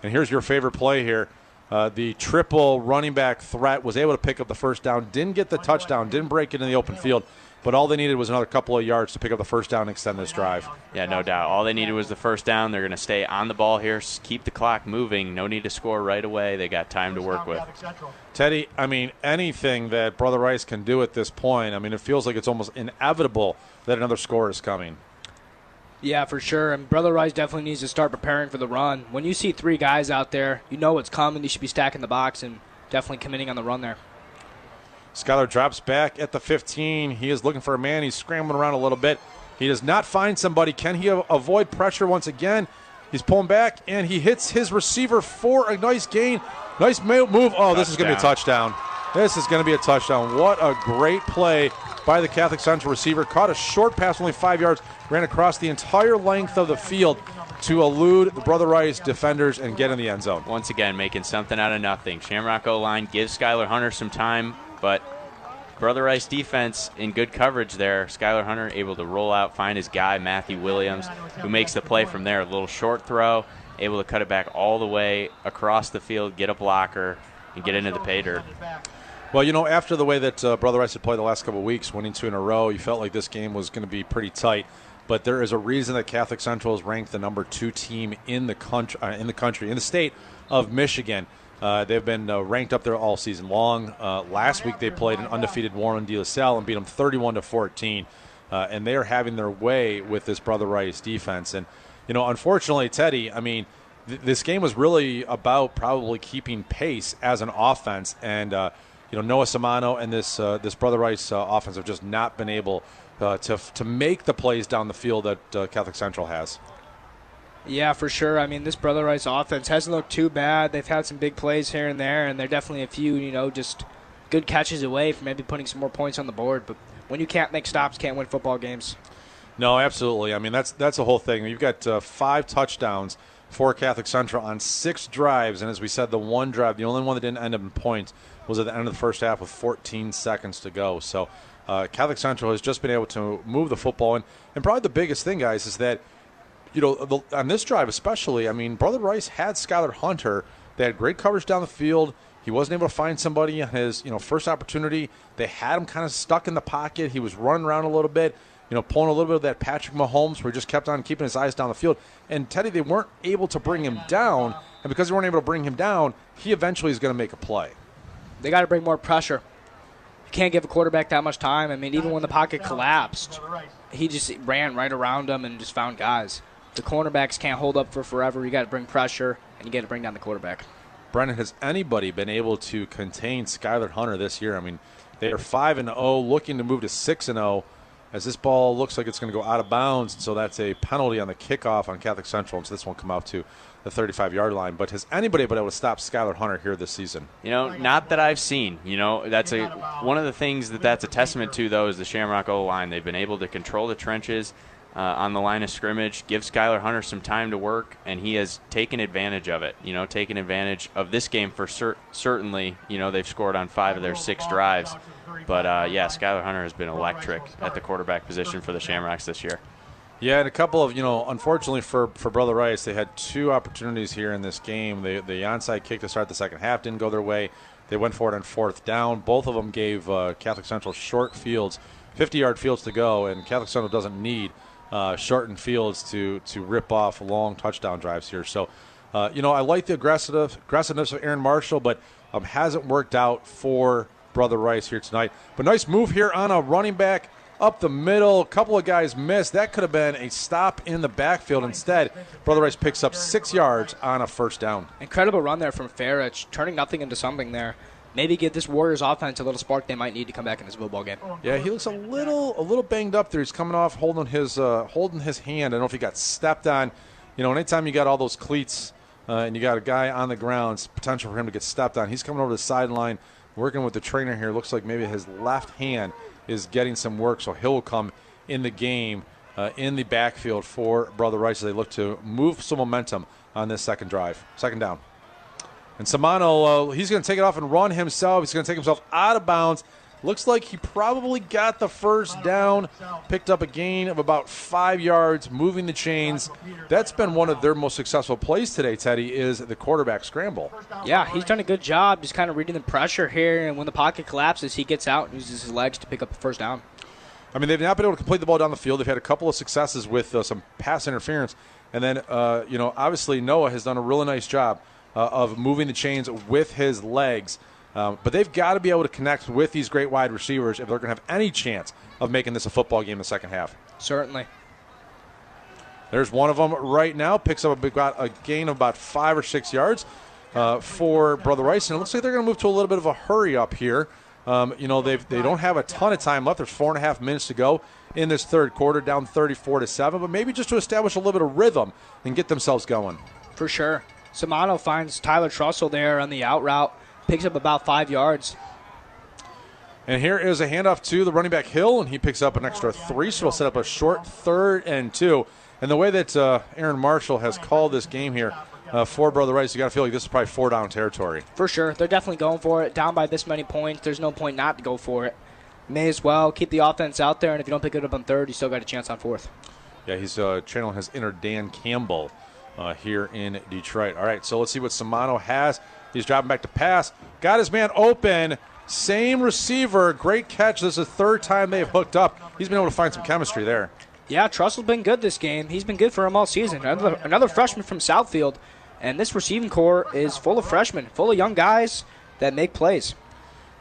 And here's your favorite play here. The triple running back threat was able to pick up the first down, didn't get the touchdown, didn't break it in the open field. but all they needed was another couple of yards to pick up the first down and extend this drive. Yeah, no doubt. All they needed was the first down. They're going to stay on the ball here, keep the clock moving. No need to score right away. They got time to work with. Teddy, I mean, anything that Brother Rice can do at this point, I mean, it feels like it's almost inevitable that another score is coming. Yeah, for sure. And Brother Rice definitely needs to start preparing for the run. When you see 3 guys out there, you know what's coming. You should be stacking the box and definitely committing on the run there. Skyler drops back at the 15. He is looking for a man. He's scrambling around a little bit. He does not find somebody. Can he avoid pressure once again? He's pulling back, and he hits his receiver for a nice gain. Nice move. Oh, this is going to be a touchdown. This is going to be a touchdown. What a great play by the Catholic Central receiver. Caught a short pass, only 5 yards, ran across the entire length of the field to elude the Brother Rice defenders and get in the end zone. Once again, making something out of nothing. Shamrock O-line gives Skyler Hunter some time, but Brother Rice defense in good coverage there. Skyler Hunter able to roll out, find his guy, Matthew Williams, who makes the play from there. A little short throw, able to cut it back all the way across the field, get a blocker, and get into the pay dirt. Well, you know, after the way that Brother Rice had played the last couple of weeks, winning 2 in a row, you felt like this game was going to be pretty tight. But there is a reason that Catholic Central is ranked the number 2 team in the country, in the state of Michigan. They've been ranked up there all season long. Last week they played an undefeated Warren de La Salle and beat them 31-14. And they are having their way with this Brother Rice defense. And, you know, unfortunately, Teddy, I mean, this game was really about probably keeping pace as an offense. And, you know, Noah Samano and this Brother Rice offense have just not been able to make the plays down the field that Catholic Central has. Yeah, for sure. I mean, this Brother Rice offense hasn't looked too bad. They've had some big plays here and there, and they're definitely a few, you know, just good catches away from maybe putting some more points on the board. But when you can't make stops, can't win football games. No, absolutely. I mean, that's the whole thing. You've got 5 touchdowns for Catholic Central on 6 drives, and as we said, the one drive, the only one that didn't end up in points, was at the end of the first half with 14 seconds to go. So Catholic Central has just been able to move the football. And probably the biggest thing, guys, is that, you know, on this drive especially, I mean, Brother Rice had Skyler Hunter. They had great coverage down the field. He wasn't able to find somebody on his, you know, first opportunity. They had him kind of stuck in the pocket. He was running around a little bit, you know, pulling a little bit of that Patrick Mahomes where he just kept on keeping his eyes down the field. And, Teddy, they weren't able to bring him down. And because they weren't able to bring him down, he eventually is going to make a play. They got to bring more pressure. You can't give a quarterback that much time. I mean, even when the pocket collapsed, he just ran right around them and just found guys. The cornerbacks can't hold up for forever. You got to bring pressure, and you got to bring down the quarterback. Brendan, has anybody been able to contain Skyler Hunter this year? I mean, they are 5-0, looking to move to 6-0, as this ball looks like it's going to go out of bounds. So that's a penalty on the kickoff on Catholic Central, and so this won't come out to the 35-yard line. But has anybody been able to stop Skyler Hunter here this season? You know, not that I've seen. You know, that's one of the things that's a testament to, though, is the Shamrock O-line. They've been able to control the trenches on the line of scrimmage, give Skyler Hunter some time to work, and he has taken advantage of it. You know, taken advantage of this game for certainly. You know, they've scored on 5 of their 6 drives. But, yeah, Skyler Hunter has been electric at the quarterback position for the Shamrocks this year. Yeah, and a couple of, you know, unfortunately for Brother Rice, they had 2 opportunities here in this game. The onside kick to start the second half didn't go their way. They went for it on 4th down. Both of them gave Catholic Central short fields, 50-yard fields to go, and Catholic Central doesn't need shortened fields to rip off long touchdown drives here. So, you know, I like the aggressiveness of Aaron Marshall, but hasn't worked out for Brother Rice here tonight. But nice move here on a running back up the middle. A couple of guys missed. That could have been a stop in the backfield. Instead, Brother Rice picks up 6 yards on a first down. Incredible run there from Farich, turning nothing into something there. Maybe give this Warriors offense a little spark they might need to come back in this football game. Yeah, he looks a little banged up there. He's coming off holding his hand. I don't know if he got stepped on. You know, anytime you got all those cleats and you got a guy on the ground, it's potential for him to get stepped on. He's coming over the sideline, working with the trainer here. Looks like maybe his left hand is getting some work, so he'll come in the game in the backfield for Brother Rice as they look to move some momentum on this second down. And Samano, he's going to take it off and run himself. He's going to take himself out of bounds. Looks like he probably got the first down, picked up a gain of about 5 yards, moving the chains. That's been one of their most successful plays today, Teddy, is the quarterback scramble. Yeah, he's done a good job just kind of reading the pressure here, and when the pocket collapses, he gets out and uses his legs to pick up the first down. I mean, they've not been able to complete the ball down the field. They've had a couple of successes with some pass interference. And then, obviously Noah has done a really nice job of moving the chains with his legs. But they've got to be able to connect with these great wide receivers if they're going to have any chance of making this a football game in the second half. Certainly. There's one of them right now. Picks up a gain of about 5 or 6 yards for Brother Rice. And it looks like they're going to move to a little bit of a hurry up here. They don't have a ton of time left. There's 4.5 minutes to go in this third quarter, down 34-7. But maybe just to establish a little bit of rhythm and get themselves going. For sure. Samano finds Tyler Trussell there on the out route. Picks up about 5 yards. And here is a handoff to the running back Hill, and he picks up an extra 3, so we'll set up a short 3rd and 2. And the way that Aaron Marshall has called this game here for Brother Rice, you got to feel like this is probably 4-down territory. For sure. They're definitely going for it. Down by this many points, there's no point not to go for it. May as well keep the offense out there, and if you don't pick it up on 3rd, you still got a chance on 4th. Yeah, his channel has entered Dan Campbell here in Detroit. All right, so let's see what Samano has. He's dropping back to pass. Got his man open. Same receiver. Great catch. This is the 3rd time they've hooked up. He's been able to find some chemistry there. Yeah, Trussell's been good this game. He's been good for him all season. Another freshman from Southfield. And this receiving core is full of freshmen, full of young guys that make plays.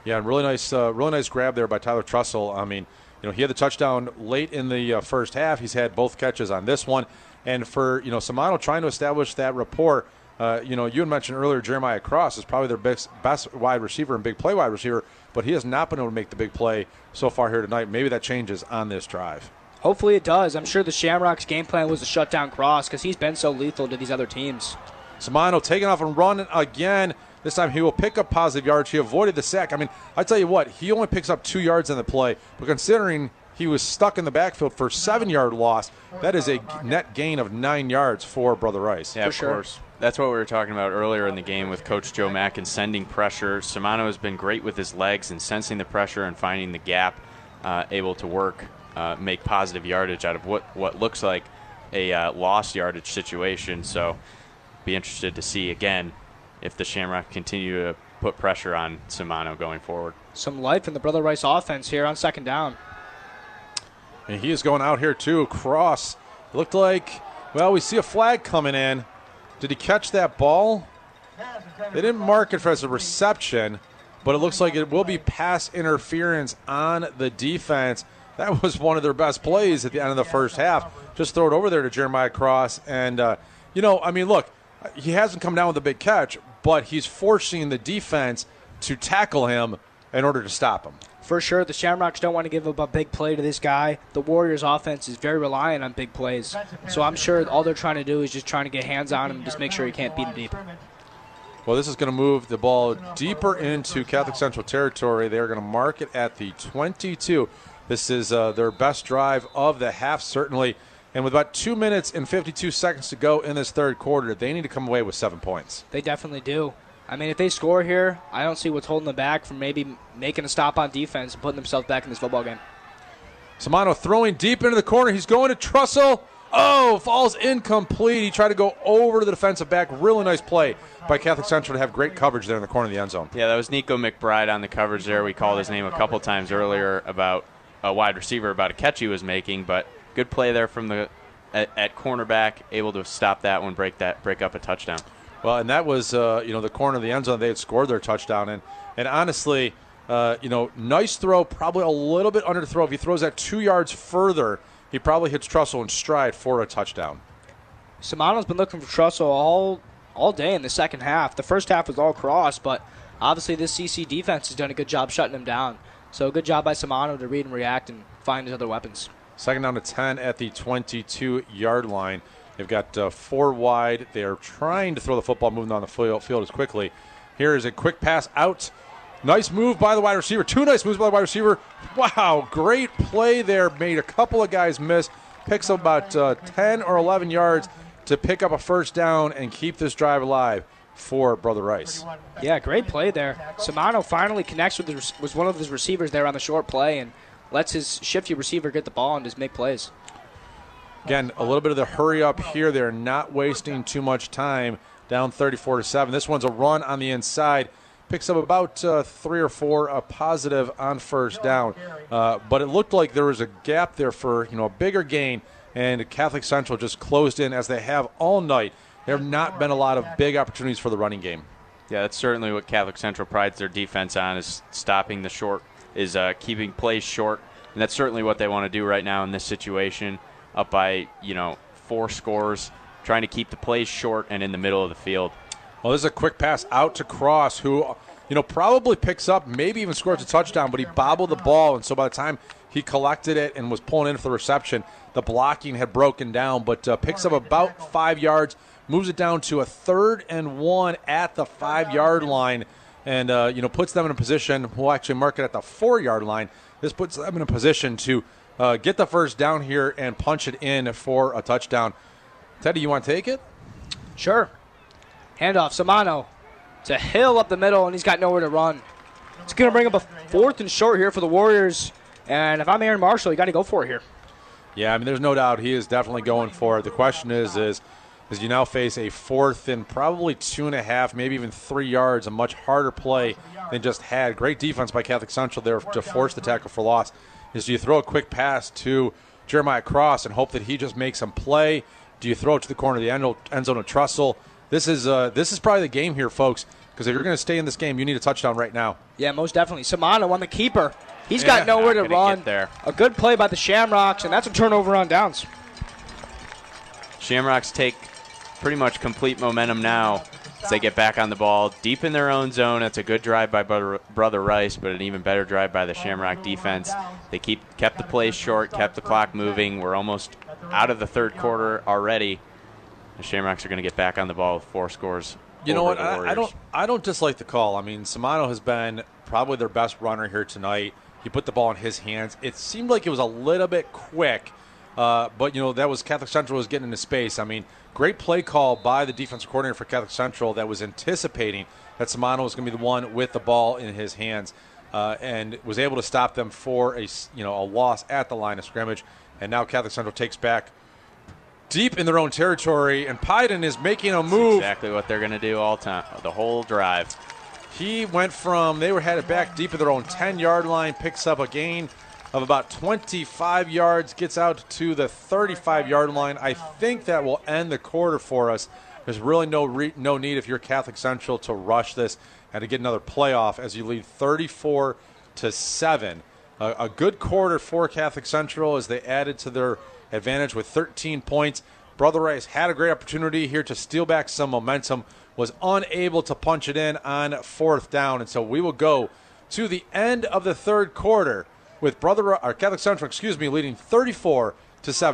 Yeah, really nice grab there by Tyler Trussell. I mean, he had the touchdown late in the first half. He's had both catches on this one. And for, Samano trying to establish that rapport, you had mentioned earlier Jeremiah Cross is probably their best wide receiver and big play wide receiver, but he has not been able to make the big play so far here tonight. Maybe that changes on this drive. Hopefully it does. I'm sure the Shamrocks' game plan was to shut down Cross because he's been so lethal to these other teams. Samano taking off and running again. This time he will pick up positive yards. He avoided the sack. I mean, I tell you what, he only picks up 2 yards in the play, but considering he was stuck in the backfield for a 7-yard loss, that is a net gain of 9 yards for Brother Rice. Yeah, of course. That's what we were talking about earlier in the game with Coach Joe Mack and sending pressure. Samano has been great with his legs and sensing the pressure and finding the gap, able to work, make positive yardage out of what looks like a lost yardage situation. So be interested to see, again, if the Shamrock continue to put pressure on Samano going forward. Some life in the Brother Rice offense here on 2nd down. And he is going out here, too. Cross. Looked like, we see a flag coming in. Did he catch that ball? They didn't mark it as a reception, but it looks like it will be pass interference on the defense. That was one of their best plays at the end of the first half. Just throw it over there to Jeremiah Cross. And, look, he hasn't come down with a big catch, but he's forcing the defense to tackle him in order to stop him. For sure, the Shamrocks don't want to give up a big play to this guy. The Warriors' offense is very reliant on big plays. So I'm sure all they're trying to do is just trying to get hands on him and just make sure he can't beat him deep. Well, this is going to move the ball deeper into Catholic Central territory. They're going to mark it at the 22. This is their best drive of the half, certainly. And with about 2 minutes and 52 seconds to go in this third quarter, they need to come away with 7 points. They definitely do. I mean, if they score here, I don't see what's holding them back from maybe making a stop on defense and putting themselves back in this football game. Samano throwing deep into the corner. He's going to Trussell. Oh, falls incomplete. He tried to go over to the defensive back. Really nice play by Catholic Central to have great coverage there in the corner of the end zone. Yeah, that was Nico McBride on the coverage there. We called his name a couple times earlier about a wide receiver, about a catch he was making, but good play there from at cornerback, able to stop that one, break up a touchdown. Well, and that was, the corner of the end zone. They had scored their touchdown in. And honestly, nice throw, probably a little bit under the throw. If he throws that 2 yards further, he probably hits Trussell in stride for a touchdown. Samano's been looking for Trussell all day in the second half. The first half was all Cross, but obviously this CC defense has done a good job shutting him down. So good job by Samano to read and react and find his other weapons. 2nd down to 10 at the 22-yard line. They've got 4 wide. They are trying to throw the football, moving on the field as quickly. Here is a quick pass out. Nice move by the wide receiver. 2 nice moves by the wide receiver. Wow, great play there. Made a couple of guys miss. Picks up about 10 or 11 yards to pick up a first down and keep this drive alive for Brother Rice. Yeah, great play there. Samano finally connects with one of his receivers there on the short play and lets his shifty receiver get the ball and just make plays. Again, a little bit of the hurry up here. They're not wasting too much time. Down 34-7. This one's a run on the inside. picks up about 3 or 4 positive on first down. But it looked like there was a gap there for a bigger gain, and Catholic Central just closed in as they have all night. There have not been a lot of big opportunities for the running game. Yeah, that's certainly what Catholic Central prides their defense on, is stopping the short, is keeping plays short. And that's certainly what they want to do right now in this situation, up by 4 scores, trying to keep the plays short and in the middle of the field. Well, this is a quick pass out to Cross, who probably picks up, maybe even scores a touchdown, but he bobbled the ball, and so by the time he collected it and was pulling in for the reception, the blocking had broken down, but picks up about 5 yards, moves it down to a 3rd and 1 at the 5-yard line, and puts them in a position. We'll actually mark it at the 4-yard line. This puts them in a position to get the first down here and punch it in for a touchdown. Teddy, you want to take it? Sure. Handoff, Samano. It's a hill up the middle, and he's got nowhere to run. It's going to bring up a 4th and short here for the Warriors. And if I'm Aaron Marshall, you got to go for it here. Yeah, I mean, there's no doubt he is definitely going for it. The question is you now face a 4th and probably 2.5, maybe even 3 yards, a much harder play than just had. Great defense by Catholic Central there to force the tackle for loss. Do you throw a quick pass to Jeremiah Cross and hope that he just makes some play? Do you throw it to the corner of the end zone of Trussell? This is probably the game here, folks, because if you're going to stay in this game, you need a touchdown right now. Yeah, most definitely. Samano on the keeper. He's got nowhere to run. There. A good play by the Shamrocks, and that's a turnover on downs. Shamrocks take pretty much complete momentum now as they get back on the ball deep in their own zone. That's a good drive by Brother Rice, but an even better drive by the Shamrock defense. They kept the plays short, kept the clock moving. We're almost out of the 3rd quarter already. The Shamrocks are going to get back on the ball with 4 scores. You know what? I don't dislike the call. I mean, Samano has been probably their best runner here tonight. He put the ball in his hands. It seemed like it was a little bit quick, but that was Catholic Central was getting into space. I mean, great play call by the defensive coordinator for Catholic Central that was anticipating that Samano was going to be the one with the ball in his hands, and was able to stop them for a loss at the line of scrimmage. And now Catholic Central takes back deep in their own territory, and Pyden is making a move. That's exactly what they're going to do all time, the whole drive. He went from, they were headed back deep in their own 10-yard line, picks up a gain of about 25 yards, gets out to the 35-yard line. I think that will end the quarter for us. There's really no need if you're Catholic Central to rush this and to get another playoff as you lead 34-7. A good quarter for Catholic Central as they added to their advantage with 13 points. Brother Rice had a great opportunity here to steal back some momentum, was unable to punch it in on 4th down, and so we will go to the end of the 3rd quarter with Catholic Central, leading 34-7.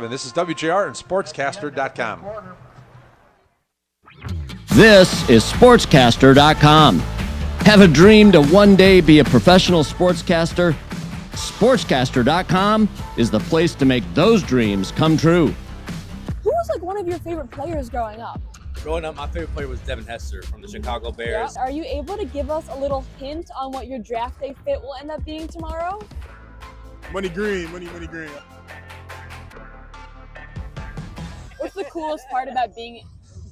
This is WJR and SportsCaster.com. This is SportsCaster.com. Have a dream to one day be a professional sportscaster? SportsCaster.com is the place to make those dreams come true. Who was one of your favorite players growing up? Growing up, my favorite player was Devin Hester from the Chicago Bears. Yeah. Are you able to give us a little hint on what your draft day fit will end up being tomorrow? Money green, money green. What's the coolest part about being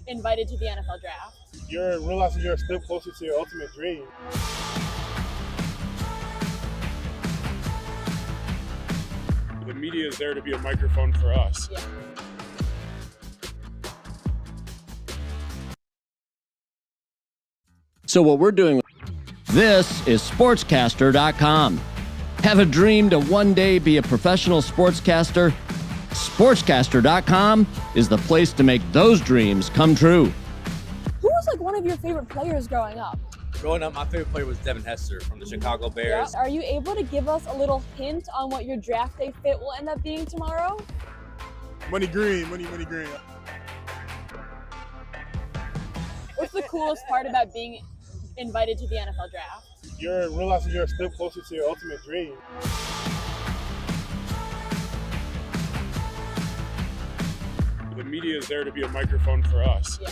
invited to the NFL draft? You're realizing you're a step closer to your ultimate dream. The media is there to be a microphone for us. Yeah. So what we're doing, this is SportsCaster.com. Have a dream to one day be a professional sportscaster? SportsCaster.com is the place to make those dreams come true. Who was one of your favorite players growing up? Growing up, my favorite player was Devin Hester from the Chicago Bears. Yeah. Are you able to give us a little hint on what your draft day fit will end up being tomorrow? Money green, money green. What's the coolest part about being invited to the NFL draft? You're realizing you're a step closer to your ultimate dream. The media is there to be a microphone for us. Yeah.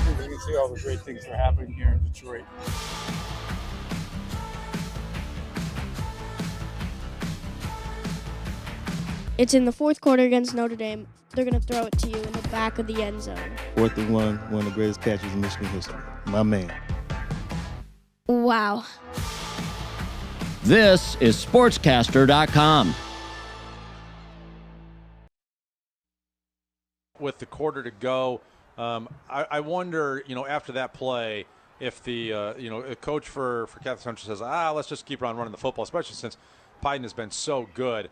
You can see all the great things that are happening here in Detroit. It's in the fourth quarter against Notre Dame. They're going to throw it to you in the back of the end zone. 4th and 1, one of the greatest catches in Michigan history. My man. Wow. This is SportsCaster.com. With the quarter to go, I wonder, after that play, if the a coach for Catholic Central says, let's just keep on running the football, especially since Piden has been so good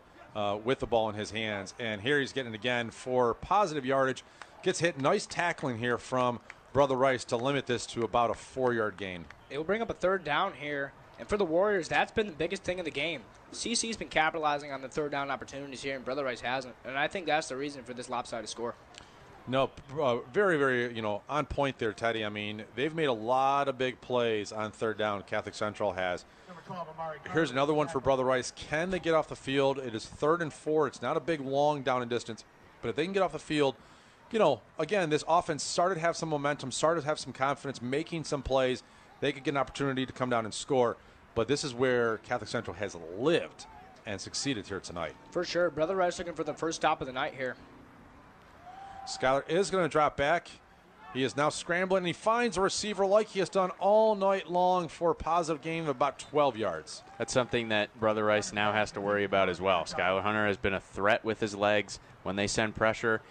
with the ball in his hands. And here he's getting it again for positive yardage. Gets hit. Nice tackling here from Brother Rice to limit this to about a 4-yard gain. It will bring up a third down here. And for the Warriors, that's been the biggest thing in the game. CC's been capitalizing on the third down opportunities here, and Brother Rice hasn't. And I think that's the reason for this lopsided score. No, very, very, on point there, Teddy. I mean, they've made a lot of big plays on third down, Catholic Central has. Here's another one for Brother Rice. Can they get off the field? It is 3rd and 4. It's not a big, long down and distance. But if they can get off the field, again, this offense started to have some momentum, started to have some confidence, making some plays. They could get an opportunity to come down and score. But this is where Catholic Central has lived and succeeded here tonight. For sure. Brother Rice looking for the first stop of the night here. Skyler is going to drop back. He is now scrambling, and he finds a receiver like he has done all night long for a positive gain of about 12 yards. That's something that Brother Rice now has to worry about as well. Skyler Hunter has been a threat with his legs when they send pressure.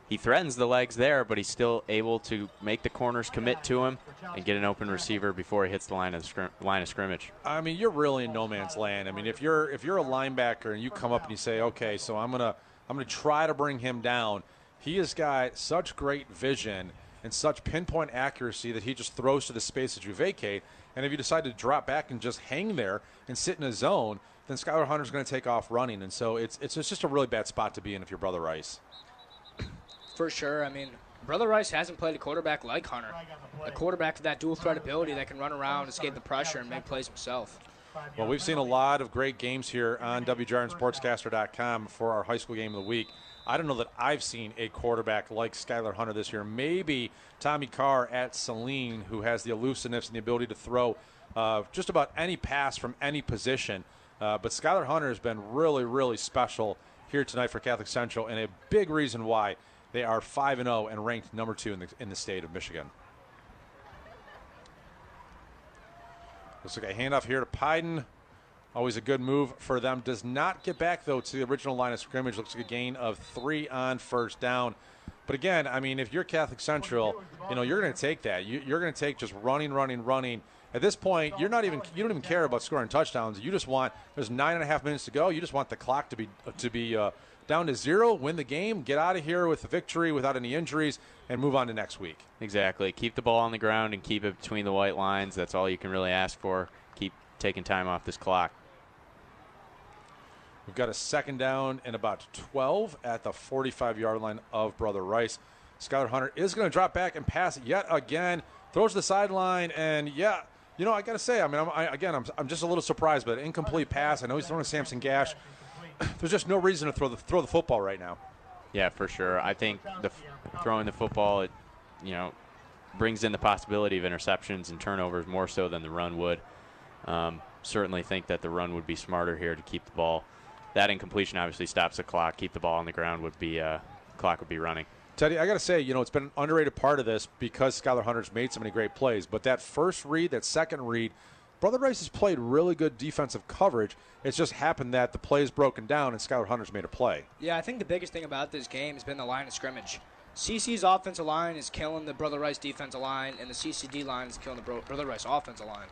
He threatens the legs there, but he's still able to make the corners commit to him and get an open receiver before he hits the line of scrimmage. I mean, you're really in no man's land. I mean, if you're a linebacker and you come up and you say, okay, so I'm gonna try to bring him down. He has got such great vision and such pinpoint accuracy that he just throws to the space that you vacate. And if you decide to drop back and just hang there and sit in a zone, then Skyler Hunter's going to take off running. And so it's just a really bad spot to be in if you're Brother Rice. For sure. I mean, Brother Rice hasn't played a quarterback like Hunter. A quarterback with that dual threat ability that can run around, escape the pressure, and make plays himself. Well, we've seen a lot of great games here on WJR and SportsCaster.com for our high school game of the week. I don't know that I've seen a quarterback like Skyler Hunter this year. Maybe Tommy Carr at Sloan, who has the elusiveness and the ability to throw just about any pass from any position. But Skyler Hunter has been really, really special here tonight for Catholic Central, and a big reason why they are 5-0 and ranked number 2 in the state of Michigan. Looks like a handoff here to Piden. Always a good move for them. Does not get back, though, to the original line of scrimmage. Looks like a gain of 3 on first down. But, again, I mean, if you're Catholic Central, you're going to take that. You're going to take just running. At this point, you don't even care about scoring touchdowns. You just want – there's 9.5 minutes to go. You just want the clock to be down to 0, win the game, get out of here with a victory without any injuries, and move on to next week. Exactly. Keep the ball on the ground and keep it between the white lines. That's all you can really ask for. Keep taking time off this clock. We've got a 2nd down and about 12 at the 45-yard line of Brother Rice. Skyler Hunter is going to drop back and pass it yet again. Throws to the sideline, and I got to say, I mean, I'm just a little surprised by the incomplete pass. I know he's throwing to Samson Gash. There's just no reason to throw the football right now. Yeah, for sure. I think throwing the football, it brings in the possibility of interceptions and turnovers more so than the run would. Certainly think that the run would be smarter here to keep the ball. That incompletion obviously stops the clock. Keep the ball on the ground clock would be running. Teddy, I got to say, it's been an underrated part of this because Skyler Hunter's made so many great plays. But that first read, that second read, Brother Rice has played really good defensive coverage. It's just happened that the play is broken down and Skyler Hunter's made a play. Yeah, I think the biggest thing about this game has been the line of scrimmage. CC's offensive line is killing the Brother Rice defensive line, and the CCD line is killing the Brother Rice offensive line.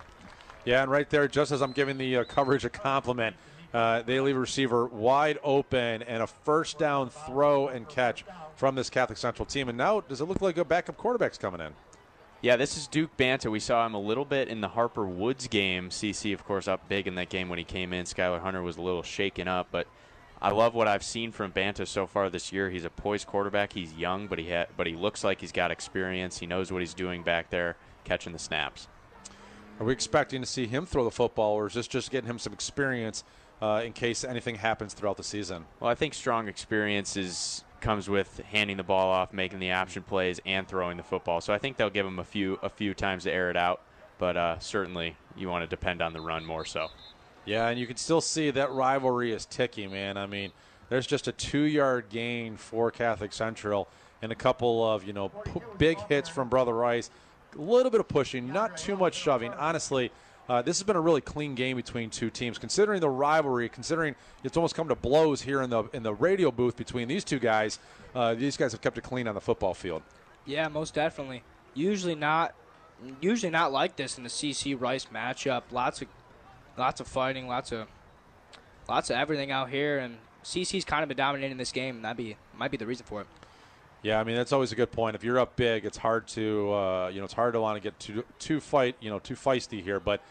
Yeah, and right there, just as I'm giving the coverage a compliment, they leave a receiver wide open and a first down throw and catch from this Catholic Central team. And now, does it look like a backup quarterback's coming in? Yeah, this is Duke Banta. We saw him a little bit in the Harper Woods game. CC, of course, up big in that game when he came in. Skyler Hunter was a little shaken up, but I love what I've seen from Banta so far this year. He's a poised quarterback. He's young, but he looks like he's got experience. He knows what he's doing back there, catching the snaps. Are we expecting to see him throw the football, or is this just getting him some experience in case anything happens throughout the season? Well, I think strong experience comes with handing the ball off, making the option plays, and throwing the football. So I think they'll give him a few times to air it out, but certainly you want to depend on the run more so. Yeah, and you can still see that rivalry is ticking, man. I mean, There's just a 2-yard gain for Catholic Central and a couple of, big hits from Brother Rice. A little bit of pushing, not too much shoving. Honestly, this has been a really clean game between two teams. Considering the rivalry, considering it's almost come to blows here in the radio booth between these two guys, these guys have kept it clean on the football field. Yeah, most definitely. Usually not like this in the CC Rice matchup. Lots of fighting, lots of everything out here, and CC's kind of been dominating this game. Might be the reason for it. Yeah, I mean that's always a good point. If you're up big, it's hard to it's hard to want to get too feisty here. But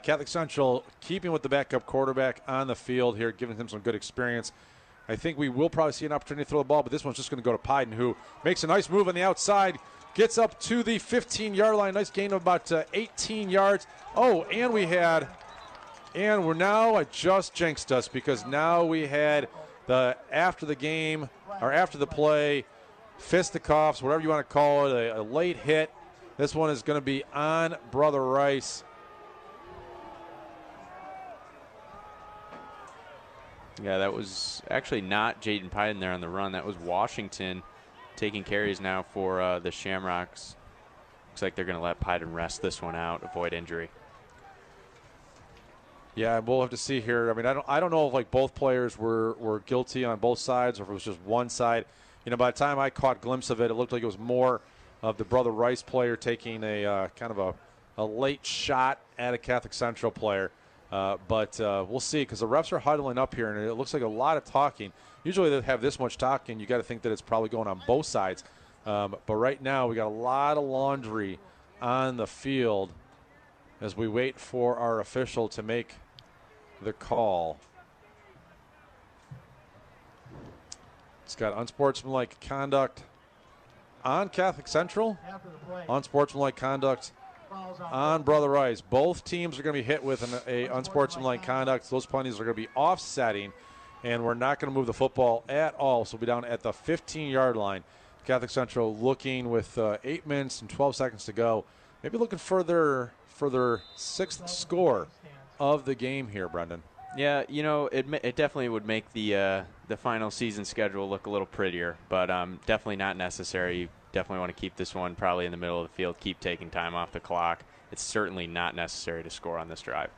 Catholic Central keeping with the backup quarterback on the field here, giving him some good experience. I think we will probably see an opportunity to throw the ball, but this one's just going to go to Pyden, who makes a nice move on the outside, gets up to the 15-yard line. Nice gain of about 18 yards. Oh, and we're now, I just jinxed us because now we had after the play, fisticuffs, whatever you want to call it, a late hit. This one is going to be on Brother Rice. Yeah, that was actually not Jaden Pyden there on the run. That was Washington taking carries now for the Shamrocks. Looks like they're going to let Pyden rest this one out, avoid injury. Yeah, we'll have to see here. I mean, I don't know if both players were guilty on both sides or if it was just one side. By the time I caught a glimpse of it, it looked like it was more of the Brother Rice player taking a kind of a late shot at a Catholic Central player. But we'll see because the refs are huddling up here, and it looks like a lot of talking. Usually they have this much talking. You got to think that it's probably going on both sides. But right now we got a lot of laundry on the field as we wait for our official to make the call. It's got unsportsmanlike conduct on Catholic Central, unsportsmanlike conduct on Brother Rice. Both teams are going to be hit with an unsportsmanlike conduct. Those penalties are going to be offsetting, and we're not going to move the football at all. So we'll be down at the 15-yard line. Catholic Central looking with 8 minutes and 12 seconds to go. Maybe looking for their sixth score of the game here, Brendan. Yeah, it definitely would make the final season schedule look a little prettier, but definitely not necessary. You definitely want to keep this one probably in the middle of the field, keep taking time off the clock. It's certainly not necessary to score on this drive.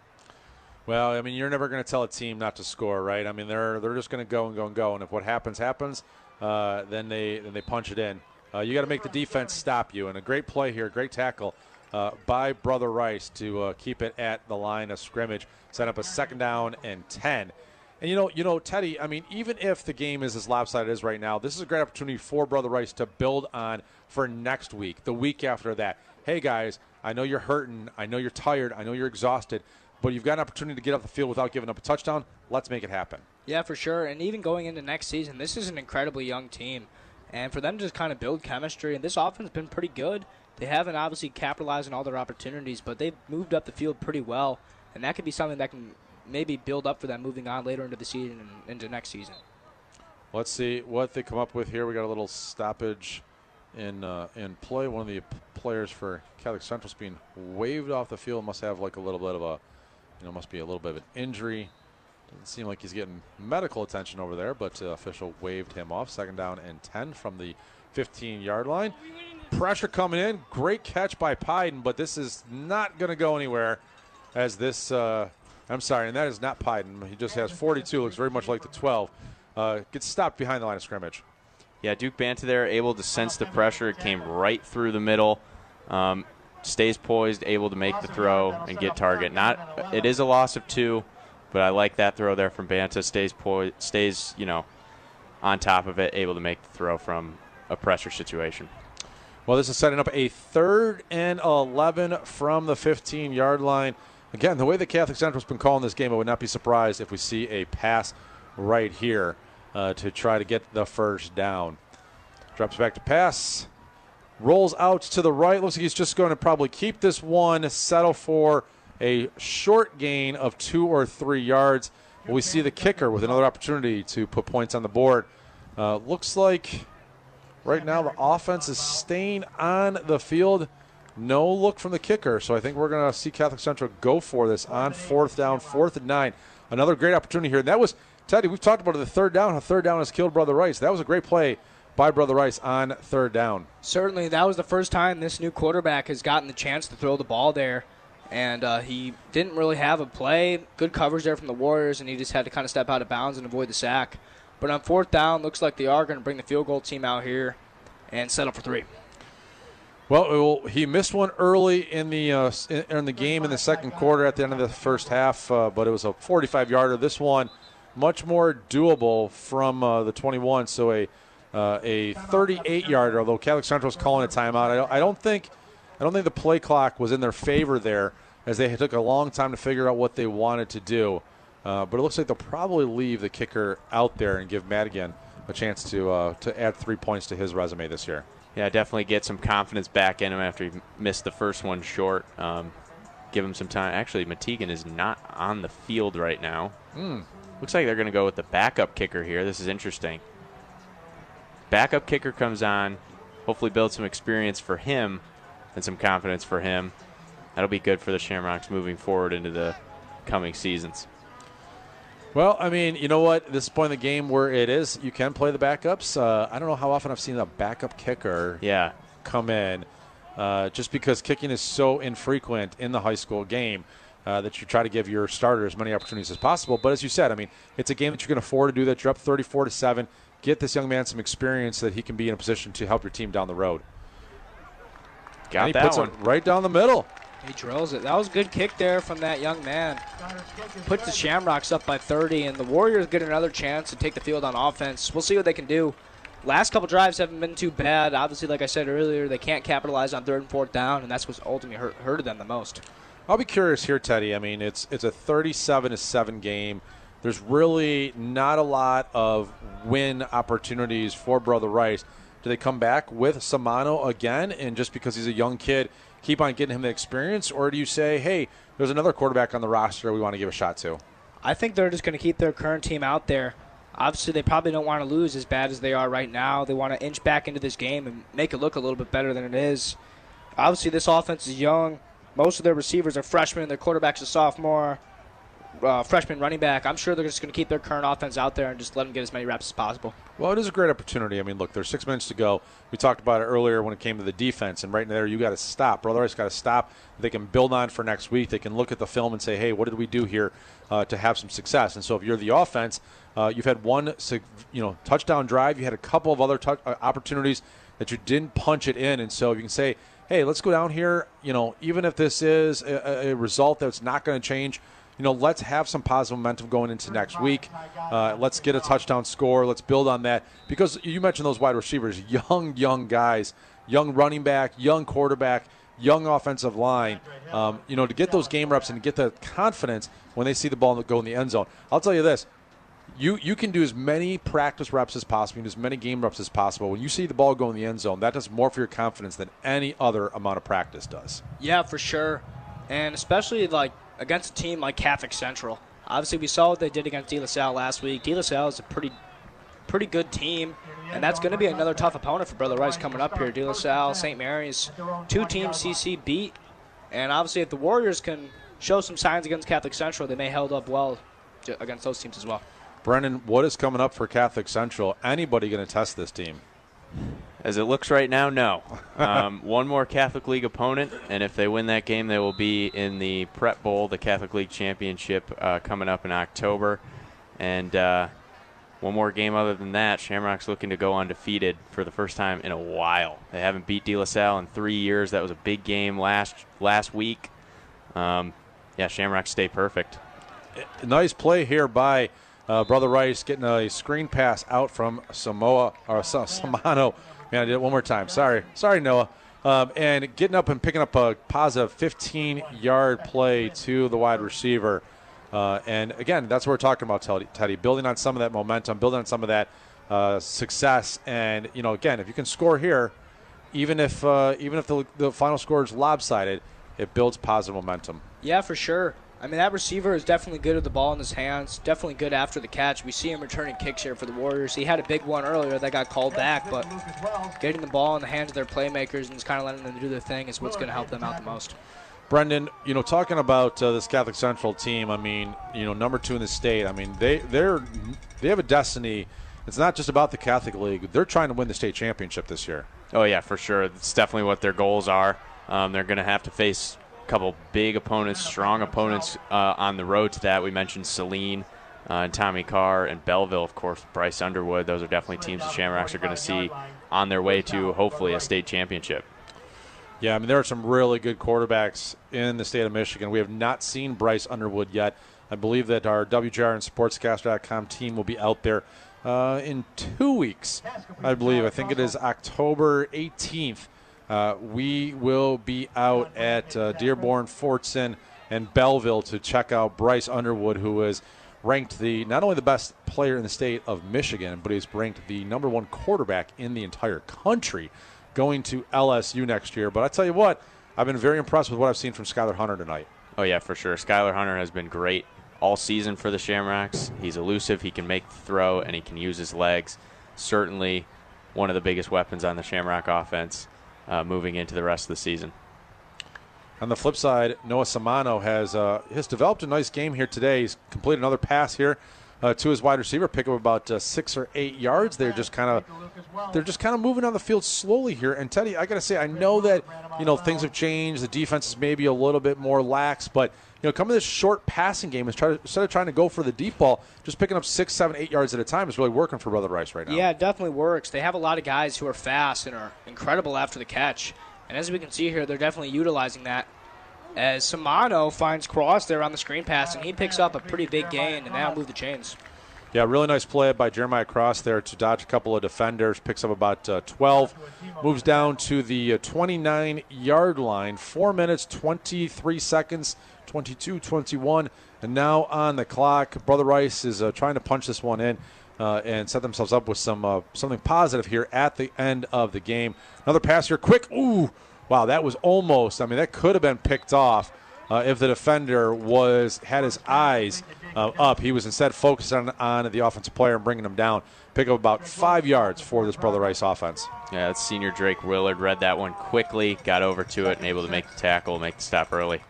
Well, I mean, you're never going to tell a team not to score, right? I mean, they're just going to go and go and go, and if what happens, then they punch it in. You got to make the defense stop you, and a great play here, great tackle by Brother Rice to keep it at the line of scrimmage, set up a 2nd down and 10. And, Teddy, I mean, even if the game is as lopsided as right now, this is a great opportunity for Brother Rice to build on for next week, the week after that. Hey, guys, I know you're hurting. I know you're tired. I know you're exhausted. But you've got an opportunity to get off the field without giving up a touchdown. Let's make it happen. Yeah, for sure. And even going into next season, this is an incredibly young team. And for them to just kind of build chemistry, and this offense has been pretty good. They haven't obviously capitalized on all their opportunities, but they've moved up the field pretty well. And that could be something that can maybe build up for them moving on later into the season and into next season. Let's see what they come up with here. We got a little stoppage in play. One of the players for Catholic Central's being waved off the field. Must have like a little bit of must be a little bit of an injury. Doesn't seem like he's getting medical attention over there, but official waved him off. 2nd down and 10 from the 15-yard line. Pressure coming in. Great catch by Pyden, but this is not going to go anywhere as this I'm sorry, and that is not Pyden. He just has 42, looks very much like the 12. Gets stopped behind the line of scrimmage. Yeah, Duke Banta there, able to sense the pressure. It came right through the middle. Stays poised, able to make the throw and get target. It is a loss of 2, but I like that throw there from Banta. Stays poised, on top of it, able to make the throw from a pressure situation. Well, this is setting up a 3rd and 11 from the 15-yard line. Again, the way that Catholic Central's been calling this game, I would not be surprised if we see a pass right here to try to get the 1st down. Drops back to pass. Rolls out to the right. Looks like he's just going to probably keep this one, settle for a short gain of 2 or 3 yards. We see the kicker with another opportunity to put points on the board. Looks like right now the offense is staying on the field. No look from the kicker, so I think we're going to see Catholic Central go for this on 4th down, 4th and 9. Another great opportunity here. And that was Teddy, we've talked about it, the third down. How third down has killed Brother Rice. That was a great play by Brother Rice on third down. Certainly, that was the first time this new quarterback has gotten the chance to throw the ball there. And he didn't really have a play. Good coverage there from the Warriors, and he just had to kind of step out of bounds and avoid the sack. But on fourth down, looks like they are going to bring the field goal team out here and settle for 3. Well, he missed one early in the game in the second quarter at the end of the first half, but it was a 45-yarder. This one, much more doable from the 21, so a 38-yarder, although Catholic Central was calling a timeout. I don't think the play clock was in their favor there, as they took a long time to figure out what they wanted to do. But it looks like they'll probably leave the kicker out there and give Madigan a chance to add 3 points to his resume this year. Yeah, definitely get some confidence back in him after he missed the first one short. Give him some time. Actually, Matigan is not on the field right now. Looks like they're going to go with the backup kicker here. This is interesting. Backup kicker comes on, hopefully build some experience for him and some confidence for him. That'll be good for the Shamrocks moving forward into the coming seasons. Well, I mean, you know what? This point in the game where it is, you can play the backups. I don't know how often I've seen a backup kicker come in, just because kicking is so infrequent in the high school game that you try to give your starter as many opportunities as possible. But as you said, I mean, it's a game that you can afford to do that. You're up 34-7. Get this young man some experience so that he can be in a position to help your team down the road. Got and he that puts one it right down the middle. He drills it. That was a good kick there from that young man. Puts the Shamrocks up by 30, and the Warriors get another chance to take the field on offense. We'll see what they can do. Last couple drives haven't been too bad. Obviously, like I said earlier, they can't capitalize on third and fourth down, and that's what's ultimately hurted them the most. I'll be curious here, Teddy. I mean, it's a 37-7 game. There's really not a lot of win opportunities for Brother Rice. Do they come back with Samano again, and just because he's a young kid, keep on getting him the experience? Or do you say, hey, there's another quarterback on the roster we want to give a shot to? I think they're just going to keep their current team out there. Obviously, they probably don't want to lose as bad as they are right now. They want to inch back into this game and make it look a little bit better than it is. Obviously, this offense is young. Most of their receivers are freshmen. Their quarterback's a sophomore. Freshman running back. I'm sure they're just going to keep their current offense out there and just let them get as many reps as possible. Well, it is a great opportunity. I mean, look, there's 6 minutes to go. We talked about it earlier when it came to the defense, and right there you got to stop. Brother Rice got to stop. They can build on for next week. They can look at the film and say, hey, what did we do here to have some success? And so if you're the offense, you've had one touchdown drive. You had a couple of other opportunities that you didn't punch it in, and so you can say, hey, let's go down here. Even if this is a result that's not going to change, let's have some positive momentum going into next week. Let's get a touchdown score. Let's build on that. Because you mentioned those wide receivers, young guys, young running back, young quarterback, young offensive line, to get those game reps and get the confidence when they see the ball go in the end zone. I'll tell you this. You can do as many practice reps as possible, as many game reps as possible. When you see the ball go in the end zone, that does more for your confidence than any other amount of practice does. Yeah, for sure. And especially against a team like Catholic Central. Obviously, we saw what they did against De La Salle last week. De La Salle is a pretty good team, and that's going to be another tough opponent for Brother Rice coming up here. De La Salle, St. Mary's, 2 teams CC beat. And obviously, if the Warriors can show some signs against Catholic Central, they may held up well against those teams as well. Brendan, what is coming up for Catholic Central? Anybody going to test this team? As it looks right now, no. One more Catholic League opponent, and if they win that game, they will be in the Prep Bowl, the Catholic League Championship, coming up in October. And one more game other than that, Shamrock's looking to go undefeated for the first time in a while. They haven't beat De La Salle in 3 years. That was a big game last week. Shamrock stay perfect. Nice play here by Brother Rice, getting a screen pass out from Samano. Man, I did it one more time. Sorry, Noah. And getting up and picking up a positive 15-yard play to the wide receiver. And again, that's what we're talking about, Teddy. Building on some of that momentum, building on some of that success. And again, if you can score here, even if the final score is lopsided, it builds positive momentum. Yeah, for sure. I mean, that receiver is definitely good with the ball in his hands, definitely good after the catch. We see him returning kicks here for the Warriors. He had a big one earlier that got called back, but getting the ball in the hands of their playmakers and just kind of letting them do their thing is what's going to help them out the most. Brendan, talking about this Catholic Central team, I mean, number 2 in the state. I mean, they have a destiny. It's not just about the Catholic League. They're trying to win the state championship this year. Oh, yeah, for sure. It's definitely what their goals are. They're going to have to face a couple big opponents, strong opponents on the road to that. We mentioned Sloan and Tommy Carr and Belleville, of course, Bryce Underwood. Those are definitely teams the Shamrocks are going to see on their way to, hopefully, a state championship. Yeah, I mean, there are some really good quarterbacks in the state of Michigan. We have not seen Bryce Underwood yet. I believe that our WJR and SportsCaster.com team will be out there in 2 weeks, I believe. I think it is October 18th. We will be out at Dearborn, Fortson, and Belleville to check out Bryce Underwood, who is ranked not only the best player in the state of Michigan, but he's ranked the number 1 quarterback in the entire country, going to LSU next year. But I tell you what, I've been very impressed with what I've seen from Skylar Hunter tonight. Oh, yeah, for sure. Skylar Hunter has been great all season for the Shamrocks. He's elusive, he can make the throw, and he can use his legs. Certainly one of the biggest weapons on the Shamrock offense moving into the rest of the season. On the flip side, Noah Samano has developed a nice game here today. He's completed another pass here to his wide receiver, pick up about 6 or 8 yards. They're just kind of moving on the field slowly here. And Teddy, I got to say, I know that things have changed. The defense is maybe a little bit more lax, but coming to this short passing game instead of trying to go for the deep ball, just picking up 6, 7, 8 yards at a time is really working for Brother Rice right now. Yeah, it definitely works. They have a lot of guys who are fast and are incredible after the catch. And as we can see here, they're definitely utilizing that. As Samano finds Cross there on the screen pass, and he picks up a pretty big gain, and that'll move the chains. Yeah, really nice play by Jeremiah Cross there to dodge a couple of defenders. Picks up about 12. Moves down to the 29-yard line. 4 minutes, 23 seconds, 22, 21. And now on the clock, Brother Rice is trying to punch this one in and set themselves up with something positive here at the end of the game. Another pass here, quick. Ooh, wow, that was almost, that could have been picked off if the defender had his eyes up. He was instead focused on the offensive player and bringing him down. Pick up about 5 yards for this Brother Rice offense. Yeah, that's senior Drake Willard. Read that one quickly, got over to it, and able to make the tackle, make the stop early.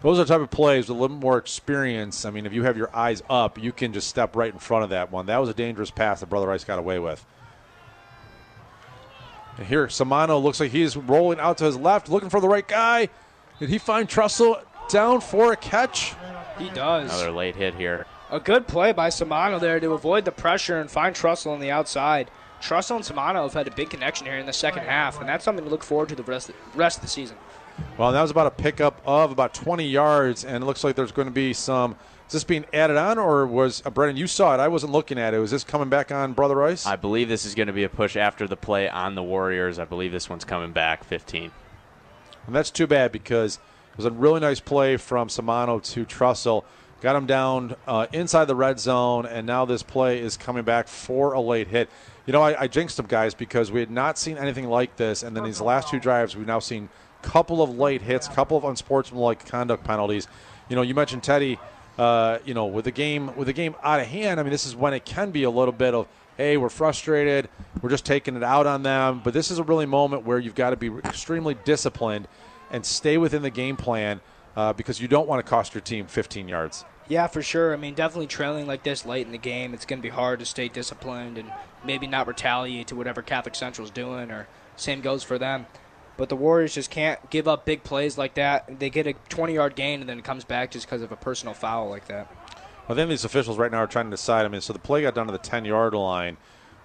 Those are the type of plays with a little more experience. If you have your eyes up, you can just step right in front of that one. That was a dangerous pass that Brother Rice got away with. And here, Samano looks like he's rolling out to his left, looking for the right guy. Did he find Trussell down for a catch? He does. Another late hit here. A good play by Samano there to avoid the pressure and find Trussell on the outside. Trussell and Samano have had a big connection here in the second half, and that's something to look forward to the rest of the season. Well, that was about a pickup of about 20 yards, and it looks like there's going to be some. Is this being added on, or was Brendan? You saw it. I wasn't looking at it. Was this coming back on Brother Rice? I believe this is going to be a push after the play on the Warriors. I believe this one's coming back 15. And that's too bad because it was a really nice play from Samano to Trussell. Got him down inside the red zone, and now this play is coming back for a late hit. I jinxed them, guys, because we had not seen anything like this, and then these last 2 drives we've now seen couple of late hits, couple of unsportsmanlike conduct penalties. You mentioned Teddy, with the game out of hand. This is when it can be a little bit of, hey, we're frustrated, we're just taking it out on them. But this is a really moment where you've got to be extremely disciplined and stay within the game plan because you don't want to cost your team 15 yards. Yeah, for sure. Definitely trailing like this late in the game, it's going to be hard to stay disciplined and maybe not retaliate to whatever Catholic Central's doing, or same goes for them. But the Warriors just can't give up big plays like that. They get a 20-yard gain, and then it comes back just because of a personal foul like that. I think these officials right now are trying to decide. So the play got down to the 10-yard line,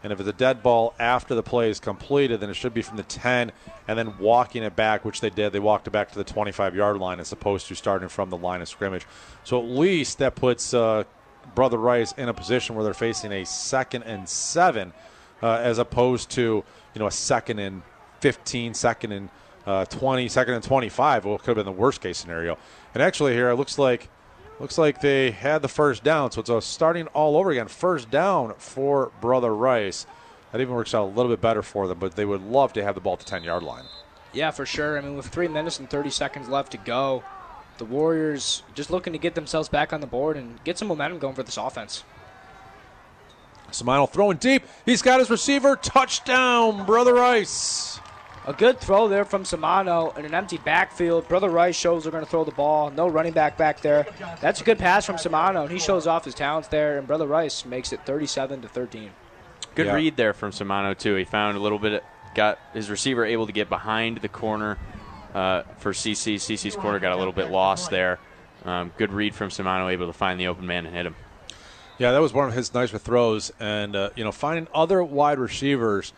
and if it's a dead ball after the play is completed, then it should be from the 10 and then walking it back, which they did. They walked it back to the 25-yard line as opposed to starting from the line of scrimmage. So at least that puts Brother Rice in a position where they're facing a 2nd and 7 as opposed to a 2nd and 15, 2nd and 20, 2nd and 25. Well, it could have been the worst case scenario. And actually here it looks like they had the first down. So it's a starting all over again. First down for Brother Rice. That even works out a little bit better for them, but they would love to have the ball at the 10-yard line. Yeah, for sure. With 3 minutes and 30 seconds left to go, the Warriors just looking to get themselves back on the board and get some momentum going for this offense. Samano throwing deep. He's got his receiver. Touchdown, Brother Rice. A good throw there from Samano in an empty backfield. Brother Rice shows they're going to throw the ball. No running back there. That's a good pass from Samano, and he shows off his talents there, and Brother Rice makes it 37-13. Good read there from Samano, too. He found a little bit, got his receiver able to get behind the corner for CC. CC's corner got a little bit lost there. Good read from Samano, able to find the open man and hit him. Yeah, that was one of his nicer throws. And, finding other wide receivers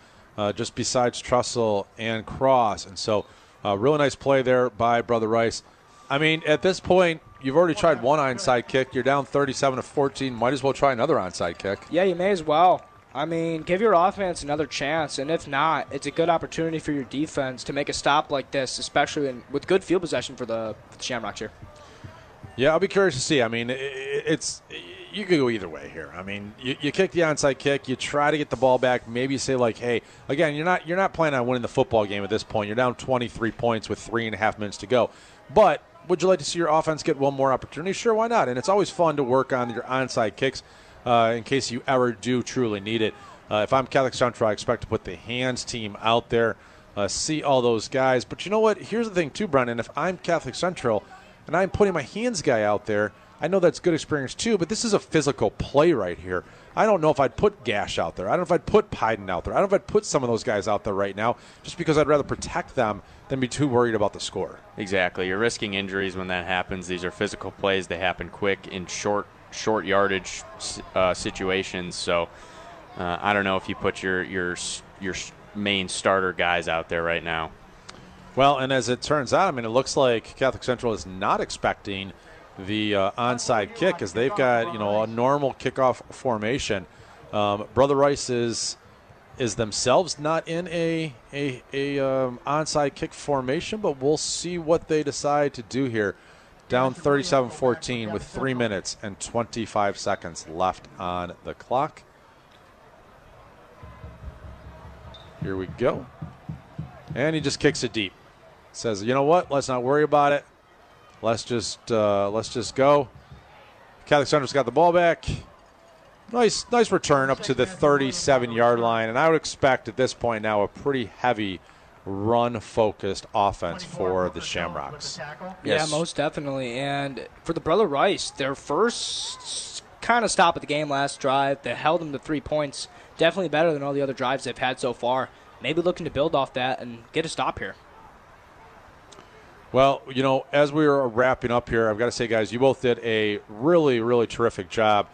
just besides Trussell and Cross. And so really nice play there by Brother Rice. I mean, at this point, you've already tried one onside kick. You're down 37-14. Might as well try another onside kick. Yeah, you may as well. I mean, give your offense another chance, and if not, it's a good opportunity for your defense to make a stop like this, especially with good field possession for the Shamrocks here. Yeah, I'll be curious to see. I mean, you could go either way here. I mean, you kick the onside kick, you try to get the ball back. Maybe you say like, hey, again, you're not planning on winning the football game at this point. You're down 23 points with 3.5 minutes to go. But would you like to see your offense get one more opportunity? Sure, why not? And it's always fun to work on your onside kicks. In case you ever do truly need it. If I'm Catholic Central, I expect to put the hands team out there, see all those guys. But you know what? Here's the thing, too, Brendan. If I'm Catholic Central and I'm putting my hands guy out there, I know that's good experience, too, but this is a physical play right here. I don't know if I'd put Gash out there. I don't know if I'd put Pyden out there. I don't know if I'd put some of those guys out there right now just because I'd rather protect them than be too worried about the score. Exactly. You're risking injuries when that happens. These are physical plays. They happen quick in short yardage situations. So I don't know if you put your main starter guys out there right now. Well, and as it turns out, I mean, it looks like Catholic Central is not expecting the onside kick as they've got a normal kickoff formation. Brother Rice is themselves not in a onside kick formation, but we'll see what they decide to do here. Down 37-14 with 3 minutes and 25 seconds left on the clock. Here we go. And he just kicks it deep. Says, you know what? Let's not worry about it. Let's just go. Catholic Central's got the ball back. Nice return up to the 37-yard line. And I would expect at this point now a pretty heavy run-focused offense for the Shamrocks. Yes. Yeah, most definitely. And for the Brother Rice, their first kind of stop at the game last drive, they held them to 3 points. Definitely better than all the other drives they've had so far. Maybe looking to build off that and get a stop here. Well, as we were wrapping up here, I've got to say, guys, you both did a really, really terrific job.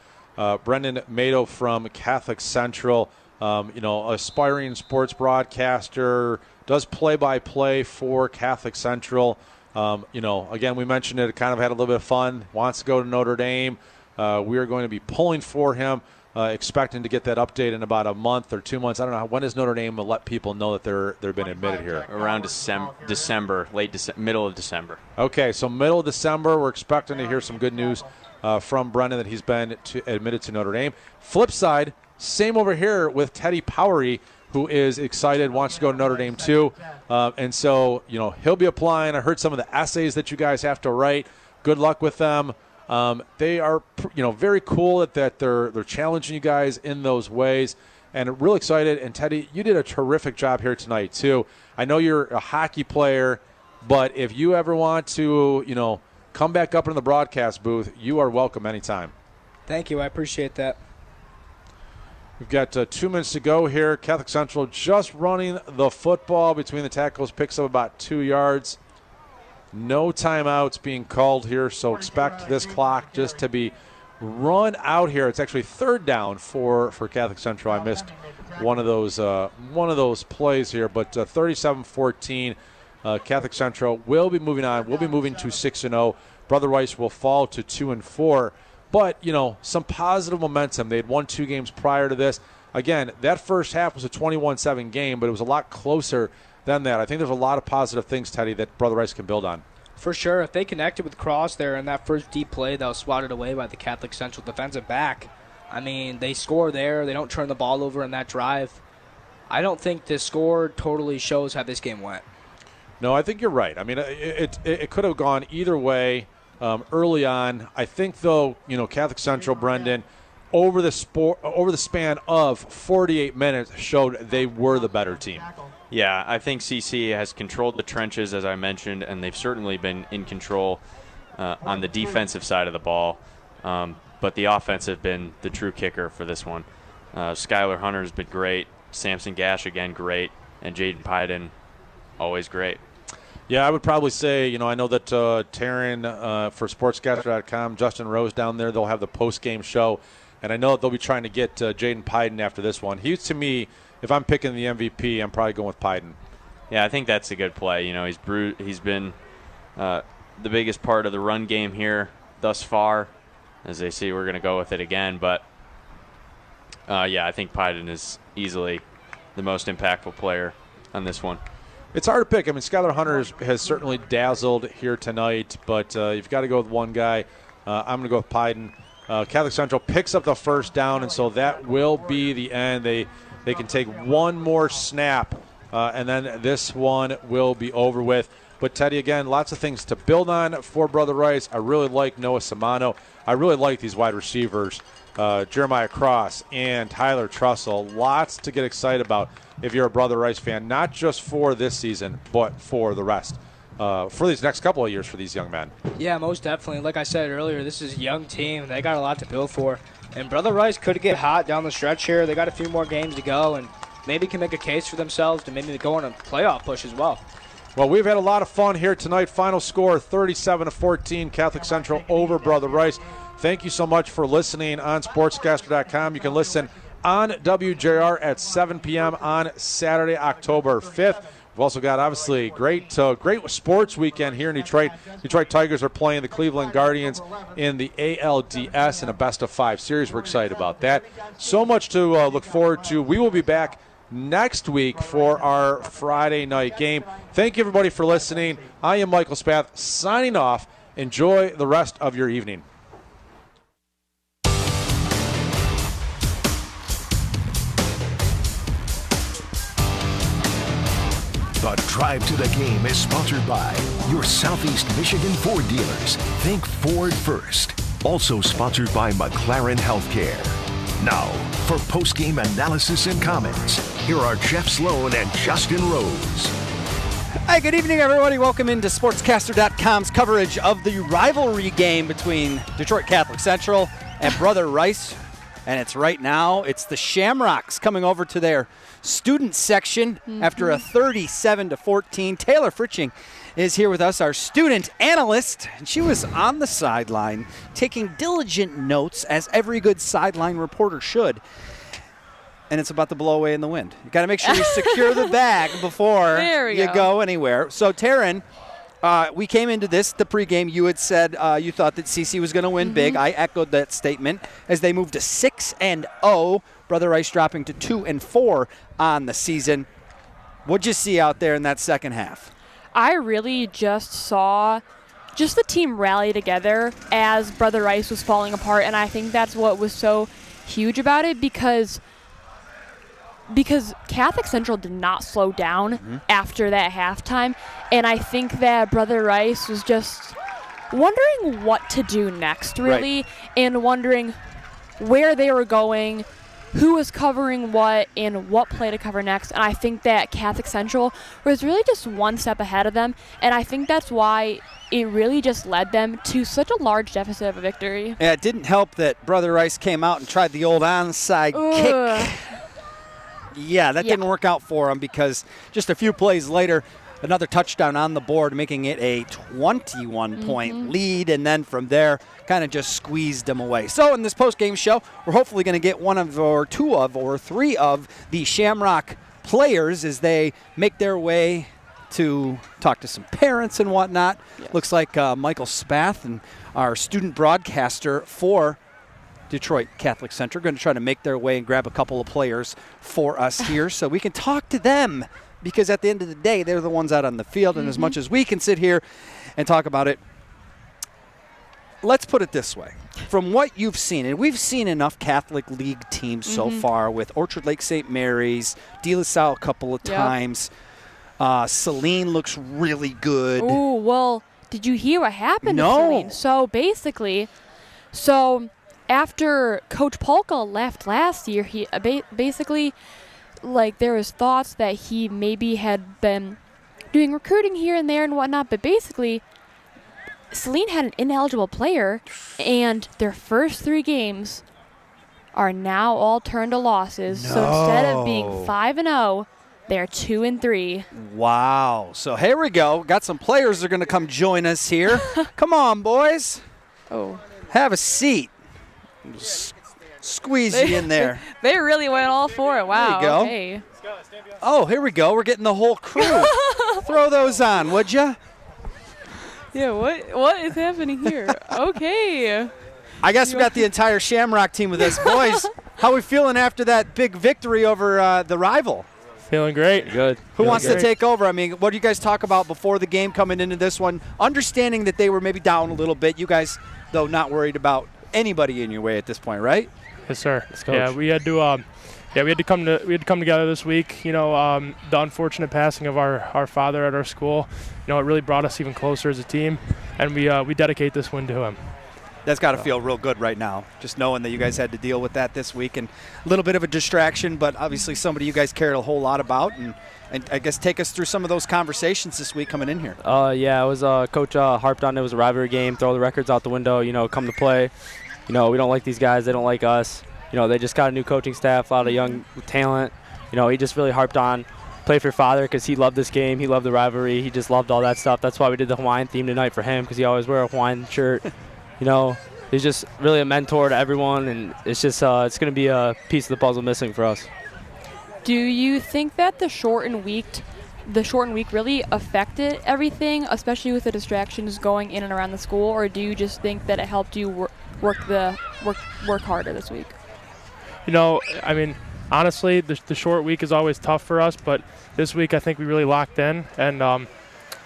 Brendan Mato from Catholic Central, aspiring sports broadcaster, does play-by-play for Catholic Central. Again, we mentioned it, kind of had a little bit of fun, wants to go to Notre Dame. We are going to be pulling for him, expecting to get that update in about a month or 2 months. I don't know, when does Notre Dame let people know that they've been admitted here? Around December, middle of December. Okay, so middle of December, we're expecting to hear some good news from Brendan that he's been admitted to Notre Dame. Flip side, same over here with Teddy Powrie, who is excited, wants to go to Notre Dame too. And so, he'll be applying. I heard some of the essays that you guys have to write. Good luck with them. They are, very cool that they're challenging you guys in those ways. And real excited. And Teddy, you did a terrific job here tonight too. I know you're a hockey player, but if you ever want to, come back up in the broadcast booth, you are welcome anytime. Thank you. I appreciate that. We've got 2 minutes to go here. Catholic Central just running the football between the tackles, picks up about 2 yards. No timeouts being called here, so expect this clock just to be run out here. It's actually third down for Catholic Central. I missed one of those plays here, but 37-14. Catholic Central will be moving on. We'll be moving to 6-0. Brother Rice will fall to 2-4. But, some positive momentum. They had won 2 games prior to this. Again, that first half was a 21-7 game, but it was a lot closer than that. I think there's a lot of positive things, Teddy, that Brother Rice can build on. For sure. If they connected with Cross there in that first deep play that was swatted away by the Catholic Central defensive back, I mean, they score there. They don't turn the ball over in that drive. I don't think the score totally shows how this game went. No, I think you're right. I mean, it could have gone either way early on. I think, though, Catholic Central, Brendan, over the span of 48 minutes showed they were the better team. Yeah, I think CC has controlled the trenches, as I mentioned, and they've certainly been in control on the defensive side of the ball. But the offense have been the true kicker for this one. Skylar Hunter's been great. Samson Gash, again, great. And Jaden Pyden, always great. Yeah, I would probably say, I know that Taryn for SportsCaster.com, Justin Rose down there, they'll have the post-game show. And I know that they'll be trying to get Jaden Pyden after this one. He's, to me, if I'm picking the MVP, I'm probably going with Pyden. Yeah, I think that's a good play. He's been the biggest part of the run game here thus far. As they see, we're going to go with it again. But, I think Pyden is easily the most impactful player on this one. It's hard to pick. I mean, Skylar Hunter has certainly dazzled here tonight, but you've got to go with one guy. I'm going to go with Pyden. Catholic Central picks up the first down, and so that will be the end. They can take one more snap, and then this one will be over with. But, Teddy, again, lots of things to build on for Brother Rice. I really like Noah Samano. I really like these wide receivers, Jeremiah Cross and Tyler Trussell. Lots to get excited about if you're a Brother Rice fan, not just for this season, but for the rest, for these next couple of years for these young men. Yeah, most definitely. Like I said earlier, this is a young team. They got a lot to build for. And Brother Rice could get hot down the stretch here. They got a few more games to go and maybe can make a case for themselves to maybe go on a playoff push as well. Well, we've had a lot of fun here tonight. Final score 37-14, Catholic Central over Brother Rice. Thank you so much for listening on SportsCaster.com. You can listen on WJR at 7 p.m. on Saturday, October 5th. We've also got, obviously, great sports weekend here in Detroit. Detroit Tigers are playing the Cleveland Guardians in the ALDS in a best-of-5 series. We're excited about that. So much to look forward to. We will be back next week for our Friday night game. Thank you, everybody, for listening. I am Michael Spath, signing off. Enjoy the rest of your evening. The Drive to the Game is sponsored by your Southeast Michigan Ford dealers. Think Ford first. Also sponsored by McLaren Healthcare. Now, for post-game analysis and comments, here are Jeff Sloan and Justin Rose. Hi, good evening, everybody. Welcome into SportsCaster.com's coverage of the rivalry game between Detroit Catholic Central and Brother Rice. And it's right now, it's the Shamrocks coming over to their student section after a 37-14. Taylor Fritching is here with us, our student analyst. And she was on the sideline taking diligent notes, as every good sideline reporter should. And it's about to blow away in the wind. You got to make sure you secure the bag before you go anywhere. So, Taryn, we came into this, the pregame. You had said you thought that CC was going to win big. I echoed that statement as they moved to 6-0. Brother Rice dropping to 2-4 on the season. What'd you see out there in that second half? I really just saw the team rally together as Brother Rice was falling apart, and I think that's what was so huge about it because Catholic Central did not slow down after that halftime, and I think that Brother Rice was just wondering what to do next, really, and wondering where they were going, who was covering what, and what play to cover next. And I think that Catholic Central was really just one step ahead of them, and I think that's why it really just led them to such a large deficit of a victory. Yeah, it didn't help that Brother Rice came out and tried the old onside kick. Yeah, that didn't work out for him because just a few plays later, another touchdown on the board, making it a 21-point lead, and then from there, kind of just squeezed them away. So in this post-game show, we're hopefully going to get one of, or two of, or three of the Shamrock players as they make their way to talk to some parents and whatnot. Looks like Michael Spath, and our student broadcaster for Detroit Catholic Center, going to try to make their way and grab a couple of players for us here so we can talk to them, because at the end of the day, they're the ones out on the field, and as much as we can sit here and talk about it, let's put it this way. From what you've seen, and we've seen enough Catholic League teams so far with Orchard Lake St. Mary's, De La Salle a couple of times. Celine looks really good. Oh, well, did you hear what happened to Celine? So basically, after Coach Polka left last year, he basically, like, there was thoughts that he maybe had been doing recruiting here and there and whatnot, but basically Saline had an ineligible player, and their first 3 games are now all turned to losses. So instead of being 5-0, they're 2-3. Wow. So here we go. Got some players that are going to come join us here. Come on, boys. Oh. Have a seat. Squeeze you in there. They really went all for it. Wow. There you go. Okay. Oh, here we go. We're getting the whole crew. Throw those on, would you? Yeah, what is happening here? Okay. I guess we got the entire Shamrock team with us. Boys, how are we feeling after that big victory over the rival? Feeling great. Good. Who wants to take over? I mean, what do you guys talk about before the game coming into this one? Understanding that they were maybe down a little bit. You guys, though, not worried about anybody in your way at this point, right? Yes, sir. Yeah, we had to we had to come together this week. You know, the unfortunate passing of our father at our school, you know, it really brought us even closer as a team, and we dedicate this win to him. That's got to feel real good right now, just knowing that you guys had to deal with that this week, and a little bit of a distraction, but obviously somebody you guys cared a whole lot about, and I guess take us through some of those conversations this week coming in here. Yeah, it was Coach harped on it was a rivalry game, throw the records out the window, you know, come to play. You know, we don't like these guys, they don't like us. You know, they just got a new coaching staff, a lot of young talent. You know, he just really harped on play for your father because he loved this game, he loved the rivalry, he just loved all that stuff. That's why we did the Hawaiian theme tonight for him because he always wear a Hawaiian shirt. You know, he's just really a mentor to everyone, and it's just it's going to be a piece of the puzzle missing for us. Do you think that the shortened week really affected everything, especially with the distractions going in and around the school, or do you just think that it helped you work harder this week? You know, I mean, honestly, the short week is always tough for us, but this week I think we really locked in, and I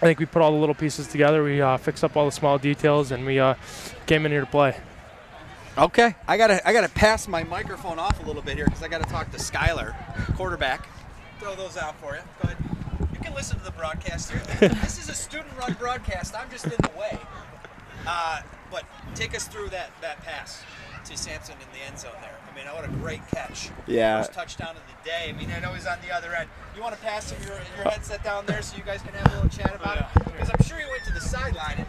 think we put all the little pieces together. We fixed up all the small details, and we came in here to play. Okay, I gotta pass my microphone off a little bit here because I gotta talk to Skylar, quarterback. Throw those out for you. Go ahead. You can listen to the broadcast here. This is a student-run broadcast. I'm just in the way. But take us through that pass to Sampson in the end zone there. I mean, what a great catch. Yeah. First touchdown of the day. I mean, I know he's on the other end. You want to pass him your headset down there so you guys can have a little chat about it? Because I'm sure he went to the sideline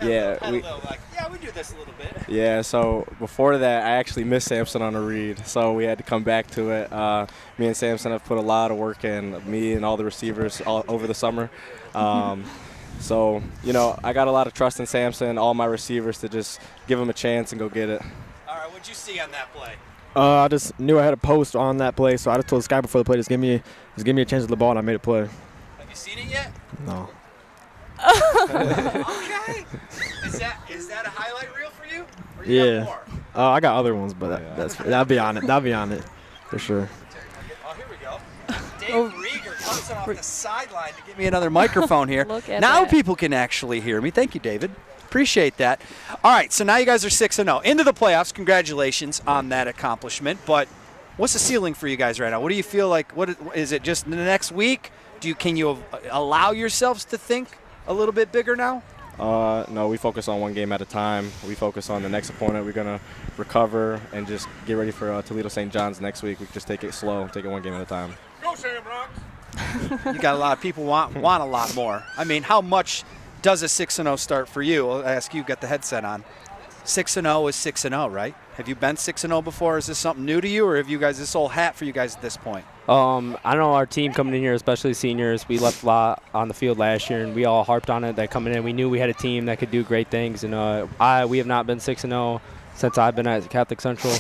and we do this a little bit. Yeah, so before that, I actually missed Sampson on a read, so we had to come back to it. Me and Sampson have put a lot of work in, me and all the receivers all over the summer. So, you know, I got a lot of trust in Sampson, all my receivers, to just give him a chance and go get it. All right, what'd you see on that play? I just knew I had a post on that play, so I just told this guy before the play, just give me a chance at the ball, and I made a play. Have you seen it yet? No. Okay. Is that a highlight reel for you? Or you got more? I got other ones, but that'll be on it. That'll be on it for sure. Oh, here we go. Dave Rieger comes off the sideline to give me another microphone here. Look at now that. people can actually hear me. Thank you, David. Appreciate that. All right, so now you guys are 6-0 into the playoffs. Congratulations on that accomplishment. But what's the ceiling for you guys right now? What do you feel like? What is it? Just the next week? Can you allow yourselves to think a little bit bigger now? No, we focus on one game at a time. We focus on the next opponent. We're going to recover and just get ready for Toledo St. John's next week. We just take it slow, take it one game at a time. Go Shamrocks! You got a lot of people want a lot more. I mean, how much does a 6-0 start for you? I'll ask you, got the headset on. 6-0 is 6-0, right? Have you been 6-0 before? Is this something new to you, or have you guys this old hat for you guys at this point? I know our team coming in here, especially seniors, we left a lot on the field last year, and we all harped on it that coming in. We knew we had a team that could do great things, and we have not been 6-0 since I've been at Catholic Central,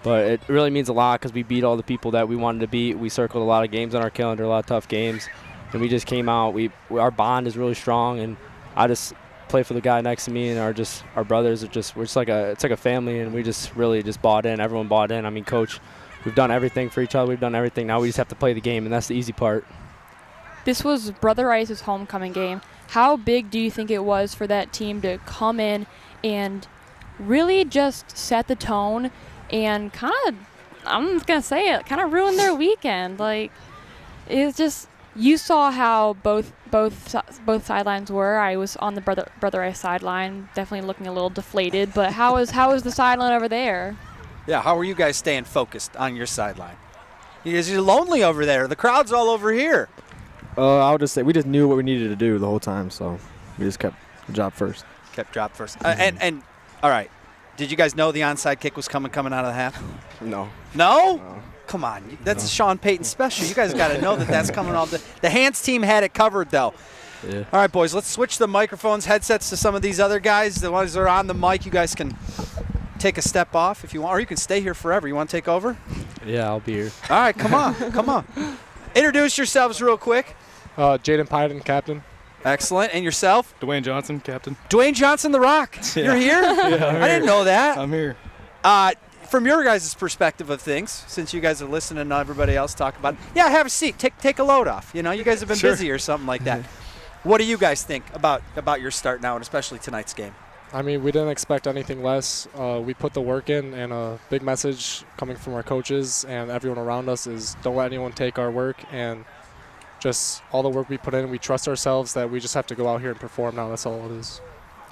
but it really means a lot because we beat all the people that we wanted to beat. We circled a lot of games on our calendar, a lot of tough games, and we just came out. Our bond is really strong, and I just play for the guy next to me, and our brothers are just it's like a family, and we just really just bought in. Everyone bought in. I mean, Coach, we've done everything for each other. We've done everything. Now we just have to play the game, and that's the easy part. This was Brother Rice's homecoming game. How big do you think it was for that team to come in and really just set the tone and kind of, I'm just going to say it, kind of ruin their weekend? Like, it's just, you saw how both sidelines were. I was on the Brother Rice sideline, definitely looking a little deflated. But how is the sideline over there? Yeah, how are you guys staying focused on your sideline? You're lonely over there. The crowd's all over here. I would just say we just knew what we needed to do the whole time, so we just kept the job first. Kept job first. And all right, did you guys know the onside kick was coming out of the half? No. No? Come on, that's Sean Payton special. You guys got to know that that's coming off. The hands team had it covered, though. Yeah. All right, boys, let's switch the microphones, headsets to some of these other guys. The ones that are on the mic, you guys can take a step off if you want, or you can stay here forever. You want to take over? Yeah, I'll be here. All right, come on. Introduce yourselves real quick. Jaden Pyden, captain. Excellent. And yourself? Dwayne Johnson, captain. Dwayne Johnson, The Rock. Yeah. You're here? Yeah, I didn't know that. I'm here. From your guys' perspective of things, since you guys are listening to everybody else talk about it, yeah, have a seat. Take a load off. You know, you guys have been busy or something like that. What do you guys think about your start now, and especially tonight's game? I mean, we didn't expect anything less. We put the work in, and a big message coming from our coaches and everyone around us is don't let anyone take our work, and just all the work we put in, we trust ourselves that we just have to go out here and perform now. That's all it is.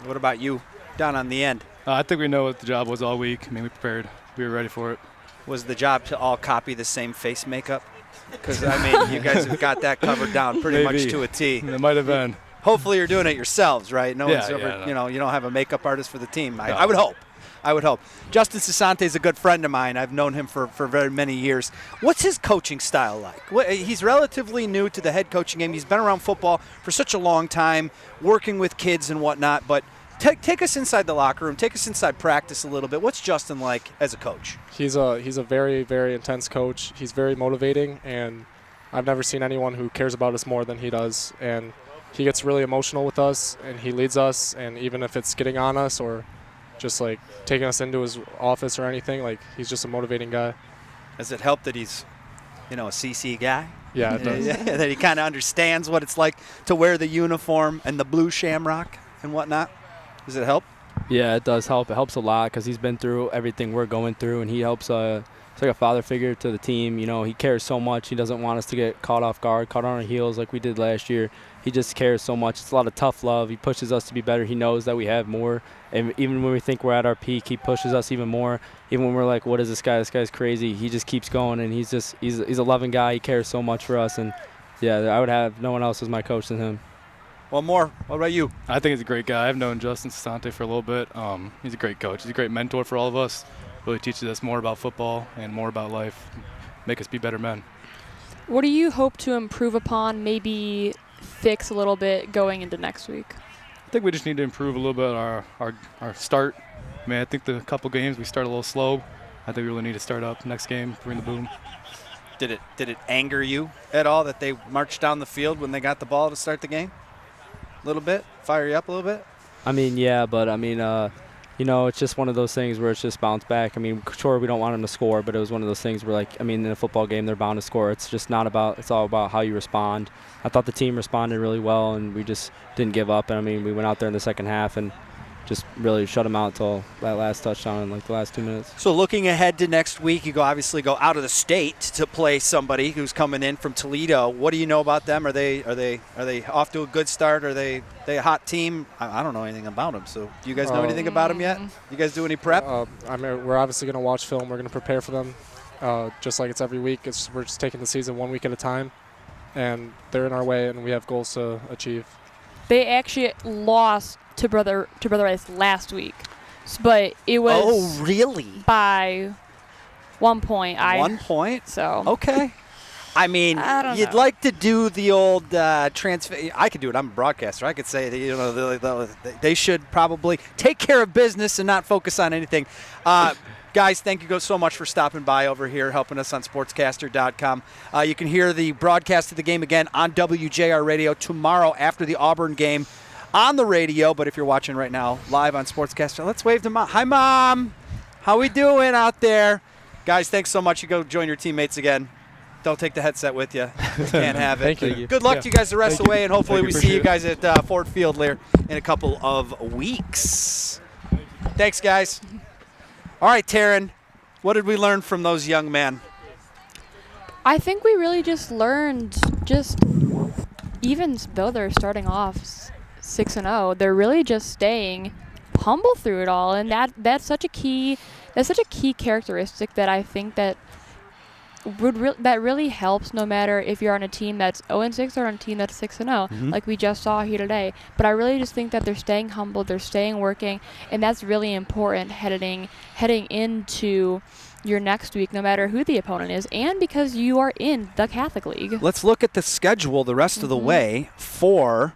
What about you, down on the end? I think we know what the job was all week. I mean, we prepared. We were ready for it. Was the job to all copy the same face makeup? Because, I mean, you guys have got that covered down pretty much to a T. It might have been. Hopefully you're doing it yourselves, right? No one's ever, you don't have a makeup artist for the team. I would hope. I would hope. Justin Sasante is a good friend of mine. I've known him for very many years. What's his coaching style like? He's relatively new to the head coaching game. He's been around football for such a long time, working with kids and whatnot. But take us inside the locker room. Take us inside practice a little bit. What's Justin like as a coach? He's a very, very intense coach. He's very motivating, and I've never seen anyone who cares about us more than he does. And he gets really emotional with us, and he leads us. And even if it's getting on us or just like taking us into his office or anything, like he's just a motivating guy. Does it help that he's, a CC guy? Yeah, it does. That he kind of understands what it's like to wear the uniform and the blue shamrock and whatnot? Does it help? Yeah, it does help. It helps a lot because he's been through everything we're going through, and he helps. It's like a father figure to the team. He cares so much. He doesn't want us to get caught off guard, caught on our heels like we did last year. He just cares so much. It's a lot of tough love. He pushes us to be better. He knows that we have more. And even when we think we're at our peak, he pushes us even more. Even when we're like, what is this guy? This guy's crazy. He just keeps going, and he's a loving guy. He cares so much for us. And, yeah, I would have no one else as my coach than him. One more. What about you? I think he's a great guy. I've known Justin Sasante for a little bit. He's a great coach. He's a great mentor for all of us. Really teaches us more about football and more about life, make us be better men. What do you hope to improve upon, maybe fix a little bit going into next week? I think we just need to improve a little bit our start. I mean, I think the couple games we started a little slow. I think we really need to start up next game, bring the boom. Did it anger you at all that they marched down the field when they got the ball to start the game? A little bit? Fire you up a little bit? I mean, yeah, but I mean, it's just one of those things where it's just bounce back. I mean, sure, we don't want them to score, but it was one of those things where, in a football game, they're bound to score. It's just not about – it's all about how you respond. I thought the team responded really well, and we just didn't give up. And, I mean, we went out there in the second half and just really shut them out until that last touchdown in, the last 2 minutes. So looking ahead to next week, you obviously go out of the state to play somebody who's coming in from Toledo. What do you know about them? Are they off to a good start? Are they a hot team? I don't know anything about them. So do you guys know anything about them yet? You guys do any prep? We're obviously going to watch film. We're going to prepare for them, just like it's every week. We're just taking the season 1 week at a time, and they're in our way, and we have goals to achieve. They actually lost to Brother Rice last week, but it was really by 1 point. 1 point. So okay. I mean, you'd like to do the old transfer. I could do it. I'm a broadcaster. I could say that, they should probably take care of business and not focus on anything. Guys, thank you so much for stopping by over here, helping us on SportsCaster.com. You can hear the broadcast of the game again on WJR Radio tomorrow after the Auburn game on the radio. But if you're watching right now live on SportsCaster, let's wave to Mom. Hi, Mom. How we doing out there? Guys, thanks so much. You go join your teammates again. Don't take the headset with you. You can't have it. Thank you. Good luck to you guys the rest of the way, and hopefully we see you guys at Ford Field there in a couple of weeks. Thanks, guys. All right, Taryn, what did we learn from those young men? I think we really just learned even though they're starting off 6-0, they're really just staying humble through it all, and that's such a key characteristic that I think that that really helps, no matter if you're on a team that's 0-6 or on a team that's 6-0, like we just saw here today. But I really just think that they're staying humble, they're staying working, and that's really important heading into your next week, no matter who the opponent is, and because you are in the Catholic League. Let's look at the schedule the rest of the way so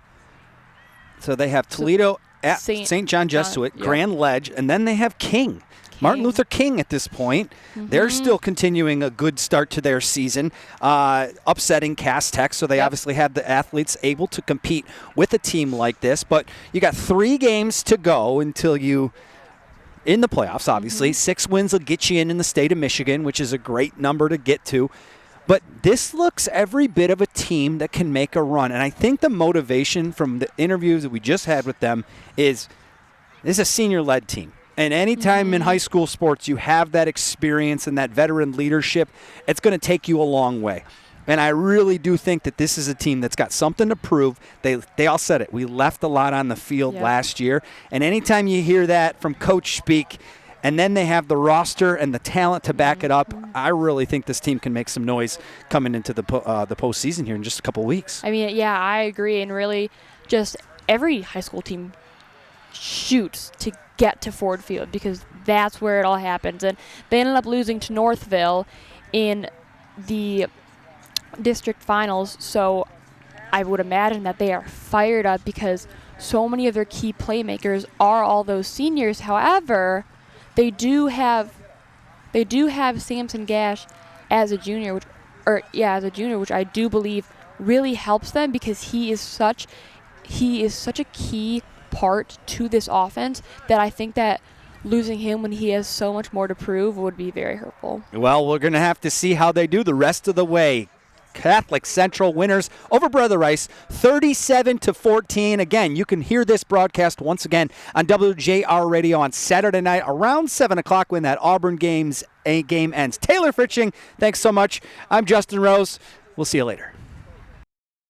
they have Toledo at St. John Jesuit, Grand Ledge, and then they have King. Martin Luther King at this point. They're still continuing a good start to their season, upsetting Cass Tech, so they obviously have the athletes able to compete with a team like this. But you got 3 games to go until you in the playoffs, obviously. 6 wins will get you in the state of Michigan, which is a great number to get to. But this looks every bit of a team that can make a run. And I think the motivation from the interviews that we just had with them is this is a senior-led team. And anytime in high school sports you have that experience and that veteran leadership, it's going to take you a long way. And I really do think that this is a team that's got something to prove. They all said it. We left a lot on the field last year. And anytime you hear that from coach speak, and then they have the roster and the talent to back it up, I really think this team can make some noise coming into the postseason here in just a couple weeks. I mean, yeah, I agree. And really just every high school team shoots to get to Ford Field because that's where it all happens. And they ended up losing to Northville in the district finals, so I would imagine that they are fired up because so many of their key playmakers are all those seniors. However, they do have Samson Gash as a junior, which I do believe really helps them because he is such a key part to this offense that I think that losing him when he has so much more to prove would be very hurtful. Well, we're going to have to see how they do the rest of the way. Catholic Central winners over Brother Rice 37-14. Again, you can hear this broadcast once again on WJR Radio on Saturday night around 7 o'clock when that Auburn game ends. Taylor Fritching, thanks so much. I'm Justin Rose. We'll see you later.